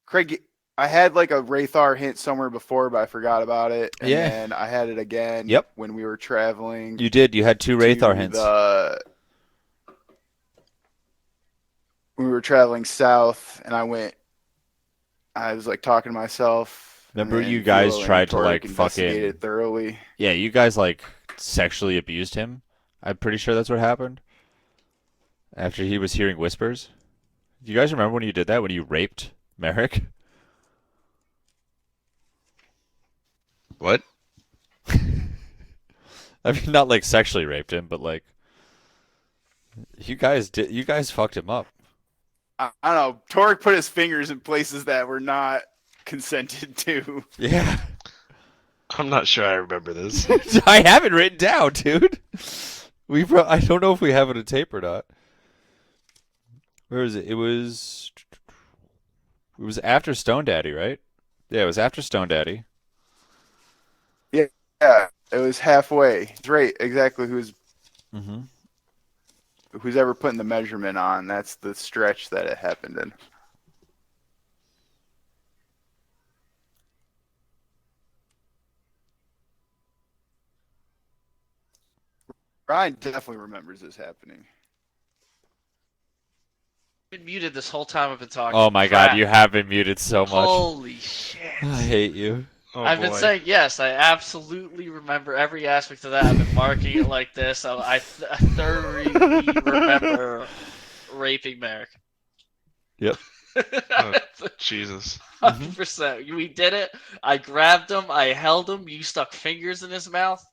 Craig, I had like a Braethar hint somewhere before, but I forgot about it. And Yeah. then I had it again Yep. when we were traveling. You did. You had two Raethar hints. We were traveling south, and I was like talking to myself. Remember and you guys Philo and tried to Torric like investigated fucking... thoroughly. Yeah, you guys like sexually abused him. I'm pretty sure that's what happened. After he was hearing whispers. Do you guys remember when you did that? When you raped Merric? What? I mean, not like sexually raped him, but like you guys did. You guys fucked him up. I don't know. Torric put his fingers in places that were not consented to. Yeah. I'm not sure I remember this. I have it written down, dude. I don't know if we have it on tape or not. Where is it? It was after Stone Daddy, right? Yeah, it was after Stone Daddy. Yeah, it was halfway. It's right, exactly. Who's ever putting the measurement on? That's the stretch that it happened in. Ryan definitely remembers this happening. I've been muted this whole time I've been talking. Oh my Crap. god, you have been muted so much. Holy shit. I hate you. Oh, I've been saying yes. I absolutely remember every aspect of that. I've been marking it like this. So I thoroughly remember raping Merric. Yep. Oh, Jesus. 100%. We did it. I grabbed him. I held him. You stuck fingers in his mouth.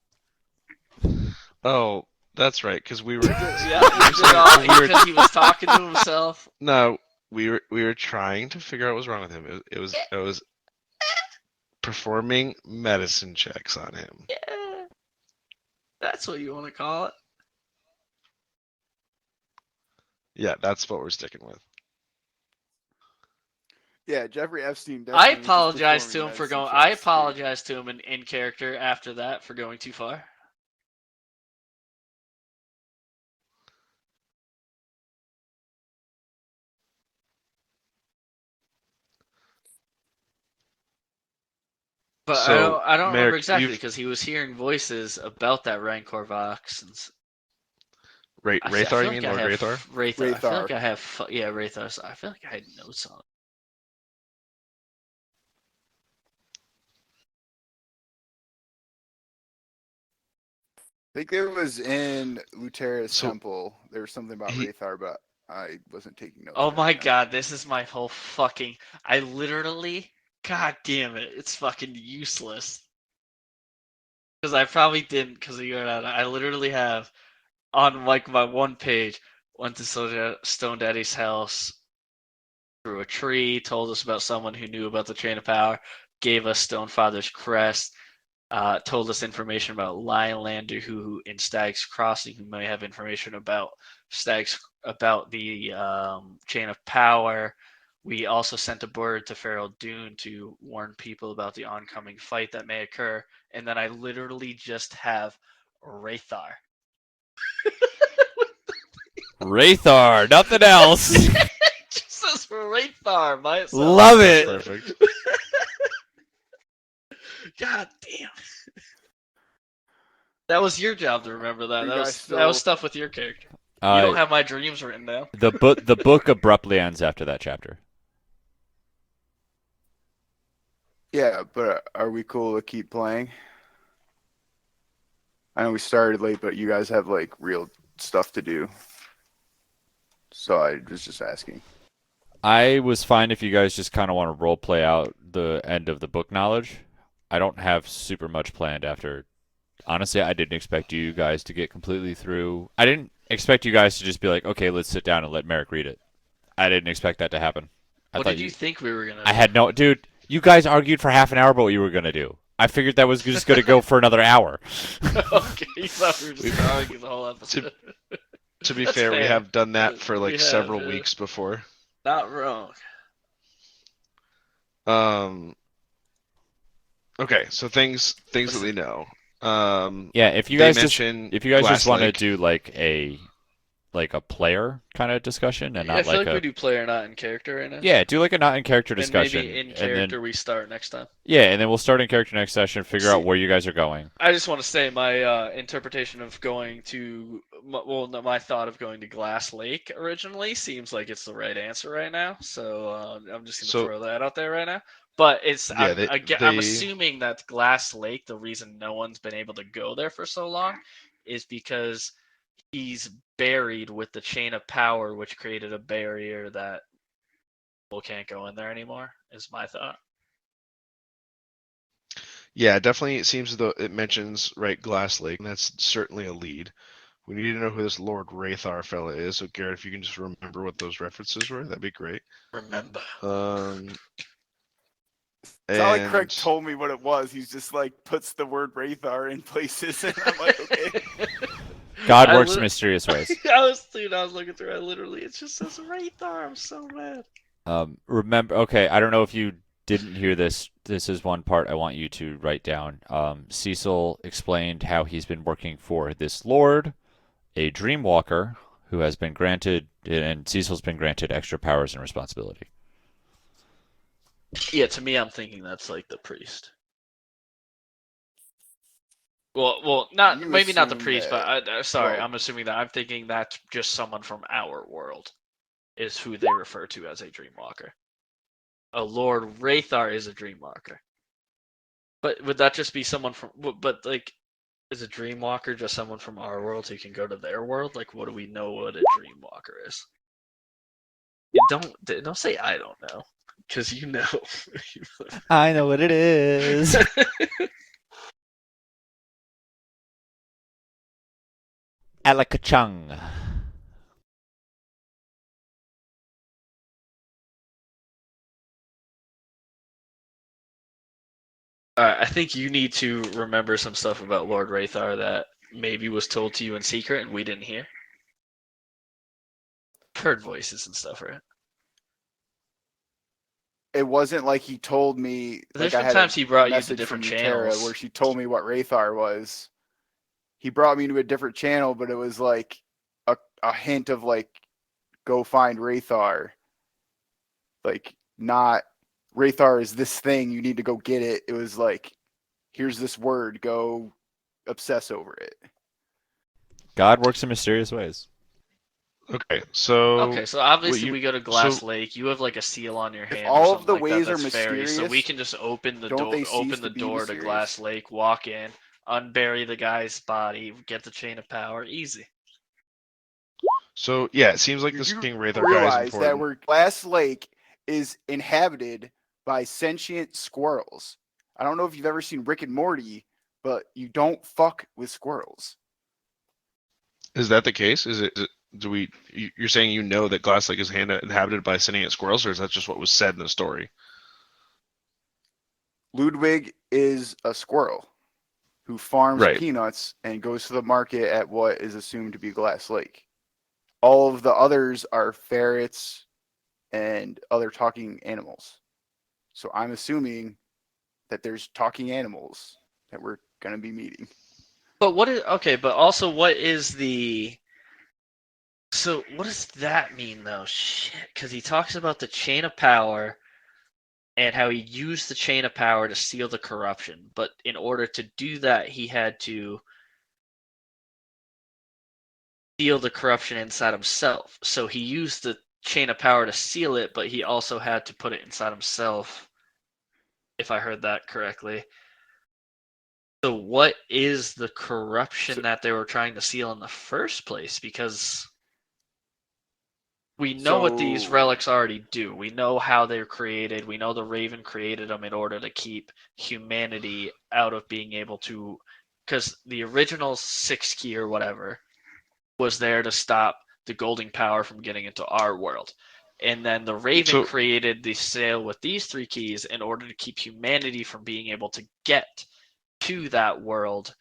Oh, that's right. Because we were. Yeah, you did all, because he was talking to himself. No, we were trying to figure out what was wrong with him. It was performing medicine checks on him. Yeah, that's what you want to call it. Yeah, that's what we're sticking with. Yeah, Jeffrey Epstein I definitely was just apologize to performing him for medicine going. I checks, dude. apologize to him in character after that for going too far. But So, I don't remember Merric, exactly because he was hearing voices about that Rancor Vox. And I Wraithar, feel you like mean I Lord have Wraithar? Wraithar. I feel like Wraithar. I have Wraithar. So I feel like I had notes on it. I think it was in Lutera's So temple. There was something about he Wraithar, but I wasn't taking notes. Oh at my the time. god, this is my whole fucking. I literally. God damn it, it's fucking useless. Because I probably didn't, because of your. I literally have on like my one page. Went to Stone Daddy's house through a tree, told us about someone who knew about the Chain of Power, gave us Stonefather's crest, told us information about Lionlander, who in Stag's Crossing, who may have information about the Chain of Power. We also sent a bird to Feral Dune to warn people about the oncoming fight that may occur, and then I literally just have Wraithar. Wraithar, nothing else. Just says Wraithar by itself. Love that's it. perfect. God damn. That was your job to remember that. You That guys was still- stuff with your character. You don't Uh, have my dreams written down. the book abruptly ends after that chapter. Yeah, but are we cool to keep playing? I know we started late, but you guys have like real stuff to do. So I was just asking. I was fine if you guys just kind of want to role play out the end of the book knowledge. I don't have super much planned after. Honestly, I didn't expect you guys to get completely through. I didn't expect you guys to just be like, okay, let's sit down and let Merric read it. I didn't expect that to happen. What did you think we were gonna do? I had no, dude. You guys argued for half an hour about what you were gonna do. I figured that was just gonna go for another hour. Okay, you thought we were just arguing the whole episode. To be That's fair, we fair. have done that for We like have, several yeah. weeks before. Not wrong. Okay, so things that we know. Yeah, if you They guys just mention just want to Lake. do like a player kind of discussion and Yeah, I not feel like like we a do player not in character right now. yeah, do like a not in character And discussion, maybe in and character then we start next time. yeah, and then we'll start in character next session, figure out where you guys are going. I just want to say my interpretation of my thought of going to Glass Lake originally seems like it's the right answer right now. So I'm just gonna So- throw that out there right now. But Yeah, I'm assuming that Glass Lake, the reason no one's been able to go there for so long, is because he's buried with the Chain of Power, which created a barrier that people can't go in there anymore. Is my thought. Yeah, definitely. It seems as though it mentions Glass Lake, and that's certainly a lead. We need to know who this Lord Wraithar fella is. So Garrett, if you can just remember what those references were, that'd be great. Remember. It's not like Craig And told me what it was. He's just like puts the word Wraithar in places, and I'm like, okay. God I works in lit- mysterious ways. I was looking through. It just says Wraithar. I'm so mad. Remember, okay, I don't know if you didn't hear this. This is one part I want you to write down. Cecil explained how he's been working for this lord, a Dreamwalker, who has been granted, and Cecil's been granted extra powers and responsibility. Yeah, to me, I'm thinking that's like the priest. Well, not You maybe not the assume priest, that- but sorry, well- I'm assuming that I'm thinking that's just someone from our world, is who they refer to as a Dreamwalker. A Lord Wraithar is a Dreamwalker. But would that just be someone from? But like, is a Dreamwalker just someone from our world who can go to their world? Like, what do we know what a Dreamwalker is? Don't say I don't know, because you know. I know what it is. Alakachung. I think you need to remember some stuff about Lord Rathar that maybe was told to you in secret and we didn't hear. Heard voices and stuff, right? It wasn't like he told me. There's Like I been had a times he brought you to message different from Utera channels. where she told me what Rathar was. He brought me to a different channel, but it was like a hint of like, go find Rathar. Like, not Rathar is this thing, you need to go get it. It was like, here's this word, go obsess over it. God works in mysterious ways. Okay, so Obviously you- we go to Glass so- Lake. You have like a seal on your If hand or all of something the like that. ways are That's fairy, so we mysterious, can just open the don't door. they cease Open to the be door to mysterious? Glass Lake. Walk in, unbury the guy's body, get the chain of power. Easy. So yeah, it seems like You this do King Rathar guy is realize that important. Glass Lake is inhabited by sentient squirrels. I don't know if you've ever seen Rick and Morty, but you don't fuck with squirrels. Is that the case? You're saying you know that Glass Lake is inhabited by sentient squirrels, or is that just what was said in the story? Ludwig is a squirrel who farms Right. peanuts and goes to the market at what is assumed to be Glass Lake. All of the others are ferrets and other talking animals. So I'm assuming that there's talking animals that we're going to be meeting. But what is okay? But also, what is the? So what does that mean though? Shit, because he talks about the chain of power and how he used the chain of power to seal the corruption. But in order to do that, he had to seal the corruption inside himself. So he used the chain of power to seal it, but he also had to put it inside himself, if I heard that correctly. So what is the corruption that they were trying to seal in the first place? Because we know what these relics already do. We know how they're created. We know the Raven created them in order to keep humanity out of being able to. Because the original 6 key or whatever was there to stop the Golden Power from getting into our world. And then the Raven created the sail with these 3 keys in order to keep humanity from being able to get to that world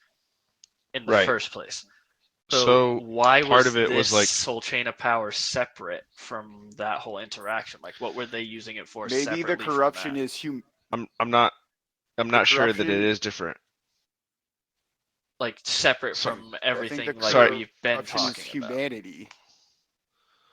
in the first place. So why part was of it this was like whole chain of power separate from that whole interaction? Like, what were they using it for? Maybe the corruption is I'm not sure that it is different. Like separate So- from everything like Sorry. we've been corruption is talking about. humanity.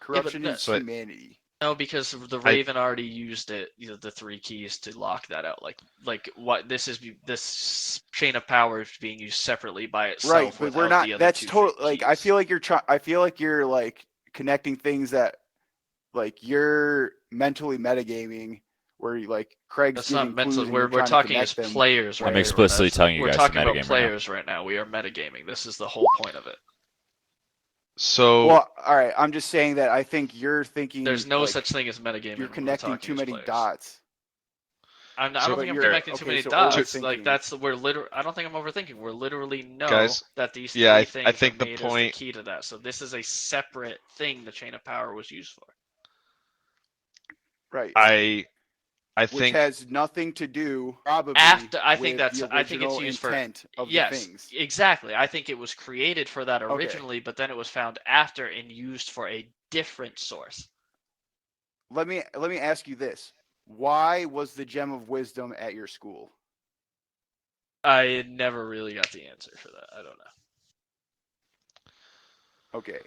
Corruption is humanity. No, because the Raven already used it, the 3 keys to lock that out. Like what this chain of power is being used separately by itself. Right, but we're not. That's total. Like I feel like you're like connecting things that like you're mentally metagaming, where you like Craig's That's giving not mental. clues and We're trying to talking connect as them. players. Right I'm explicitly telling you we're guys to talking about metagame right now. players right now. We are metagaming. This is the whole point of it. So Well, all right. I'm just saying that I think you're thinking there's no like, such thing as metagaming. You're connecting too many dots. I don't think I'm connecting too many so dots. Like overthinking. we're literally. I don't think I'm overthinking. We're literally know Guys, that these yeah, 3 I things think are the made point- as the key to that. So this is a separate thing the chain of power was used for. Right. I Which think has nothing to do probably After I think with that's the I think it's original used for intent of the yes, things. exactly. I think it was created for that Okay. originally, but then it was found after and used for a different source. Let me ask you this: why was the gem of wisdom at your school? I never really got the answer for that. I don't know. Okay,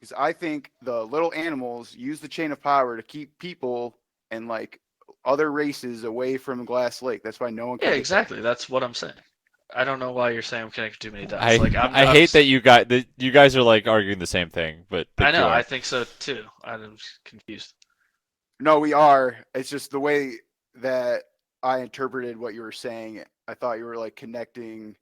because I think the little animals use the chain of power to keep people and like other races away from Glass Lake. That's why no one can Yeah, get exactly. That's what I'm saying. I don't know why you're saying I'm connecting too many dots. I hate that you guys are like arguing the same thing, but I know. you are. I think so too. I'm confused. No, we are. It's just the way that I interpreted what you were saying. I thought you were like connecting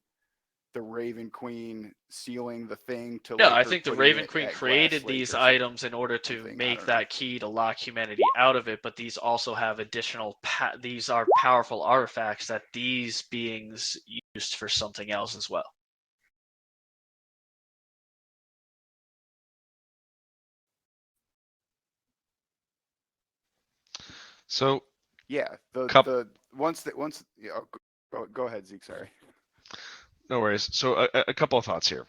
the Raven Queen sealing the thing to. No, like, I her think the putting Raven it Queen at created Glass Lake these or items in order to something. I make don't that key to lock humanity out of it, but these also have additional. These are powerful artifacts that these beings used for something else as well. so. Yeah, once yeah, Go ahead, Zeke. Sorry. No worries. So a couple of thoughts here.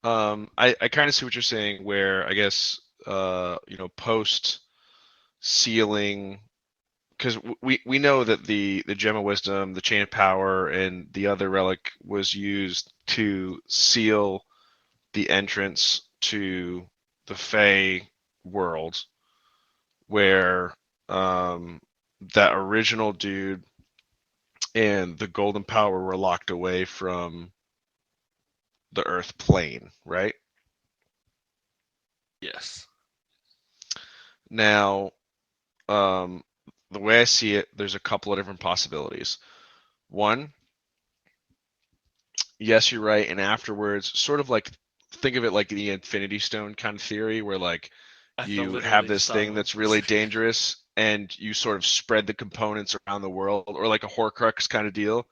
I kind of see what you're saying, where I guess post sealing, because we know that the Gem of Wisdom, the Chain of Power, and the other relic was used to seal the entrance to the Fey world, where that original dude and the Golden Power were locked away from the Earth plane, right? Yes. Now, the way I see it, there's a couple of different possibilities. One, yes, you're right, and afterwards, sort of like think of it like the Infinity Stone kind of theory, where like I you literally have just this thought thing of that's it. really dangerous, and you sort of spread the components around the world, or like a Horcrux kind of deal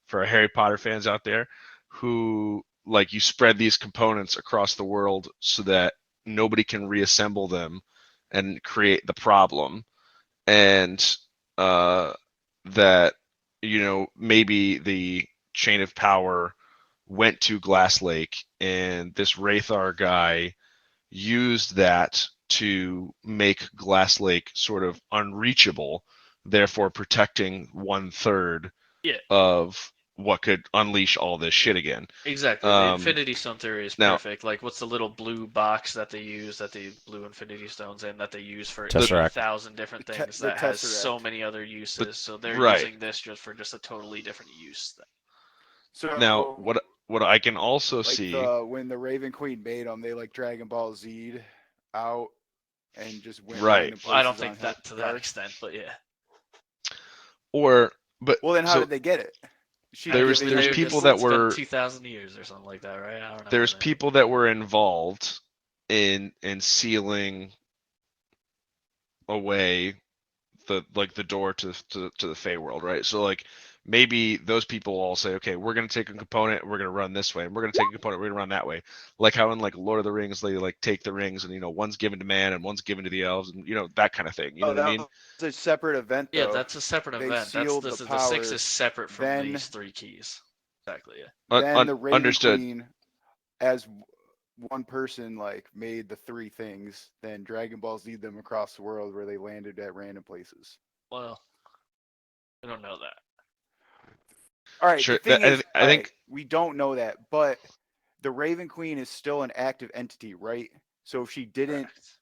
for Harry Potter fans out there, who like you spread these components across the world so that nobody can reassemble them and create the problem, and that maybe the Chain of Power went to Glass Lake, and this Wraithar guy used that to make Glass Lake sort of unreachable, therefore protecting 1/3 Yeah, of what could unleash all this shit again. exactly. The Infinity Stone theory is now- perfect. Like, what's the little blue box that they use, that the blue Infinity Stones in, that they use for Tesseract. 80,000 different The things the that has so Tesseract. many other uses. So they're right. using this just for just a totally different use. So Now, what I can also like see, when the Raven Queen made them, they like Dragon Ball Z'd out and just went Right. random Well, I don't places on think that to that Hellstar. extent, but yeah. but Well, then how so did they get it? She There's giving them people tools? that it's been were 2,000 years or something like that, right? I don't know. there's when it- people that were involved in sealing away the door to the Fey world, right? So like maybe those people all say, okay, we're gonna take a component, we're gonna run this way, and we're gonna take a component, we're gonna run that way. Like how in like Lord of the Rings, they like take the rings, and one's given to man and one's given to the elves, and that kind of thing. You know what I mean? It's a separate event, Yeah, though. that's a separate They event. That's sealed this the is the six power, is separate from then- these three keys. Exactly. Yeah. Then the Raven Understood. Queen, as one person, like made the three things. Then Dragon Ball Z them across the world, where they landed at random places. Well, I don't know that. All right. Sure, The thing that- is, I think- we don't know that, but the Raven Queen is still an active entity, right? So if she didn't Correct.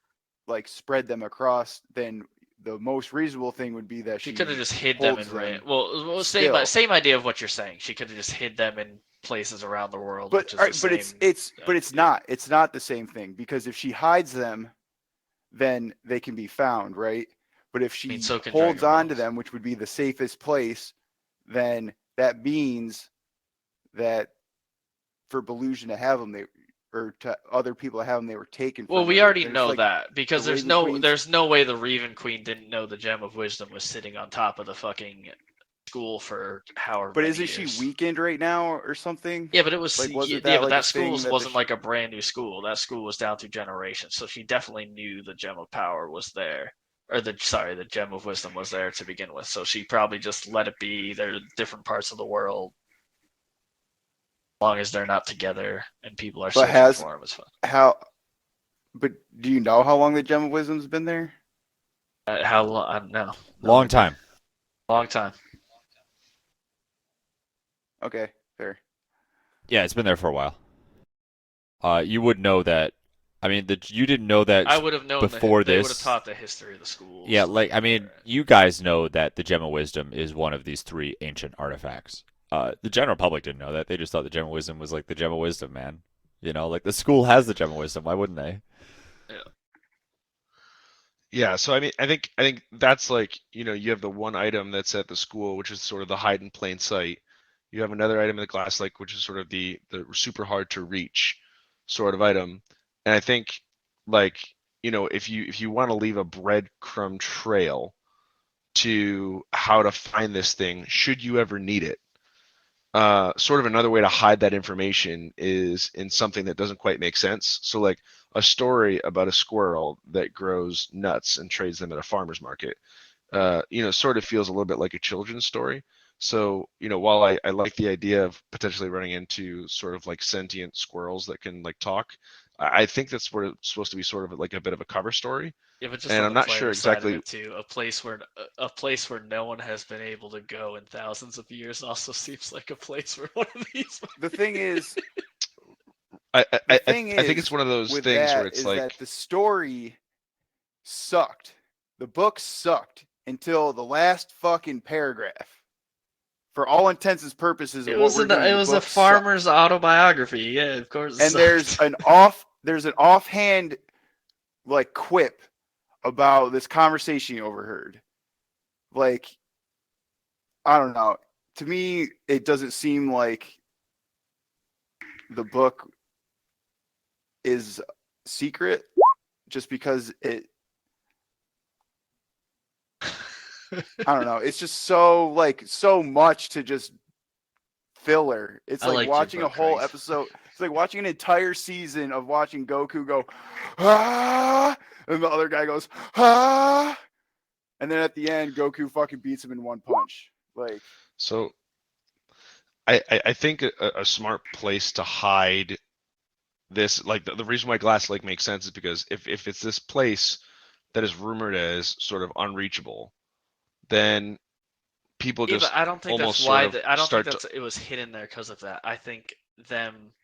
like spread them across, then the most reasonable thing would be that She could have just hid them in holds right. them Well, still. same idea of what you're saying. She could have just hid them in places around the world, But which is all right, the but same. it's not the same thing, because if she hides them, then they can be found, right? But if she mean, so can holds Dragon on to Balls. them, which would be the safest place, then that means that for Belusion to have them, or to other people to have them, they were taken. Well, from we her. already There's, know like, that because the there's Raven Queen's- there's no way the Raven Queen didn't know the Gem of Wisdom was sitting on top of the fucking school for however But many isn't years. she weakened right now or something? Yeah, but it was Like, wasn't yeah, that but like that a thing school that wasn't like a brand new school. That school was down through generations, so she definitely knew the Gem of Power was there, or the Gem of Wisdom was there to begin with. So she probably just let it be. They're different parts of the world. As long as they're not together and people are searching for them, it's fine. How? But do you know how long the Gem of Wisdom's been there? How long? I don't know. Long time. Long time. Okay, fair. Yeah, it's been there for a while. You would know that. I mean, you didn't know that I would have known before they would have this. taught the history of the schools. Yeah, like I mean, you guys know that the Gem of Wisdom is one of these three ancient artifacts. The general public didn't know that. They just thought the Gem of Wisdom was like the Gem of Wisdom, man. Like the school has the Gem of Wisdom. Why wouldn't they? Yeah, so I mean, I think that's like, you have the one item that's at the school, which is sort of the hide in plain sight. You have another item in the Glass Lake, which is sort of the super hard to reach sort of item. And I think, like, if you want to leave a breadcrumb trail to how to find this thing, should you ever need it, sort of another way to hide that information is in something that doesn't quite make sense. So like a story about a squirrel that grows nuts and trades them at a farmer's market, sort of feels a little bit like a children's story. So, while I like the idea of potentially running into sort of like sentient squirrels that can like talk, I think that's where it's supposed to be sort of like a bit of a cover story. Yeah, but just And on I'm the not sure player side of exactly. it too, a place where no one has been able to go in thousands of years also seems like a place where one of these might The thing be. is, I, I, the I thing I think it's is one of those with things where that it's is like, that the story sucked. The book sucked until the last fucking paragraph. For all intents and purposes of It what was we're doing, it the was a book sucked. farmer's autobiography. Yeah, of course it And sucked. there's an offhand like quip about this conversation you overheard. Like, I don't know. To me, it doesn't seem like the book is secret just because I don't know. It's just so much to just filler. It's I like liked your watching a book, whole Craig. episode. It's like watching an entire season of watching Goku go, ah, and the other guy goes, ah, and then at the end, Goku fucking beats him in one punch. Like, so I think a smart place to hide this, like the reason why Glass Lake makes sense is because if it's this place that is rumored as sort of unreachable, then people Yeah, but just I don't think that's almost sort why. of I don't think start to. that's it was hidden there because of that. I think them.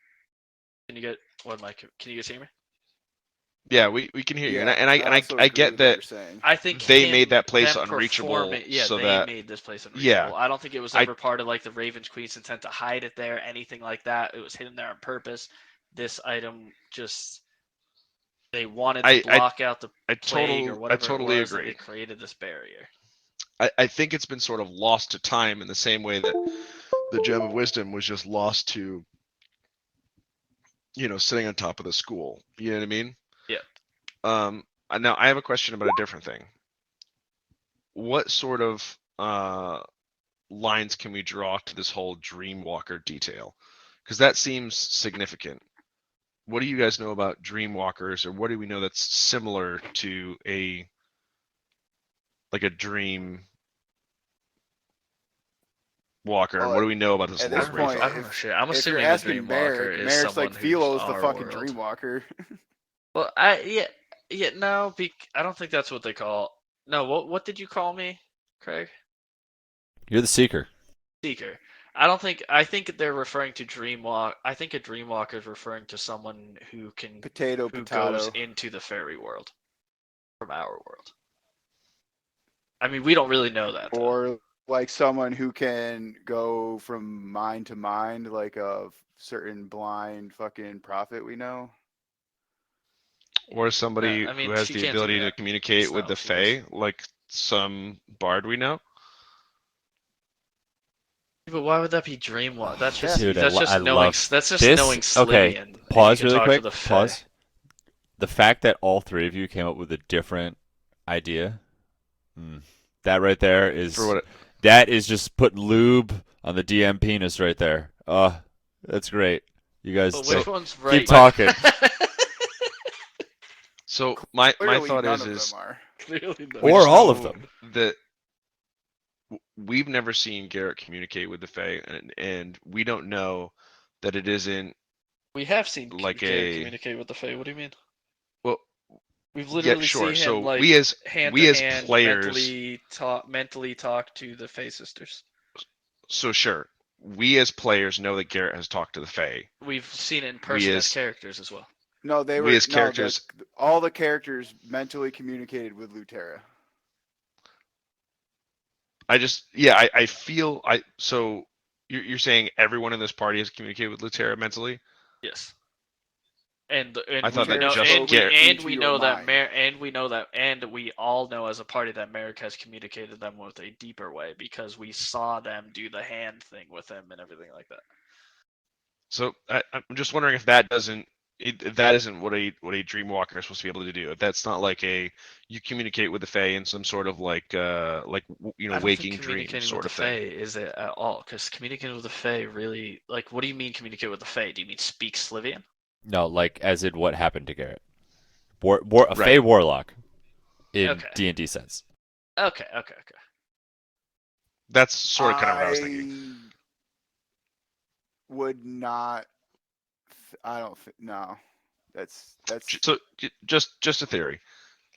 Can you get what, Mike? Can you guys hear me? Yeah, we can hear you, and I yeah, and I I and I, also I agree get with what that you're saying. I think they made that place them unreachable performing, yeah, so they that, made this place yeah, unreachable. I don't think it was I ever part of like the Ravens Queen's intent to hide it there, anything like that. It was hidden there on purpose. This item just they wanted to I I block out the plague or I whatever it totally was, and agree. they created this barrier. I think it's been sort of lost to time in the same way that the Gem of Wisdom was just lost to, sitting on top of the school. You know what I mean? Yeah. Now I have a question about a different thing. What sort of lines can we draw to this whole Dreamwalker detail? Because that seems significant. What do you guys know about Dreamwalkers, or what do we know that's similar to a dream walker, and Well, what do we know about this at I this lore don't know. point, I thing? don't know shit. I'm if you're assuming the asking Dreamwalker Merric, is Merric's like someone who's Philo's the our fucking world. Dreamwalker. Well, yeah, no, I don't think that's what they call. No, what did you call me, Craig? You're the seeker. Seeker. I don't think. I think they're referring to Dreamwalk. I think a Dreamwalker is referring to someone who Potato, who goes potato. into the fairy world from our world. I mean, we don't really know that though. Or like someone who can go from mind to mind, like a certain blind fucking prophet we know. Or somebody I who mean, has she the can't do ability to that. communicate That's with not the what she does. Fae, like some bard we know? But why would that be Dreamwalk? That's just Dude, that's I just knowing. love That's just this. knowing Okay, Slivian. If you pause can really talk to quick. the Fae. Pause. The fact that all three of you came up with a different idea, that right there For is what? that is just putting lube on the DM penis right there. That's great. You guys But So which one's right? keep talking. So my Clearly, thought none is of is them are. Clearly, no. we Or just all of know them. that we've never seen Garrett communicate with the Fae, and we don't know that it isn't We have seen like Garrett communicate with the Fae. What do you mean? well, We've yeah, literally sure. seen him So like we as hand we to as hand players, mentally talk to the Fae sisters. so sure, we as players know that Garrett has talked to the Fae. We've seen it in We person as as characters as well. No, they we were as no. characters, All the characters mentally communicated with Lutera. I feel so you're saying everyone in this party has communicated with Lutera mentally? Yes. And I we thought that Lutera know just and we spoke Garrett. and into we your know that mind. and we all know as a party that Merric has communicated them with a deeper way because we saw them do the hand thing with him and everything like that. So I'm just wondering if that if that isn't what a Dreamwalker is supposed to be able to do. If that's not like you communicate with the Fae in some sort of I don't waking think dream communicating with sort the of thing. Fae is it at all. Because communicating with the Fae really, like, what do you mean communicate with the Fae? Do you mean speak Slivian? No, like as in what happened to Garrett. A Right. Fey warlock in Okay. D&D sense. Okay. That's sort of kind of what I was thinking. I would not. I don't think. No, that's So just a theory.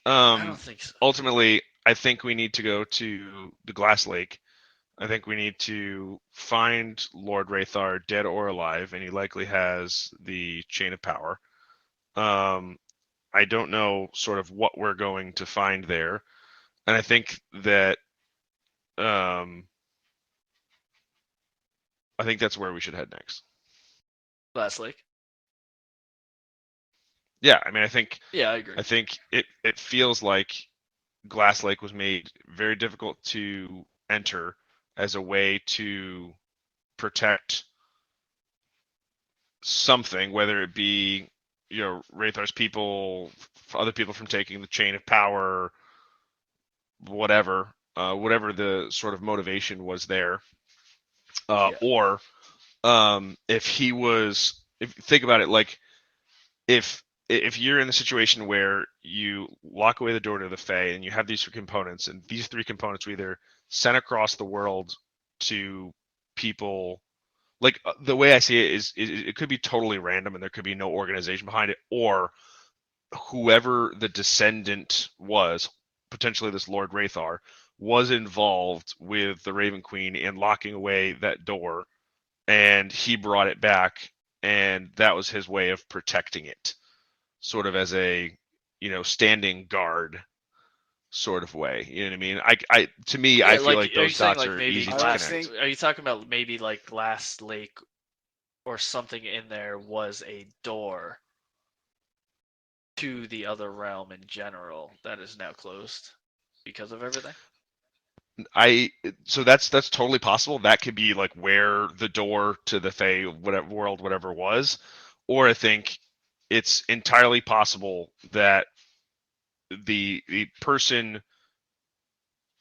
I don't think so. Ultimately, I think we need to go to the Glass Lake. I think we need to find Lord Rathar, dead or alive, and he likely has the Chain of Power. I don't know sort of what we're going to find there, and I think that I think that's where we should head next. Glass Lake. Yeah, I mean, I think Yeah, I agree. I think it feels like Glass Lake was made very difficult to enter as a way to protect something, whether it be Rathar's people, other people from taking the Chain of Power, whatever, whatever the sort of motivation was there, Yeah. or if he was, if you think about it, like if you're in the situation where you lock away the door to the Fae and you have these three components, and these three components are either sent across the world to people, like the way I see it is it could be totally random and there could be no organization behind it, or whoever the descendant was, potentially this Lord Rathar, was involved with the Raven Queen and locking away that door, and he brought it back, and that was his way of protecting it, sort of as a standing guard sort of way. You know what I mean? I to me, Yeah, I feel like, like are you those saying dots like are maybe easy to Glass- connect. think- Are you talking about maybe like Glass Lake or something in there was a door to the other realm in general that is now closed because of everything? So that's totally possible. That could be like where the door to the Fae whatever world whatever was, or I think it's entirely possible that the person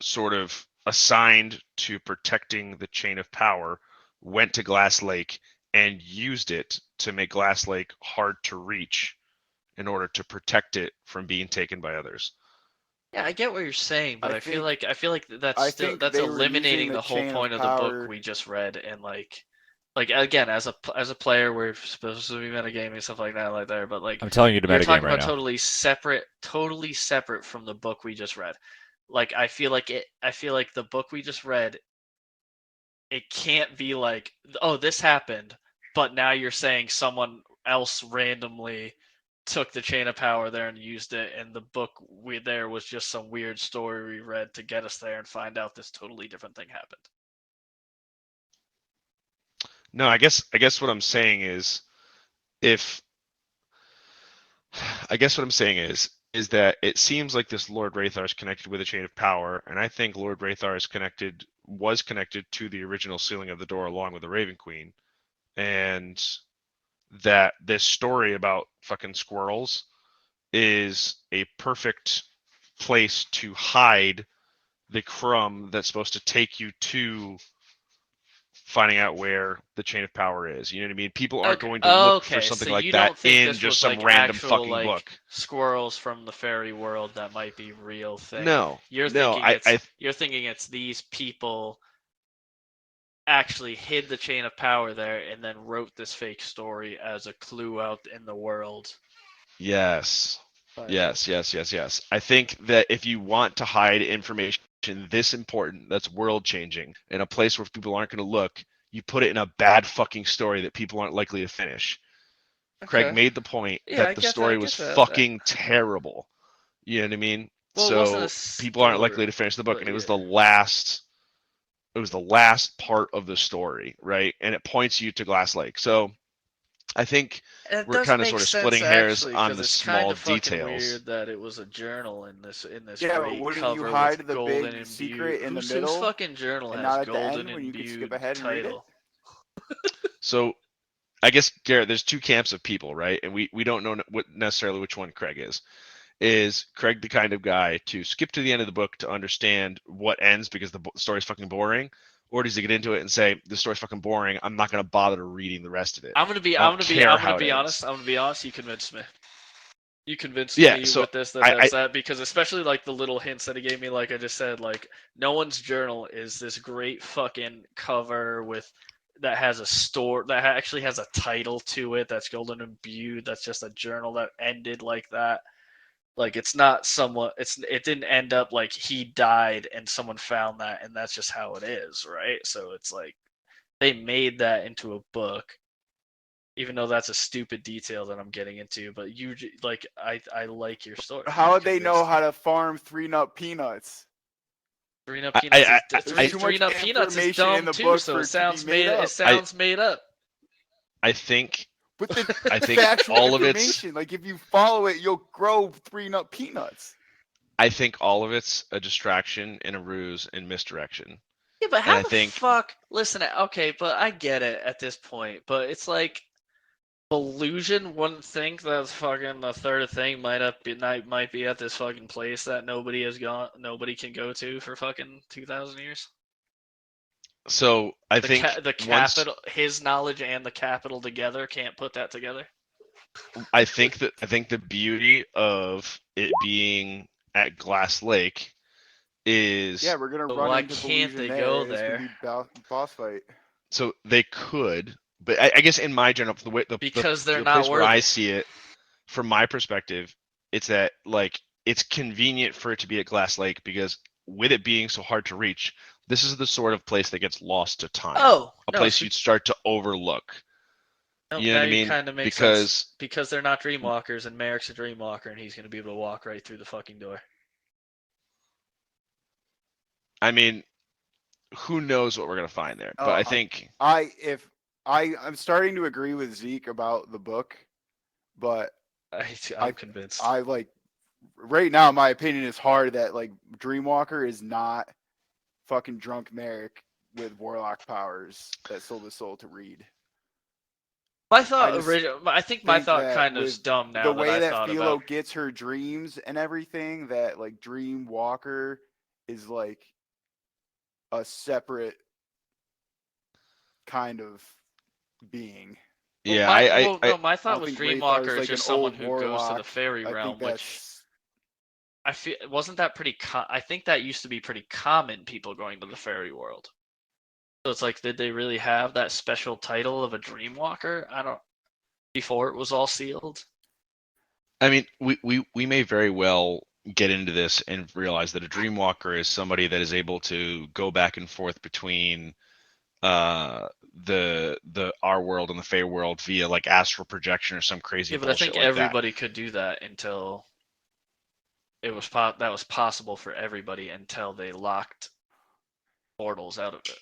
sort of assigned to protecting the Chain of Power went to Glass Lake and used it to make Glass Lake hard to reach in order to protect it from being taken by others. Yeah, I get what you're saying, but I I feel think- like that's I still think that's they were using eliminating the the whole chain of point of the book power. we just read, and like again, as a player, we're supposed to be metagaming and stuff like that, like there, but like I'm telling you to you're metagame talking right about now. totally separate from the book we just read. Like I feel like the book we just read, it can't be like, oh, this happened, but now you're saying someone else randomly took the chain of power there and used it, and the book there was just some weird story we read to get us there and find out this totally different thing happened. No, I guess what I'm saying is if I guess what I'm saying is that it seems like this Lord Rathar is connected with a chain of power, and I think Lord Rathar was connected to the original sealing of the door along with the Raven Queen, and that this story about fucking squirrels is a perfect place to hide the crumb that's supposed to take you to finding out where the chain of power is. You know what I mean? People aren't going to look for something so like you that don't think in this just was some like random actual fucking like book. squirrels from the fairy world that might be real thing? No, You're no, thinking you're thinking it's these people actually hid the chain of power there and then wrote this fake story as a clue out in the world. yes, But yes. I think that if you want to hide information this important, that's world changing, in a place where people aren't going to look, you put it in a bad fucking story that people aren't likely to finish. Craig made the point Yeah, that I the get that, story I was get that. fucking terrible. You know what I mean? Well, it wasn't So a people aren't likely story, to finish the book, but and it was yeah. the last part of the story, right? And it points you to Glass Lake. So I think It we're does kind of make sort of sense splitting hairs actually, on because the it's kind small of fucking details. weird that it was a journal in this Yeah, but great wouldn't you cover hide with the golden big imbued. secret in the Whose middle fucking journal and has not at the golden end when you could skip imbued ahead and read it? title? So I guess Garrett, there's two camps of people, right? And we don't know what necessarily which one Craig is. Is Craig the kind of guy to skip to the end of the book to understand what ends because the story's fucking boring, or does he get into it and say the story's fucking boring? I'm not going to bother reading the rest of it. I'm gonna be I don't care I'm how gonna it be ends. honest. I'm gonna be honest. You convinced me. You convinced Yeah, me so with this that I, that's that because especially like the little hints that he gave me, like I just said, like no one's journal is this great fucking cover with that has a store that actually has a title to it that's golden imbued. That's just a journal that ended like that. Like it's not someone. It didn't end up like he died and someone found that and that's just how it is, right? So it's like they made that into a book even though that's a stupid detail that I'm getting into, but you like I like your story. How You would they know convinced how me. to farm 3-nut peanuts? Three nut I, peanuts is I, There's I, too three much nut peanuts is information in dumb the too. book So for it it to be sounds made made. It up. sounds made up. I think But the I think factual all of it's information, like if you follow it, you'll grow 3-nut peanuts. I think all of it's a distraction and a ruse and misdirection. Yeah, but And how I the think fuck? Listen, okay, but I get it at this point. But it's like illusion wouldn't think that fucking the third thing might be at this fucking place that nobody can go to for fucking 2,000 years. so. I think The once capital, his knowledge and the capital together can't put that together. I think the beauty of it being at Glass Lake is Yeah, we're gonna But run why into can't Belusion they there. go And it's gonna there? be boss fight. so they could, but I guess in my general the way Because they're the not place where I worthy. see it from my perspective, it's that like it's convenient for it to be at Glass Lake because with it being so hard to reach, this is the sort of place that gets lost to time. Oh A no! place So you'd start to overlook. no, You know now what I you mean? kind of make sense Because because they're not dreamwalkers, and Merric's a dreamwalker, and he's gonna be able to walk right through the fucking door. I mean, who knows what we're gonna find there? But Oh, I think I'm starting to agree with Zeke about the book, but I'm convinced. I like right now my opinion is hard that like Dreamwalker is not fucking drunk Merric with warlock powers that sold his soul to Reed. My I thought just I think my think thought that kind of with is dumb now the that way I that thought Philo about. gets her dreams and everything, that like Dreamwalker is like a separate kind of being. yeah, I No, my I thought don't with think Rathar's Dreamwalker is like an just someone old who goes to the warlock. fairy I think realm, which that's I feel wasn't that pretty. I think that used to be pretty common. People going to the fairy world. So it's like, did they really have that special title of a Dreamwalker? I don't. Before it was all sealed. I mean, we may very well get into this and realize that a dreamwalker is somebody that is able to go back and forth between uh the our world and the Fey world via like astral projection or some crazy Yeah, but I bullshit think like that. everybody could do that until that was possible for everybody until they locked portals out of it.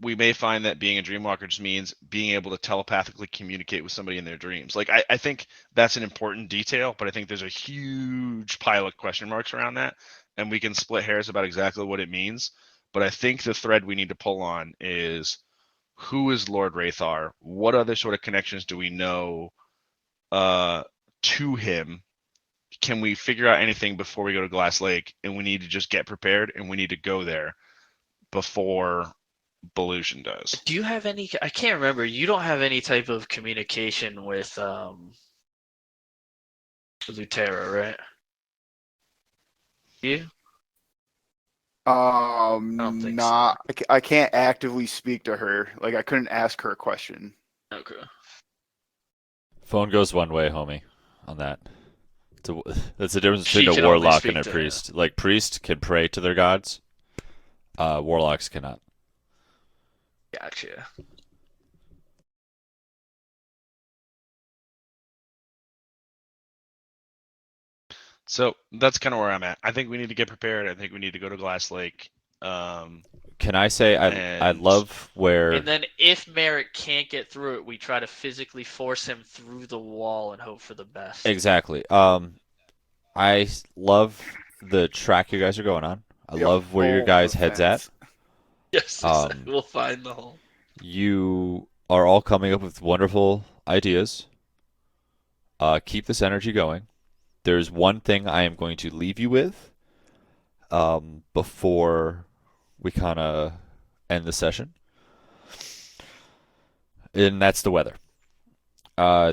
We may find that being a dreamwalker just means being able to telepathically communicate with somebody in their dreams. Like I think that's an important detail, but I think there's a huge pile of question marks around that, and we can split hairs about exactly what it means. But I think the thread we need to pull on is who is Lord Rathar? What other sort of connections do we know to him? Can we figure out anything before we go to Glass Lake? And we need to just get prepared, and we need to go there before Belusion does. Do you have any? I can't remember. You don't have any type of communication with Lutera, right? You? I don't think so. not. I can't actively speak to her. Like I couldn't ask her a question. Okay. Phone goes one way, homie, on that. That's the difference She between can a only warlock speak and a to- priest. Like, priests can pray to their gods. Warlocks cannot. Gotcha. So that's kind of where I'm at. I think we need to get prepared. I think we need to go to Glass Lake. Can I say I And- love where And then if Merric can't get through it, we try to physically force him through the wall and hope for the best. exactly. I love the track you guys are going on. I Yeah, love where your full guys' heads at. offense. Yes, we'll find the hole. You are all coming up with wonderful ideas. Keep this energy going. There's one thing I am going to leave you with before we kind of end the session, and that's the weather.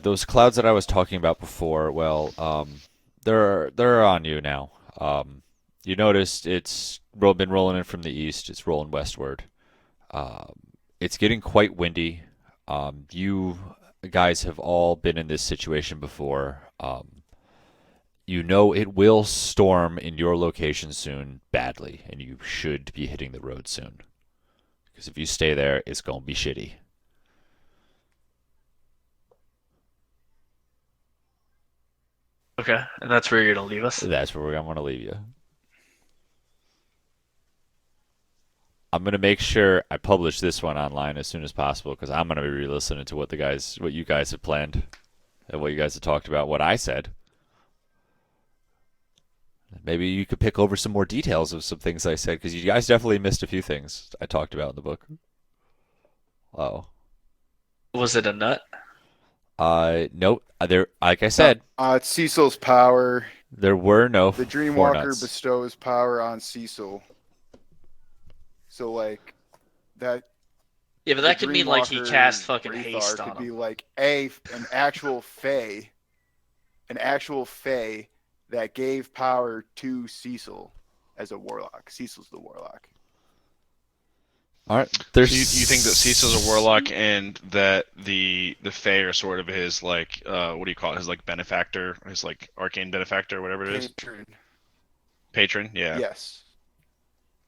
Those clouds that I was talking about before, well, they're on you now. You noticed been rolling in from the east. It's rolling westward. Um, it's getting quite windy. You guys have all been in this situation before. You know it will storm in your location soon, badly, and you should be hitting the road soon. Because if you stay there, it's going to be shitty. Okay, and that's where you're gonna leave us. That's where I'm going to leave you. I'm going to make sure I publish this one online as soon as possible because I'm going to be re-listening to what you guys have planned and what you guys have talked about, what I said. Maybe you could pick over some more details of some things I said because you guys definitely missed a few things I talked about in the book. Oh. Was it a nut? Nope. There, like I said, It's Cecil's power. there were no The four Dreamwalker nuts. bestows power on Cecil. So like that. Yeah, but the that could mean like he Dreamwalker cast fucking Wraithar haste could on be him. like an actual Fae, that gave power to Cecil as a warlock. Cecil's the warlock. All right. So There's you think that Cecil's a warlock and that the Fae are sort of his like what do you call it? His like benefactor, his like arcane benefactor, whatever it is. Patron, yeah. Yes.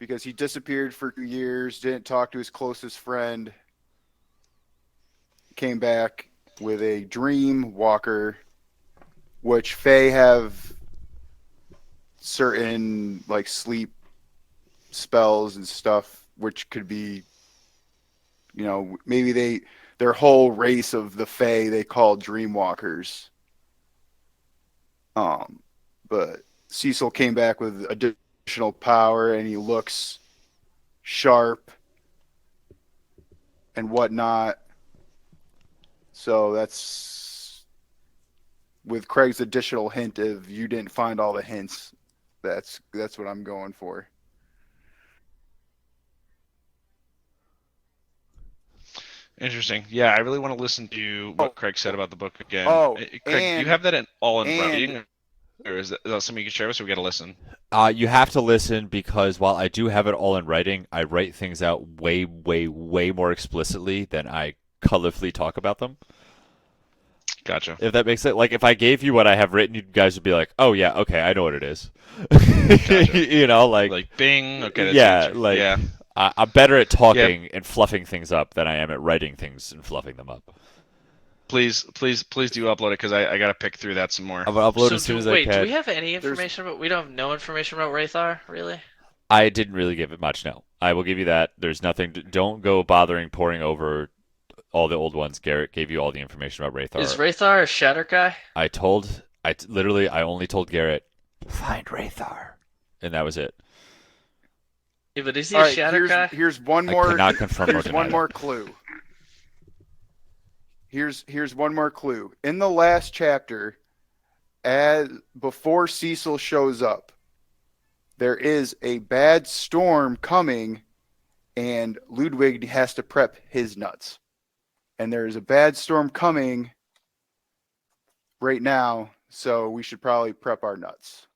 Because he disappeared for 2 years, didn't talk to his closest friend, came back with a dream walker, which Fae have certain like sleep spells and stuff, which could be, maybe their whole race of the Fae they call dreamwalkers. But Cecil came back with additional power, and he looks sharp and whatnot. So that's with Craig's additional hint of you didn't find all the hints. That's what I'm going for. Interesting. Yeah, I really want to listen to what Craig said about the book again. Craig, do you and have that all in and writing, or is that something you can share with us? Or we got to listen. You have to listen because while I do have it all in writing, I write things out way, way, way more explicitly than I colorfully talk about them. Gotcha. If that makes sense. Like if I gave you what I have written, you guys would be like, "Oh yeah, okay, I know what it is." Gotcha. Like Bing. Okay, that's yeah, the answer. like Yeah. I'm better at talking and fluffing things up than I am at writing things and fluffing them up. Please do upload it because I got to pick through that some more. I'm gonna upload So as soon as wait, I do can. we have any information about? We don't have no information about Wraithar, really? I didn't really give it much. No, I will give you that. There's nothing. Don't go bothering poring over all the old ones. Garrett gave you all the information about Wraithar. Is Wraithar a Shatter guy? I only told Garrett, find Wraithar, and that was it. Yeah, but is he all a right, Shatter guy? here's one I more. cannot confirm or Here's deny one that. more clue. Here's one more clue. In the last chapter, before Cecil shows up, there is a bad storm coming, and Ludwig has to prep his nuts. And there is a bad storm coming right now, so we should probably prep our nuts.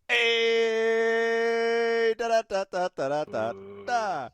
Hey, da da da da da da da.